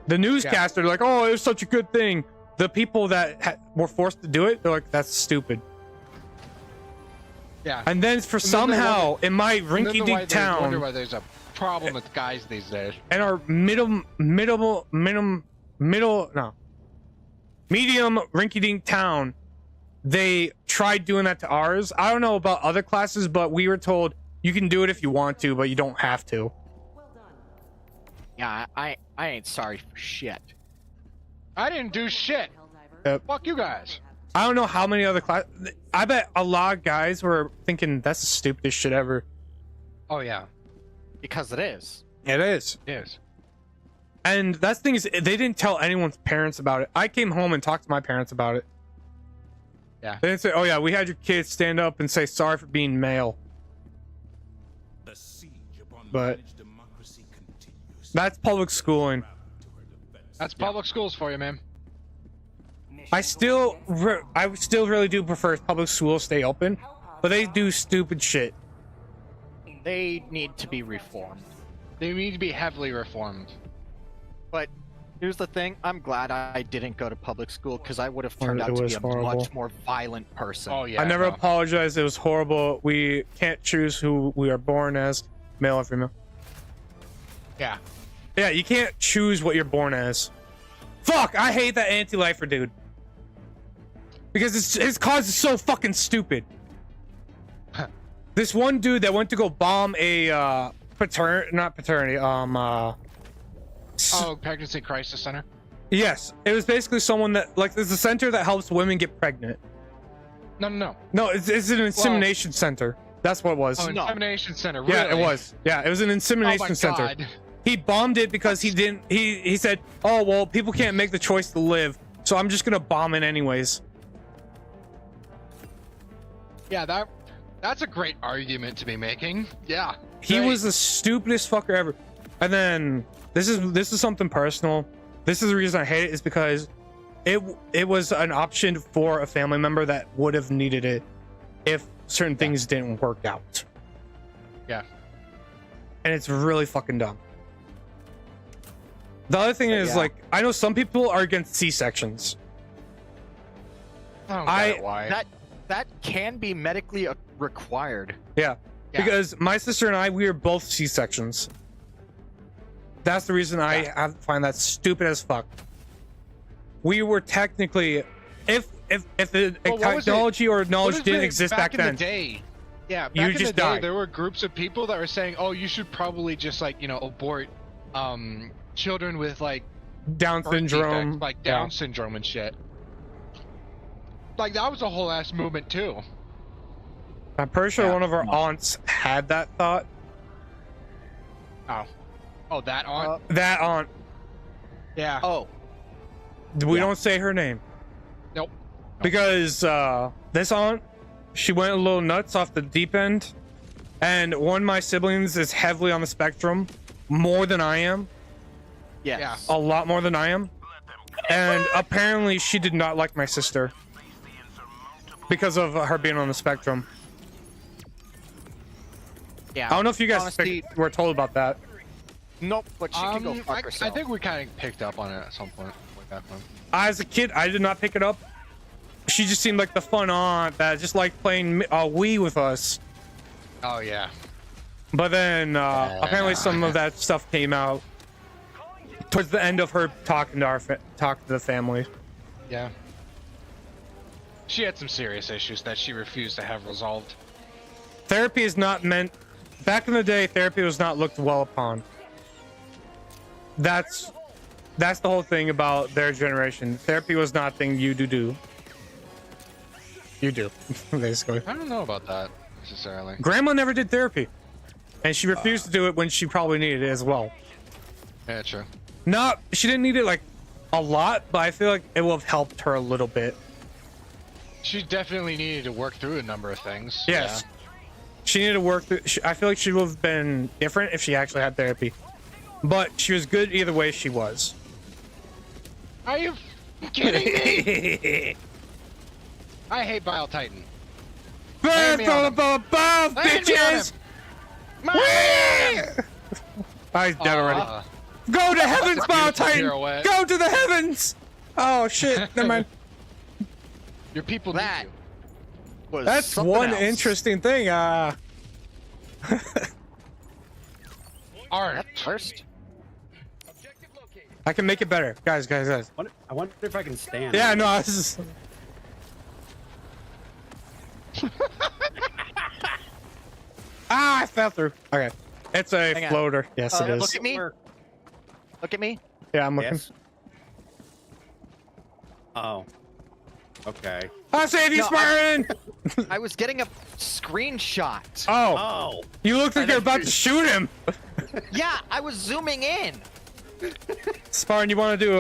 The newscaster, like, oh, it was such a good thing. The people that were forced to do it, they're like, that's stupid.
Yeah.
And then somehow in my rinky-dink town,
I wonder why there's a problem with guys these days.
And our medium rinky-dink town, they tried doing that to ours. I don't know about other classes, but we were told you can do it if you want to, but you don't have to.
Yeah, I ain't sorry for shit.
I didn't do shit. Fuck you guys.
I don't know how many other classes. I bet a lot of guys were thinking that's the stupidest shit ever.
Oh yeah,
because it is.
It is.
It is.
And that's the thing is, they didn't tell anyone's parents about it. I came home and talked to my parents about it.
Yeah.
They didn't say, "Oh yeah, we had your kids stand up and say sorry for being male."
The siege upon
But
managed democracy continues.
That's public schooling.
That's public schools for you, man.
I still really do prefer public schools stay open, but they do stupid shit.
They need to be reformed.
They need to be heavily reformed.
But here's the thing: I'm glad I didn't go to public school because I would have turned
It
out to
was
be a
horrible.
much more violent person.
Oh yeah.
I never
no.
apologized. It was horrible. We can't choose who we are born as, male or female.
Yeah.
Yeah, you can't choose what you're born as. Fuck, I hate that anti-lifer dude. Because his cause is so fucking stupid. This one dude that went to go bomb a not paternity,
Pregnancy crisis center.
yes, it was basically someone that like there's a center that helps women get pregnant.
No.
No, it's an insemination center. That's what it was.
Oh,
No.
insemination center. Really?
Yeah, it was. Yeah, it was an
Oh
insemination
my
center.
god.
He bombed it because he didn't. He said, "Oh well, people can't make the choice to live, so I'm just gonna bomb it anyways."
Yeah, that's a great argument to be making. Yeah.
He
Great.
was the stupidest fucker ever. And then this is something personal. This is the reason I hate it is because it was an option for a family member that would have needed it if certain things didn't work out.
Yeah.
And it's really fucking dumb. The other thing is
yeah.
like I know some people are against C-sections.
I don't
I-
get it, why.
That can be medically required.
Yeah.
Yeah.
Because my sister and I, we were both C-sections. That's the reason I find that stupid as fuck. We were technically, if the
Well, what was
technology or
What
knowledge
is
didn't
it
exist
back
back
in
then,
the day. Yeah, back
You
in
just
the day,
died.
there were groups of people that were saying, "Oh, you should probably just like abort children with like
Down
birth
syndrome,
defects, like Down syndrome and shit." Like that was a whole ass movement too.
I'm pretty sure
Yeah.
one of our aunts had that thought.
Oh, that on.
That aunt,
Yeah.
Oh,
we
Yeah.
don't say her name
Nope.
because this aunt, she went a little nuts off the deep end, and one of my siblings is heavily on the spectrum, more than I am,
yes.
a lot more than I am, and apparently she did not like my sister because of her being on the spectrum.
Yeah.
I don't know if you guys
Honestly,
were told about that.
nope, but she can go fuck
I
herself.
think we kind of picked up on it at some point. Way back when.
As a kid, I did not pick it up. She just seemed like the fun aunt that just liked playing Wii with us.
Oh yeah.
But then apparently some of that stuff came out towards the end of her talking to the family.
Yeah. She had some serious issues that she refused to have resolved.
Therapy is not meant. Back in the day, therapy was not looked well upon. That's the whole thing about their generation. Therapy was not a thing you do. You do, basically.
I don't know about that necessarily.
Grandma never did therapy, and she refused to do it when she probably needed it as well.
Yeah, true.
She didn't need it like a lot, but I feel like it will have helped her a little bit.
She definitely needed to work through a number of things.
Yes. She needed to work through. I feel like she would have been different if she actually had therapy. But she was good either way she was.
Are you kidding me? I hate Bile Titan.
Birds
me on
all
him.
above,
Land me on
bitches! Whee! Oh, he's dead already. Go to heavens,
a
Bile
beautiful
Titan!
pirouette.
Go to the heavens! Oh shit! Never mind.
Your people
That
need you.
was
That's
something
one
else.
interesting thing.
Art.
First,
I can make it better, guys.
I wonder if I can stand.
Yeah, no, this is. I fell through. Okay, it's a
Hang on.
floater. Yes, it is.
look at me. Look at me.
Yeah, I'm looking.
Yes. Oh. Okay.
I'll save you,
No,
Spartan!
I was getting a screenshot.
Oh,
Oh.
you look like you're about to shoot him.
Yeah, I was zooming in.
Spartan, you want to do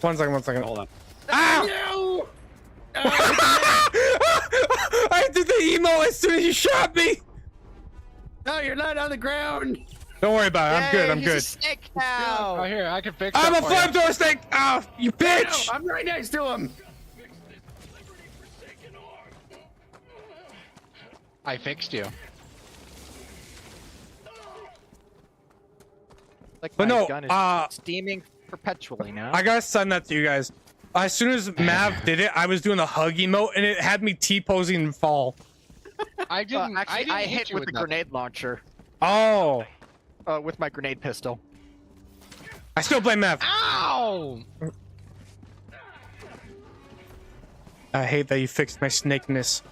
One second.
Hold on.
Ow! I did the emo as soon as you shot me.
No, you're not on the ground.
Don't worry about it. I'm good.
Yay,
I'm
he's a
good.
snake
Oh,
now.
here, I can fix
I'm a
that for you.
flamethrower snake. Oh, you bitch!
I'm right next to him.
I fixed you.
Like
But
my
no,
gun is steaming perpetually now.
I gotta send that to you guys. As soon as Mav did it, I was doing the hug emote, and it had me T-posing and fall.
I didn't.
Actually,
I didn't
I
hit
hit
you
with the
nothing.
grenade launcher.
Oh,
With my grenade pistol.
I still blame Mav.
Ow!
I hate that you fixed my snakeness.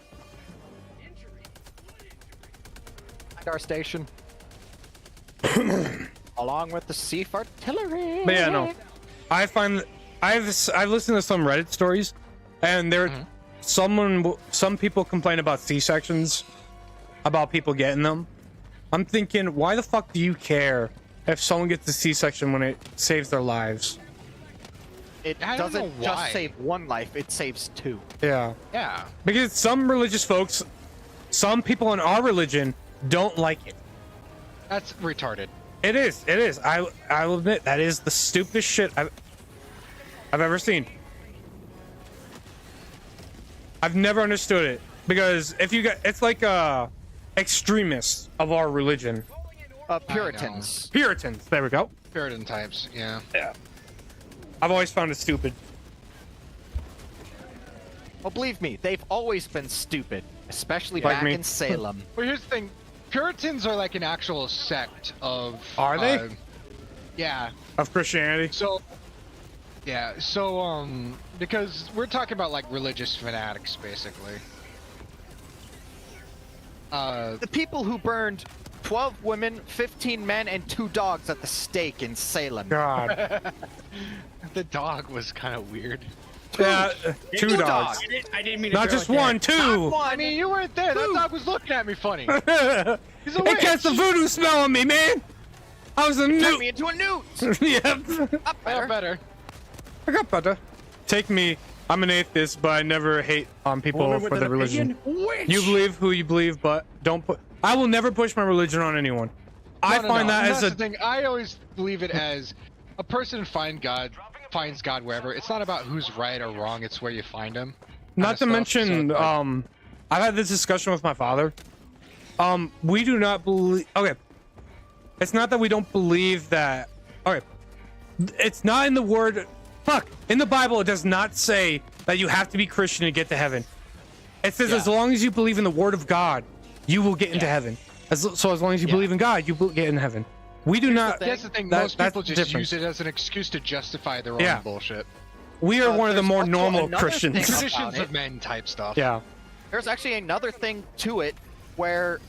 Our station. Along with the Seaf artillery.
But yeah, no. I find I've listened to some Reddit stories, and there, some people complain about C-sections, about people getting them. I'm thinking, why the fuck do you care if someone gets a C-section when it saves their lives?
It
I don't know
doesn't
why.
just save one life, it saves two.
Yeah,
Yeah.
because some religious folks, some people in our religion don't like it.
That's retarded.
It is. It is. I will admit that is the stupidest shit I've ever seen. I've never understood it because if you get, it's like extremists of our religion,
Puritans.
Puritans. There we go.
Puritan types. Yeah.
Yeah. I've always found it stupid.
Well, believe me, they've always been stupid, especially
Like
back
me.
in Salem.
Well, here's the thing. Puritans are like an actual sect of.
Are they?
Yeah.
Of Christianity.
So. Yeah. So because we're talking about like religious fanatics, basically.
The people who burned 12 women, 15 men, and 2 dogs at the stake in Salem.
God.
The dog was kind of weird.
Yeah. Two dogs.
I didn't mean to
Not
throw
just
it there.
one. Two.
I mean, you weren't there. That dog was looking at me funny. He's a
It gets the
witch.
voodoo smell on me, man. I was a
Turned
newt.
me into a newt!
Yep.
Up
Yeah,
better.
better.
I got better. Take me. I'm an atheist, but I never hate on people
Woman
for
with
their
an
religion.
opinion? Witch!
You believe who you believe, but don't put. I will never push my religion on anyone. I
No,
find that
and
as
that's
a.
the thing. I always believe it as a person finds God wherever. It's not about who's right or wrong. It's where you find him.
Not to
kinda stuff.
mention,
So, like,
I've had this discussion with my father. We do not believe. Okay, it's not that we don't believe that. Okay, it's not in the word. Fuck, in the Bible, it does not say that you have to be Christian to get to heaven. It says as long as you believe in the Word of God, you will get into heaven. So as long as you believe in God, you will get in heaven. We do not.
that's the thing.
that-
Most
that's
people
the
just
difference.
use it as an excuse to justify their own
Yeah.
bullshit.
We are one of the
there's
more
also
normal
another
Christians.
thing.
Traditions
it.
of men type stuff.
Yeah.
There's actually another thing to it where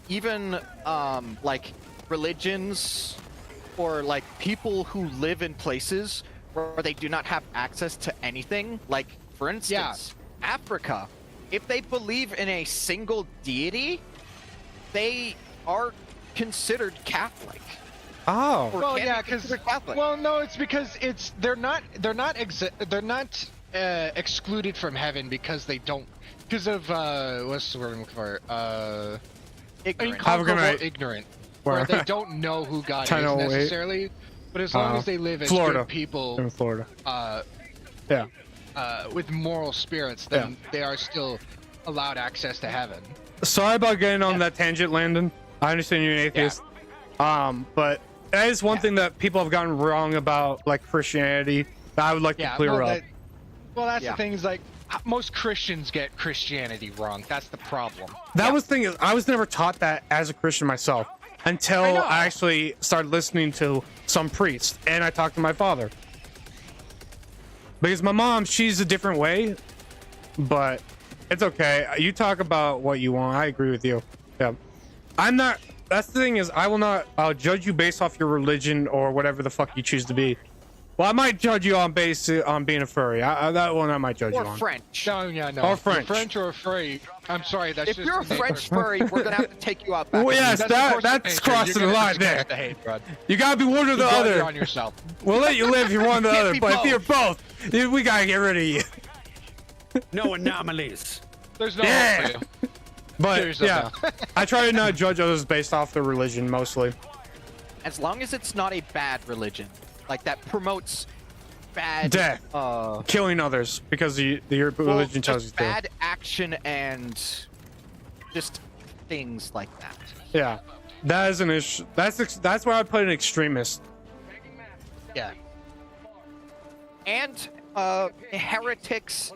even like religions or like people who live in places where they do not have access to anything, like for instance, Africa, if they believe in a single deity, they are considered Catholic.
Oh.
Or
Well,
can
yeah,
be
because
considered Catholic.
well, no, it's because they're not excluded from heaven because they don't because of what's the word I'm looking for
Ignorant.
Have a good
incomparable
night.
ignorant
Where-
where they don't know who God is
10:08.
necessarily, but as long as they live as
Florida.
good people
In Florida.
uh,
Yeah.
with moral spirits, then they are still allowed access to heaven.
Sorry about getting on that tangent, Landon. I understand you're an atheist. But that is one thing that people have gotten wrong about like Christianity that I would like to clear up.
That's
Yeah.
the thing is like most Christians get Christianity wrong. That's the problem.
That was the thing. I was never taught that as a Christian myself until
I know.
I actually started listening to some priests and I talked to my father. Because my mom, she's a different way, but it's okay. You talk about what you want. I agree with you. Yeah. I'm not. That's the thing is, I will not judge you based off your religion or whatever the fuck you choose to be. Well, I might judge you on on being a furry. That one I might judge
Or
you on.
French.
No, yeah, no.
Or
If you're
French.
French or afraid. I'm sorry. That's
If
just
you're a
the nature.
French furry, we're gonna have to take you out back.
Well, yes,
That's the course of
that's
nature.
crossing
You're
the
gonna
line there.
discuss the hate, bud.
You gotta be one or the
You got it
other.
on yourself.
We'll let you live if you're one or the
Can't
other,
be
but if
both.
you're both, we gotta get rid of you.
No anomalies.
There's no
Yeah.
hope for you.
But
Kill yourself
yeah, I try to not judge others based off their religion mostly.
as long as it's not a bad religion, like that promotes bad
Death. Killing others because your religion tells you
just
to.
bad action and just things like that.
Yeah, that is an issue. That's where I put an extremist.
Yeah.
And heretics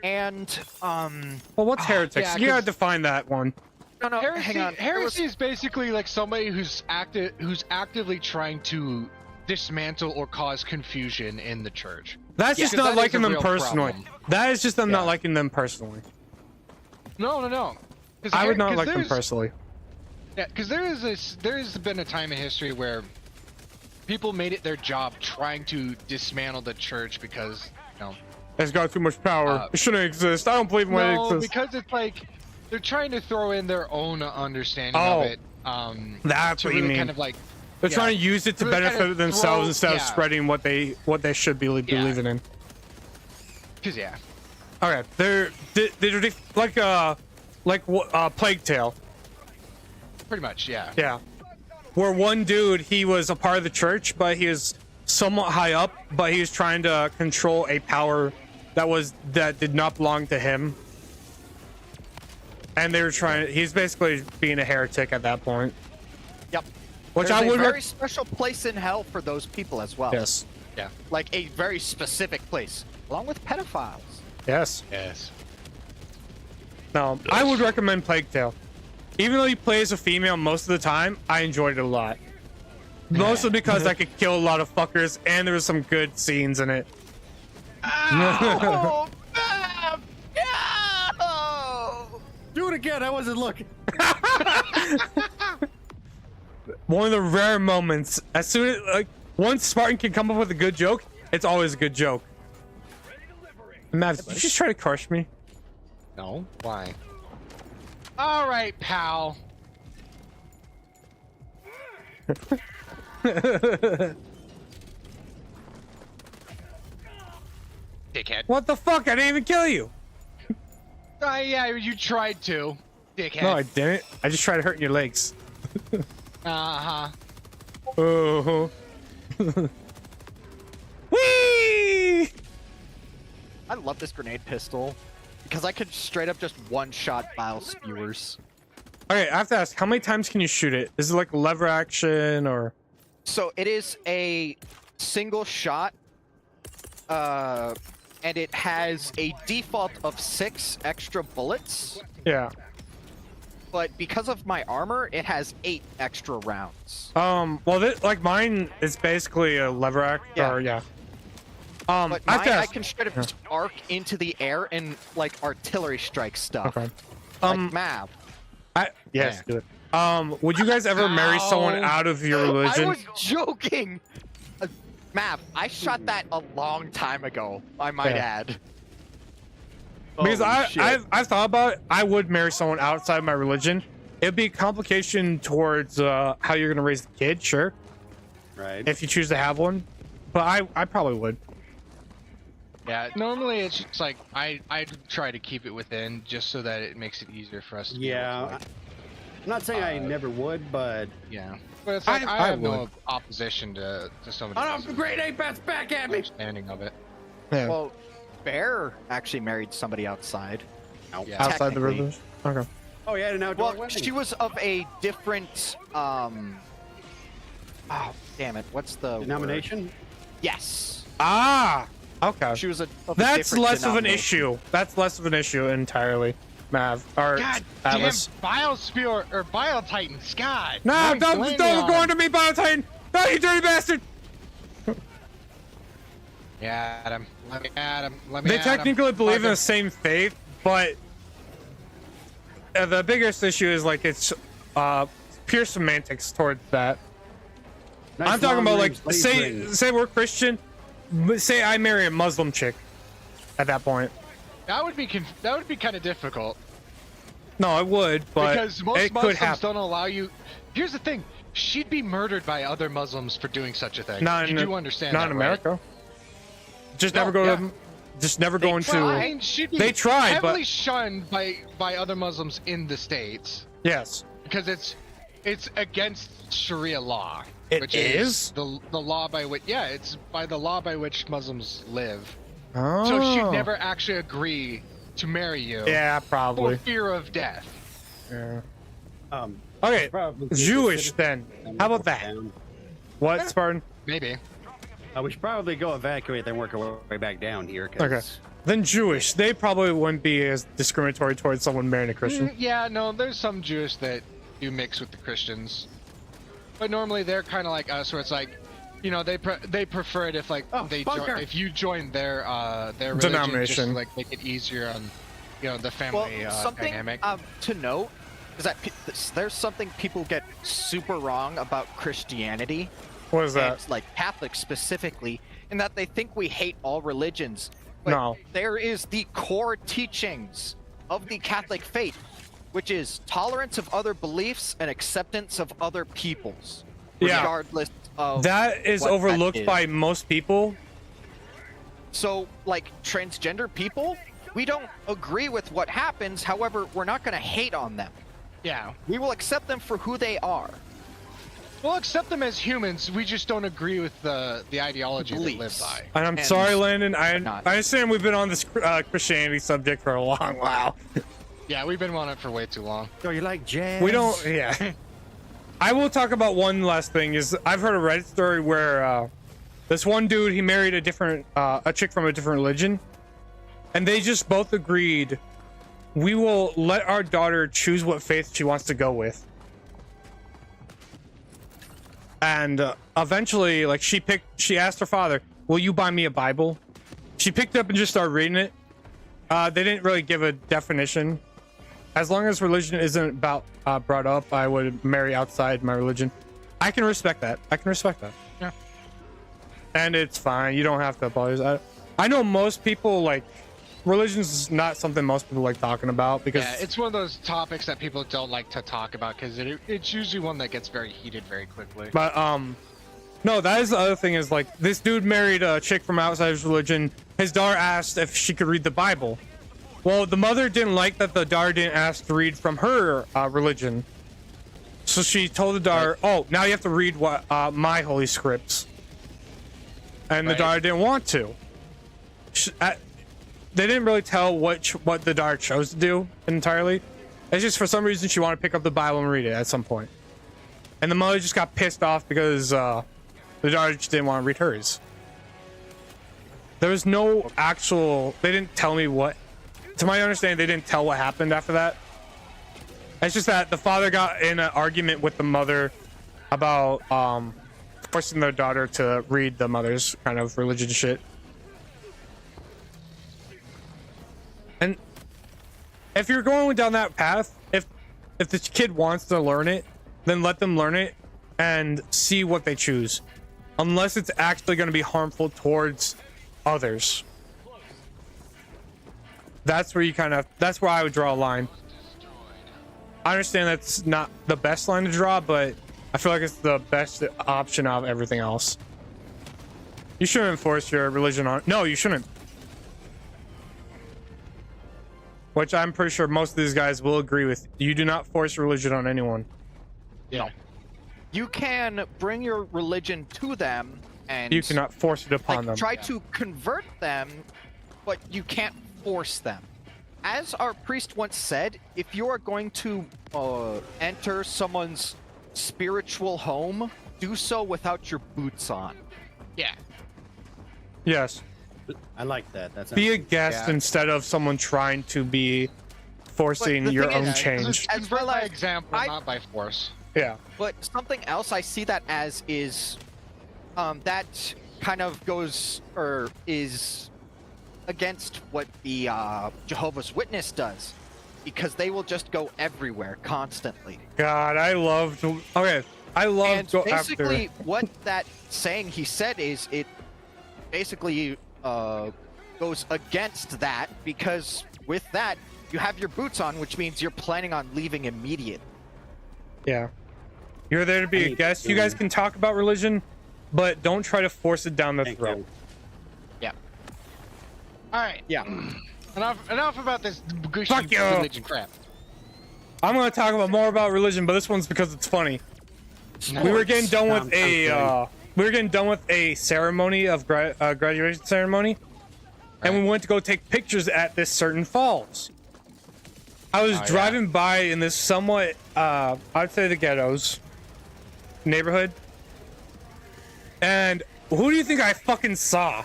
and
Well, what's heretics?
yeah,
You gotta
'cause-
define that one.
no,
Heresy,
hang on.
heresy is basically like somebody who's actively trying to dismantle or cause confusion in the church.
That's just
because
not
that is
liking
a
them
real
personally.
problem.
That is just them not
Yeah.
liking them personally.
No. 'Cause
I would not
'cause
like them
there's-
personally.
Yeah, because there's been a time in history where people made it their job trying to dismantle the church because, you know,
It's got too much power. It shouldn't exist. I don't believe in what it
no,
exists.
because it's like they're trying to throw in their own understanding
Oh,
of it.
that's
to
what you
really
mean.
kind of like
They're
yeah.
trying to use it to
Really kind
benefit
of
themselves
throw-
instead of
yeah.
spreading what they should be believing in.
because yeah,
Okay, they're like Plague Tale.
pretty much yeah.
Yeah, where one dude, he was a part of the church, but he was somewhat high up, but he was trying to control a power that did not belong to him. And they were trying. He's basically being a heretic at that point.
Yep.
Which
There's
I would
a very special place in hell for those people as well.
Yes.
Yeah.
Like a very specific place, along with pedophiles.
Yes.
Yes.
No, I would recommend Plague Tale. Even though you play as a female most of the time, I enjoyed it a lot. Mostly because I could kill a lot of fuckers, and there was some good scenes in it.
Oh, Bam! No!
Do it again. I wasn't looking.
One of the rare moments. As soon as once Spartan can come up with a good joke, it's always a good joke. Matt, did you just try to crush me?
No. Why? All right, pal. Dickhead.
What the fuck? I didn't even kill you.
Yeah, you tried to, dickhead.
No, I didn't. I just tried to hurt your legs.
Uh-huh.
Oh. Whee!
I love this grenade pistol because I could straight up just one-shot bile spewers.
Okay, I have to ask, how many times can you shoot it? Is it like lever action or?
So it is a single shot, and it has a default of 6 extra bullets.
Yeah.
But because of my armor, it has 8 extra rounds.
Well, like mine is basically a lever act.
Yeah.
Or yeah.
But
I have
mine,
to
I
ask.
can straight up just arc into the air and like artillery strike stuff.
Okay.
Like Mav.
Yes, do it. Would you guys ever marry someone out of your religion?
I was joking. Mav, I shot that a long time ago. I might
Yeah.
add.
Because
Holy shit.
I've thought about it. I would marry someone outside my religion. It'd be a complication towards how you're gonna raise the kid, sure,
Right.
if you choose to have one. But I probably would.
Yeah, normally it's just like I try to keep it within just so that it makes it easier for us to be able to,
Yeah.
like,
I'm not saying I never would, but
yeah. But it's like
I
I have no
would.
opposition to somebody
oh,
else's
no, great ape that's back at me.
understanding of it.
Yeah.
Well, Bear actually married somebody outside.
Yeah.
outside the
technically.
religion. Okay.
Oh, yeah, an outdoor
Well,
wedding.
she was of a different oh, damn it. What's the word?
Denomination?
Yes.
Ah. Okay.
She was of a
That's
different
less of an
denomination.
issue. That's less of an issue entirely. Mav or
God damn,
Atlas.
Bile Spear or Bile Titan Sky.
No, don't go on to me, Biotitan! No, you dirty bastard!
Yeah, at him. Let me at him. Let me
They
at him.
technically believe in
Fuck
the same faith, but the biggest issue is like it's pure semantics towards that.
Nice
I'm talking about like
long-range laser ring.
say we're Christian, say I marry a Muslim chick at that point.
him. That would be kind of difficult
No, I would, but
because most
it could
Muslims
happen.
don't allow you. Here's the thing: she'd be murdered by other Muslims for doing such a thing.
Not
you
in
do understand
not
that,
in
right?
America. Just
No,
never go
yeah.
to. Just never
They
go into.
tried. She'd be
They tried,
heavily
but-
shunned by other Muslims in the states
Yes.
because it's it's against Sharia law.
It
which
is?
the law by which it's by the law by which Muslims live.
Oh.
So she'd never actually agree to marry you.
Yeah,
For
probably.
fear of death.
Yeah.
Um,
Okay,
probably be
Jewish
considered-
then. How about that? What, Spartan?
Maybe.
We should probably go evacuate, then work our way back down here. 'Cause
Okay. Then Jewish. They probably wouldn't be as discriminatory towards someone marrying a Christian.
Yeah, no, there's some Jewish that do mix with the Christians. But normally they're kind of like us, where it's like, you know, they prefer it if like
bunker.
if you join their religion,
Denomination.
just to, like make it easier on, you know, the family
something
dynamic.
to note is that there's something people get super wrong about Christianity,
What is
and
that?
like Catholics specifically, in that they think we hate all religions. But
No.
there is the core teachings of the Catholic faith, which is tolerance of other beliefs and acceptance of other peoples,
Yeah.
regardless of
That is
what that
overlooked
is.
by most people.
So, like, transgender people, we don't agree with what happens. However, we're not going to hate on them.
Yeah,
We will accept them for who they are.
we'll accept them as humans. We just don't agree with the ideology they live
Beliefs.
by.
And I'm
And
sorry, Landon. I
not.
understand we've been on this Christianity subject for a long while.
Yeah, we've been on it for way too long.
So you like jazz?
We don't. Yeah. I will talk about one last thing. Is I've heard a Reddit story where this one dude, he married a chick from a different religion, and they just both agreed, we will let our daughter choose what faith she wants to go with. And eventually, like, she asked her father, will you buy me a Bible? She picked it up and just started reading it. They didn't really give a definition. As long as religion isn't brought up, I would marry outside my religion. I can respect that.
Yeah.
And it's fine. You don't have to apologize. I know most people, like, religion is not something most people like talking about because
Yeah, it's one of those topics that people don't like to talk about because it's usually one that gets very heated very quickly.
But no, that is the other thing is like this dude married a chick from outside his religion. His daughter asked if she could read the Bible. Well, the mother didn't like that the daughter didn't ask to read from her religion. So she told the daughter, "Oh, now you have to read what my holy scripts." And the
Right.
daughter didn't want to. They didn't really tell what the daughter chose to do entirely. It's just for some reason she wanted to pick up the Bible and read it at some point. And the mother just got pissed off because the daughter just didn't want to read hers. There was no actual... They didn't tell me what... To my understanding, they didn't tell what happened after that. It's just that the father got in an argument with the mother about forcing their daughter to read the mother's kind of religion shit. And if you're going down that path, if the kid wants to learn it, then let them learn it and see what they choose. Unless it's actually going to be harmful towards others. That's where that's where I would draw a line. I understand that's not the best line to draw, but I feel like it's the best option out of everything else. You shouldn't enforce your religion on... No, you shouldn't. Which I'm pretty sure most of these guys will agree with. You do not force religion on anyone.
Yeah.
You can bring your religion to them and
You cannot force it upon them.
try to convert them, but you can't force them. As our priest once said, if you are going to enter someone's spiritual home, do so without your boots on.
Yeah.
Yes.
I like that. That's
Be a guest
Yeah.
instead of someone trying to be forcing
But the
your
thing
own
is,
change.
as
Convert
well
by
as
example,
I-
not by force.
Yeah.
But something else I see that as is that kind of goes or is against what the Jehovah's Witness does, because they will just go everywhere constantly.
God, I love to... Okay, I love
And
go
basically,
after...
what that saying he said is it basically goes against that, because with that you have your boots on, which means you're planning on leaving immediate.
Yeah. You're there to be a guest. You guys can talk about religion, but don't try to force it down their
Thank
throat.
you.
Yeah. All right.
Yeah.
Enough about this gushy
Fuck you.
religion crap.
I'm gonna talk about more about religion, but this one's because it's funny. We were getting done with a ceremony of graduation ceremony, and we went to go take pictures at this certain falls. I was driving by in this somewhat, I'd say the ghettos neighborhood, and who do you think I fucking saw?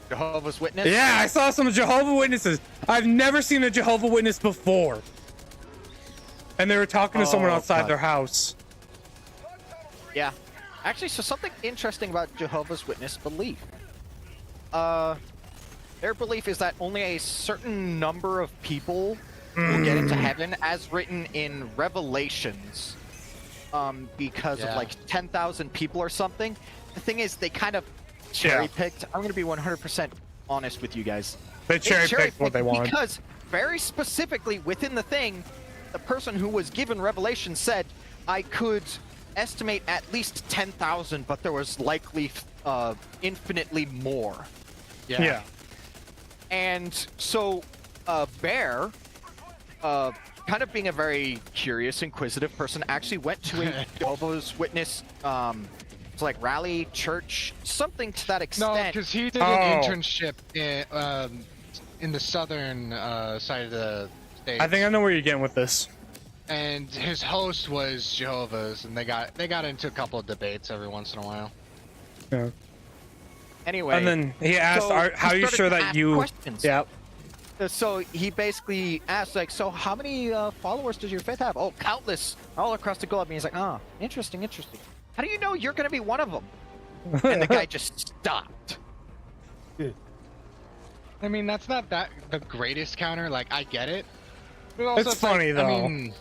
Jehovah's Witness?
Yeah, I saw some Jehovah's Witnesses. I've never seen a Jehovah's Witness before. And they were talking to someone outside their house.
Yeah. Actually, so something interesting about Jehovah's Witness belief. Their belief is that only a certain number of people will get into heaven, as written in Revelations, because of like 10,000 people or something. The thing is, they kind of cherry-picked. I'm going to be 100% honest with you guys.
They cherry-picked what they wanted.
Because very specifically within the thing, the person who was given Revelation said, I could estimate at least 10,000, but there was likely infinitely more.
Yeah.
And so, Bear, kind of being a very curious, inquisitive person, actually went to a Jehovah's Witness, it's like rally, church, something to that extent.
No, because he did an internship in the southern side of the state.
I think I know where you're getting with this.
And his host was Jehovah's, and they got into a couple of debates every once in a while.
Yeah.
Anyway,
and then he asked, "How are you sure that you?"
Questions.
Yeah.
So he basically asked, like, so how many followers does your faith have? Oh, countless, all across the globe. And he's like, oh, interesting. How do you know you're gonna be one of them? And the guy just stopped.
I mean, that's not the greatest counter. Like, I get it. But also,
It's funny, though.
I mean,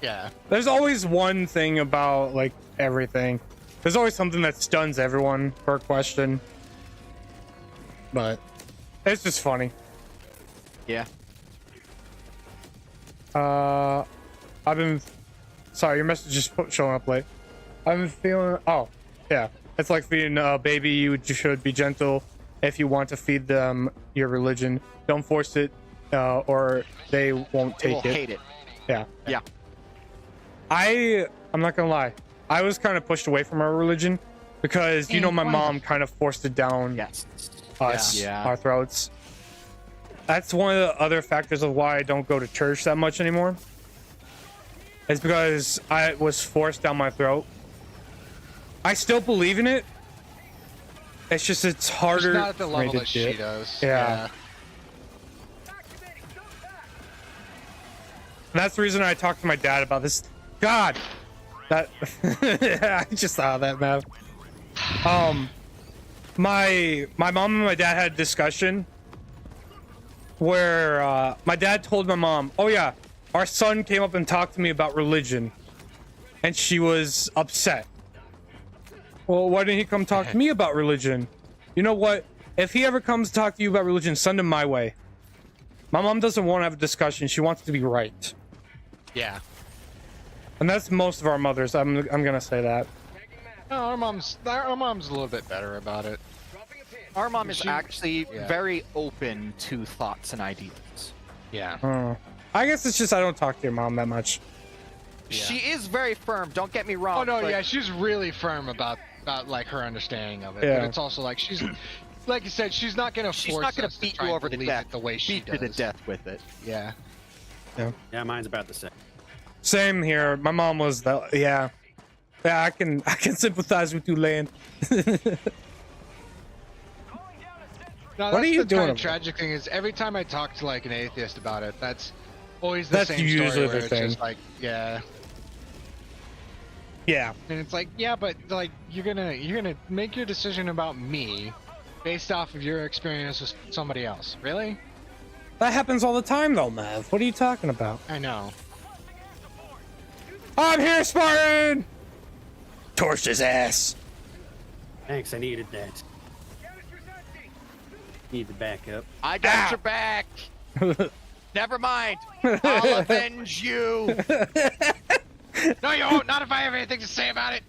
yeah.
There's always one thing about like everything. There's always something that stuns everyone for a question. But it's just funny.
Yeah.
I've been. Sorry, your message is showing up late. I've been feeling. Oh, yeah. It's like feeding a baby. You should be gentle if you want to feed them your religion. Don't force it, or they won't take it.
They will hate it.
Yeah.
Yeah.
I'm not gonna lie. I was kind of pushed away from our religion because my mom kind of forced it down us, our throats. That's one of the other factors of why I don't go to church that much anymore. It's because I was forced down my throat. I still believe in it. It's just it's harder.
It's not at the
for me
level
to
that
do
she
it.
does.
Yeah. That's the reason I talked to my dad about this. God, that I just saw that map. My mom and my dad had a discussion where my dad told my mom, "Oh yeah, our son came up and talked to me about religion," and she was upset. Well, why didn't he come talk to me about religion? You know what? If he ever comes to talk to you about religion, send him my way. My mom doesn't want to have a discussion. She wants to be right.
Yeah.
And that's most of our mothers. I'm gonna say that.
No, our mom's a little bit better about it.
Our mom is actually very open to thoughts and ideas.
Yeah.
I guess it's just I don't talk to your mom that much.
Yeah.
She is very firm. Don't get me wrong.
Oh no,
but
yeah, she's really firm about like her understanding of it.
Yeah.
But it's also like she's, like you said, she's not gonna
she's
force
not gonna
us
beat
try
you
and
over to
believe
death
it the way she
beat you to
does.
death with it.
Yeah.
Yeah, mine's about the same.
Same here. My mom was that. Yeah. Yeah, I can sympathize with you, Land.
No,
What are you
the
doing
kind
over
of tragic thing is every time I talk to like an atheist about it, that's always the
That's
same
usually
story
the
where it's
thing.
just like, yeah.
Yeah.
And it's like, yeah, but like you're gonna make your decision about me based off of your experience with somebody else. Really?
That happens all the time, though, Mav. What are you talking about?
I know.
I'm here, Spartan! Torched his ass.
Thanks, I needed that. Need the backup.
I got your back. Never mind. I'll avenge you.
No, you won't. Not if I have anything to say about it.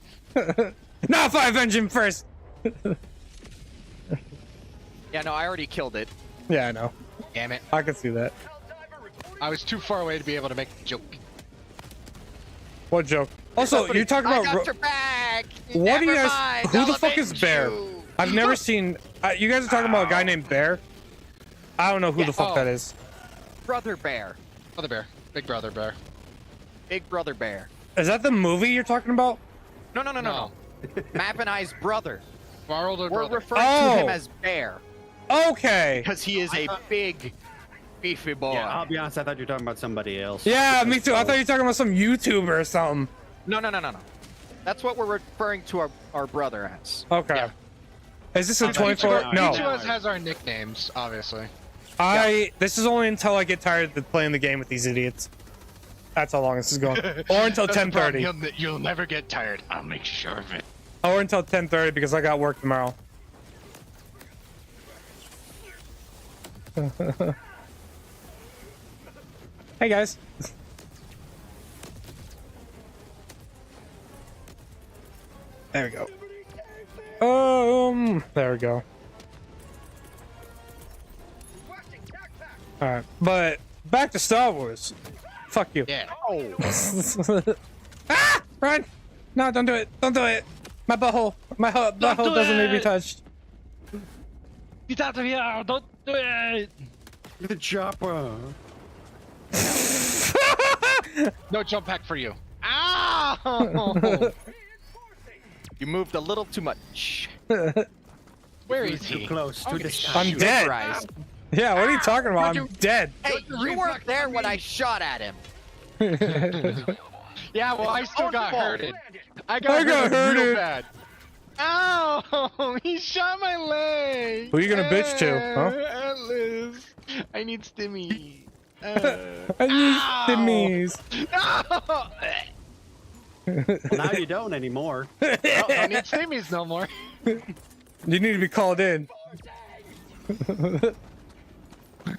Not if I avenge him first.
Yeah, no, I already killed it.
Yeah, I know.
Damn it!
I can see that.
I was too far away to be able to make the joke.
What joke? Also, you're talking
I
about.
got your back.
What do you
Never
guys?
mind,
Who the
I'll
fuck is
avenge
Bear?
you.
I've never seen. You guys are talking about a guy named Bear. I don't know who the fuck
Oh.
that is.
Brother Bear.
Brother bear. Big brother bear.
Big Brother Bear.
Is that the movie you're talking about?
No. Map and I's brother.
Our older
We're
brother.
referring to him
Oh.
as Bear
Okay.
because he is a big, beefy boy.
Yeah, I'll be honest. I thought you were talking about somebody else.
Yeah, me too. I thought you were talking about some YouTuber or something.
No. That's what we're referring to our brother as.
Okay.
Yeah.
Is this a
I thought you
24?
were-
No.
Each of us has our nicknames, obviously.
This is only until I get tired of playing the game with these idiots. That's how long this is going. Or until
That's the problem,
10:30.
You'll never get tired. I'll make sure of it.
Or until 10:30 because I got work tomorrow. Hey guys. There we go. There we go. Alright, but back to Star Wars. Fuck you.
Yeah.
Ah! Run! No, don't do it. Don't do it. My butthole. My butthole
do
doesn't need to be
it.
touched.
Get out of here! Don't do it!
The chopper.
No jump pack for you. Ow!
You moved a little too much.
Where is
Too
he?
close to the
I'm dead.
Vaporized.
Yeah, what are you talking about? I'm dead.
Hey, you weren't there when I shot at him.
Yeah, well, I still
own
got
fault.
hurted. I got
hurted.
real bad. Ow! He shot my leg.
Who you gonna bitch to, huh?
Atlas. I need stimmy.
I need
Ow!
stimmies.
No!
Well, now you don't anymore.
I don't need stimmies no more.
You need to be called in. I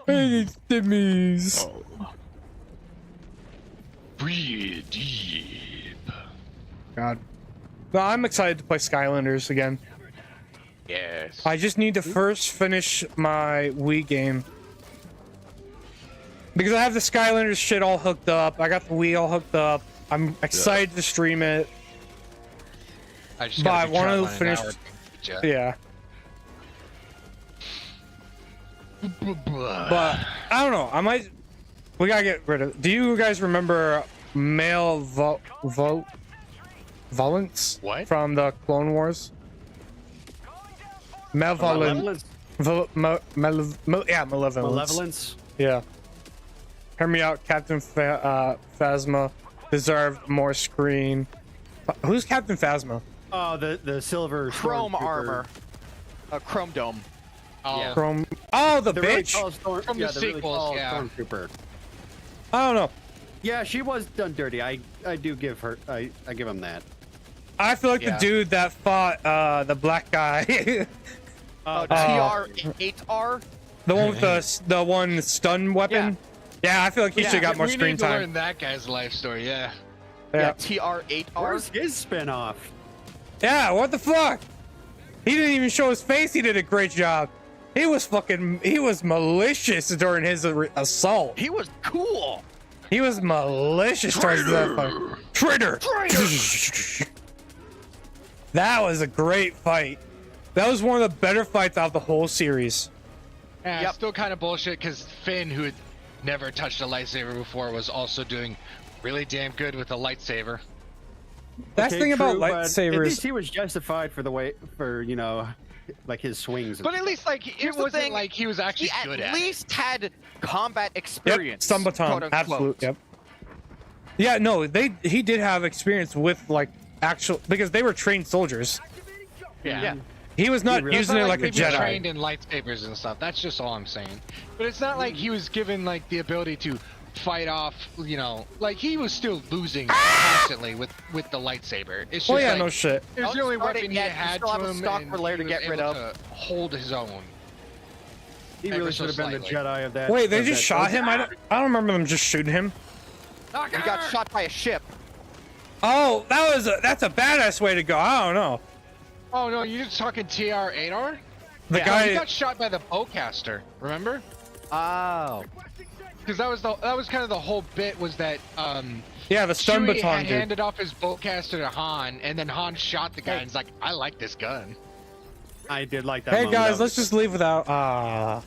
need stimmies.
Breathe deep.
God. No, I'm excited to play Skylanders again.
Yes.
I just need to first finish my Wii game. Because I have the Skylanders shit all hooked up. I got the Wii all hooked up. I'm excited to stream it.
I just
But I
gotta be
wanna
traveling an
finish-
hour to get
Yeah.
ya.
But I don't know. I might. We gotta get rid of. Do you guys remember male Volants?
What?
From the Clone Wars? Malevolent. Yeah, Malevolence.
Malevolence.
Yeah. Hear me out. Captain Phasma deserved more screen. Who's Captain Phasma?
Oh, the silver
Chrome
stormtrooper.
armor. Chrome dome.
Oh,
Yeah.
From oh, the
The really
bitch.
tall storm.
From
yeah,
the
really
sequels,
tall
yeah.
stormtrooper.
I don't know.
Yeah, she was done dirty. I do give her. I give him that.
I feel like
Yeah.
the dude that fought the black guy,
TR8R.
the one with the one stun weapon. Yeah, I feel like he should have got more
we
screen
need to
time.
learn that guy's life story. Yeah.
Yeah.
TR8R.
Where's his spinoff?
Yeah, what the fuck? He didn't even show his face. He did a great job. He was malicious during his assault.
He was cool.
He was malicious towards that fight. Traitor! That was a great fight. That was one of the better fights out of the whole series.
Yeah,
Yep.
still kind of bullshit because Finn, who had never touched a lightsaber before, was also doing really damn good with a lightsaber.
That's the thing about
True, but At
lightsabers.
least he was justified for the way like his swings.
But at least, like,
Here's
it
the
wasn't
thing,
like he was actually
He
good
at
at it.
least had combat
Yep,
experience.
stun baton,
quote-unquote.
absolute. Yep. Yeah, no, he did have experience with like actual because they were trained soldiers.
Yeah.
He was not
really-
using
It's
it
not
like a
he was
Jedi.
trained in lightsabers and stuff. That's just all I'm saying. But it's not like he was given like the ability to fight off. You know, like he was still losing constantly with the lightsaber. It's just
Oh yeah,
like,
no shit.
it was the
Don't
only
start it
weapon he
yet. You
had
still
to
have a
him,
stock
and
for later
he
to get
was
rid
able
of.
to hold his own.
he
ever
really
so
should have been the
slightly.
Jedi of that.
Wait, they
of
just
that-
shot him? I don't remember them just shooting him.
He got shot by a ship.
Oh, that's a badass way to go. I don't know.
Oh no, you're just talking TR8R?
The
He
guy.
got shot by the bowcaster. Remember?
Oh.
Because that was kind of the whole bit, was that
Yeah, the stun
Chewie
baton
had
dude.
handed off his bowcaster to Han, and then Han shot the guy, and he's like, I like this gun.
I did like that.
Hey
moment.
guys,
That
let's
was-
just leave without.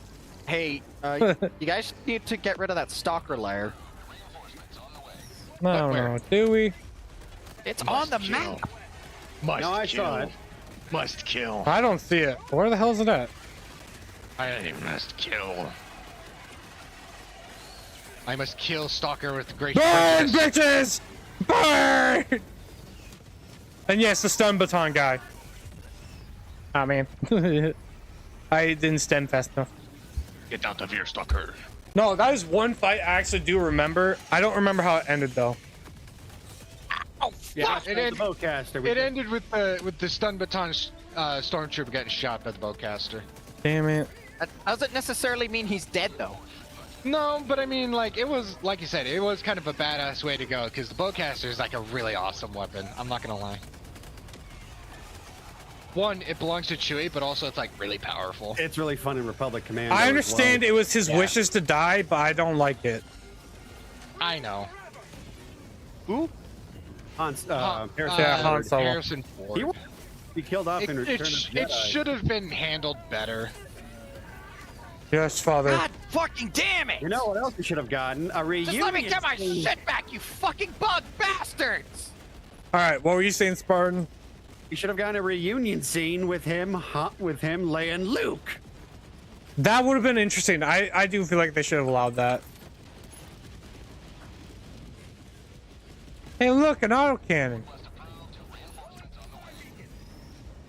Hey, you guys need to get rid of that stalker lair.
No,
where?
no, do we?
It's on the map.
Must
No, I
kill.
saw it.
Must kill.
I don't see it. Where the hell is it at?
I must kill. I must kill Stalker with great
Burn,
prejudice.
bitches! Burn! And yes, the stun baton guy. Ah, man. I didn't stand fast enough.
Get out of here, Stalker.
No, that is one fight I actually do remember. I don't remember how it ended, though.
Yeah,
It
the
ended-
bowcaster.
It ended with the stun baton stormtrooper getting shot by the bowcaster.
Damn it.
That doesn't necessarily mean he's dead, though.
No, but I mean, like, it was, like you said, it was kind of a badass way to go, because the bowcaster is like a really awesome weapon. I'm not gonna lie. One, it belongs to Chewie, but also it's like really powerful.
It's really fun in Republic Commando.
I
as
understand
well.
it was his
Yeah.
wishes to die, but I don't like it.
I know.
Who? Harrison
Yeah, Han Solo.
Harrison Ford.
He will be killed off in Return of the
It
Jedi.
should have been handled better.
Yes, Father.
God fucking damn it!
You know what else we should have gotten? A reunion.
Just let me get my
scene.
shit back, you fucking bug bastards!
All right, what were you saying, Spartan?
We should have gotten a reunion scene with him, Leia, and Luke.
That would have been interesting. I do feel like they should have allowed that. Hey, look, an autocannon.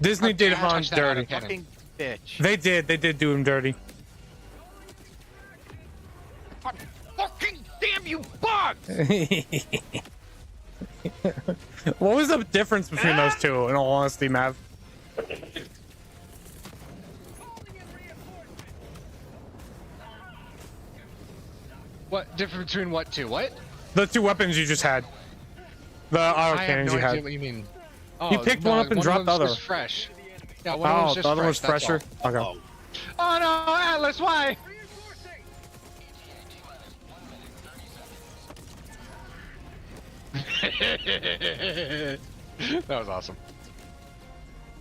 Disney did
Okay, I
Han
touched that
dirty.
autocannon.
Fucking bitch.
They did do him dirty.
Fucking damn you bugs!
What was the difference between those two, in all honesty, Mav?
What difference between what two? What?
The two weapons you just had. The auto
I have
cannons
no
you
idea
had.
what you mean.
You picked one up and
of
dropped the
them's
other.
just fresh. Yeah, one of them's
Oh,
just
the other was
fresh, that's
fresher?
all.
Okay.
Oh no, Atlas, why? That was awesome.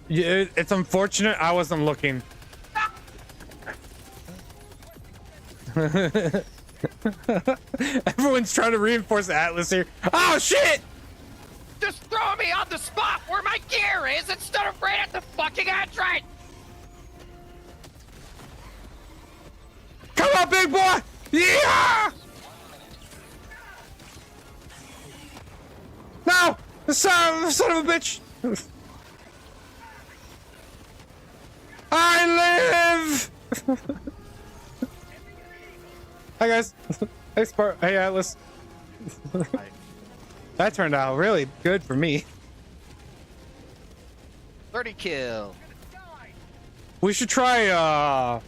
Yeah, it's unfortunate I wasn't looking. Everyone's trying to reinforce Atlas here. Oh shit!
Just throw me on the spot where my gear is instead of right at the fucking entrance!
Come on, big boy! Yeah! No! The son of a bitch! I live! Hi guys. Hey Spart. Hey Atlas. That turned out really good for me.
30 kill.
We should try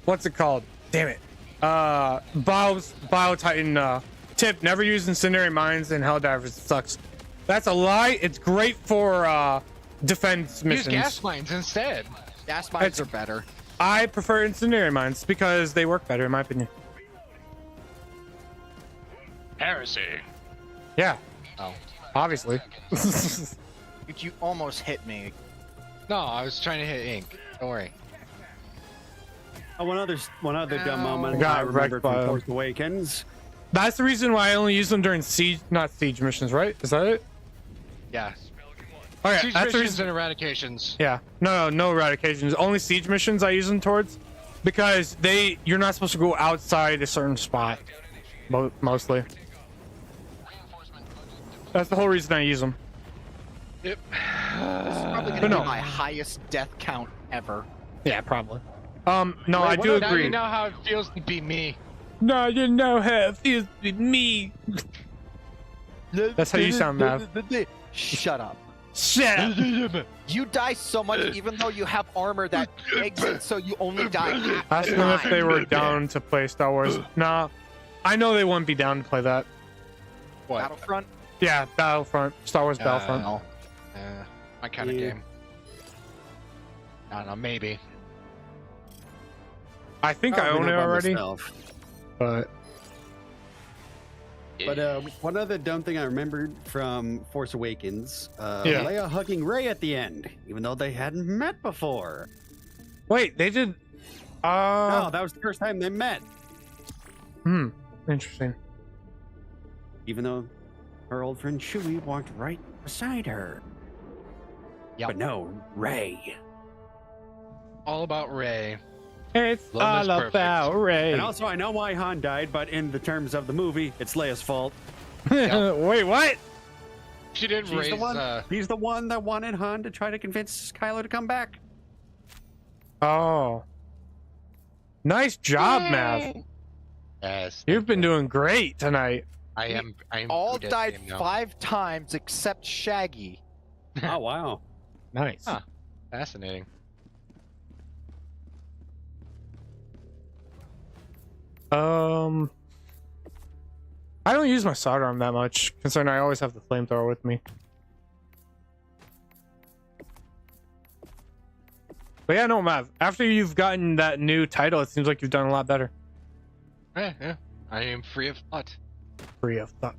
what's it called? Damn it. Bio Titan tip, never use incendiary mines in Helldivers. It sucks. That's a lie. It's great for defense
Use
missions.
gas mines instead.
Gas mines are better.
I prefer incendiary mines because they work better in my opinion.
Heresy.
Yeah,
Oh.
obviously.
You almost hit me.
No, I was trying to hit ink. Don't worry.
Oh, one other dumb
Ow.
moment
Got
I remembered
wrecked by
from
him.
Force Awakens.
That's the reason why I only use them during siege, not siege missions, right? Is that it?
Yeah.
Okay,
Siege
that's the
missions
reason.
and eradications.
Yeah, no eradications. Only siege missions I use them towards, because you're not supposed to go outside a certain spot, mostly. That's the whole reason I use them.
Yep.
This is probably gonna
But no.
be my highest death count ever.
Yeah, probably. No,
Wait,
I
what
do
are-
Now
agree.
you know how it feels to be me.
No, you know how it feels to be me. That's how you sound, Mav.
Shut up.
Shut up.
You die so much even though you have armor that exits so you only die half
Ask
the
them if
time.
they were down to play Star Wars. Nah, I know they wouldn't be down to play that.
What?
Battlefront?
Yeah, Battlefront, Star Wars Battlefront.
No. My kind of
Yeah.
game. I don't know, maybe.
I think I own it already, but
one other dumb thing I remembered from Force Awakens,
Yeah.
Leia hugging Rey at the end, even though they hadn't met before.
wait, they did.
No, that was the first time they met.
Interesting.
Even though her old friend Chewie walked right beside her.
Yep.
But no, Rey.
All about Ray.
It's
Love is
all
perfect.
about Ray.
And also, I know why Han died, but in the terms of the movie, it's Leia's fault.
Wait, what?
She didn't
She's
raise.
the one. He's the one that wanted Han to try to convince Kylo to come back.
Oh, nice job, Mav.
Yes.
You've been doing great tonight.
I am.
All
good at
died
game now.
5 times except Shaggy.
Oh wow.
Nice.
Huh. Fascinating.
I don't use my solder arm that much, considering I always have the flamethrower with me. But yeah, no, Mav. After you've gotten that new title, it seems like you've done a lot better.
Yeah. I am free of thought.
Free of thought.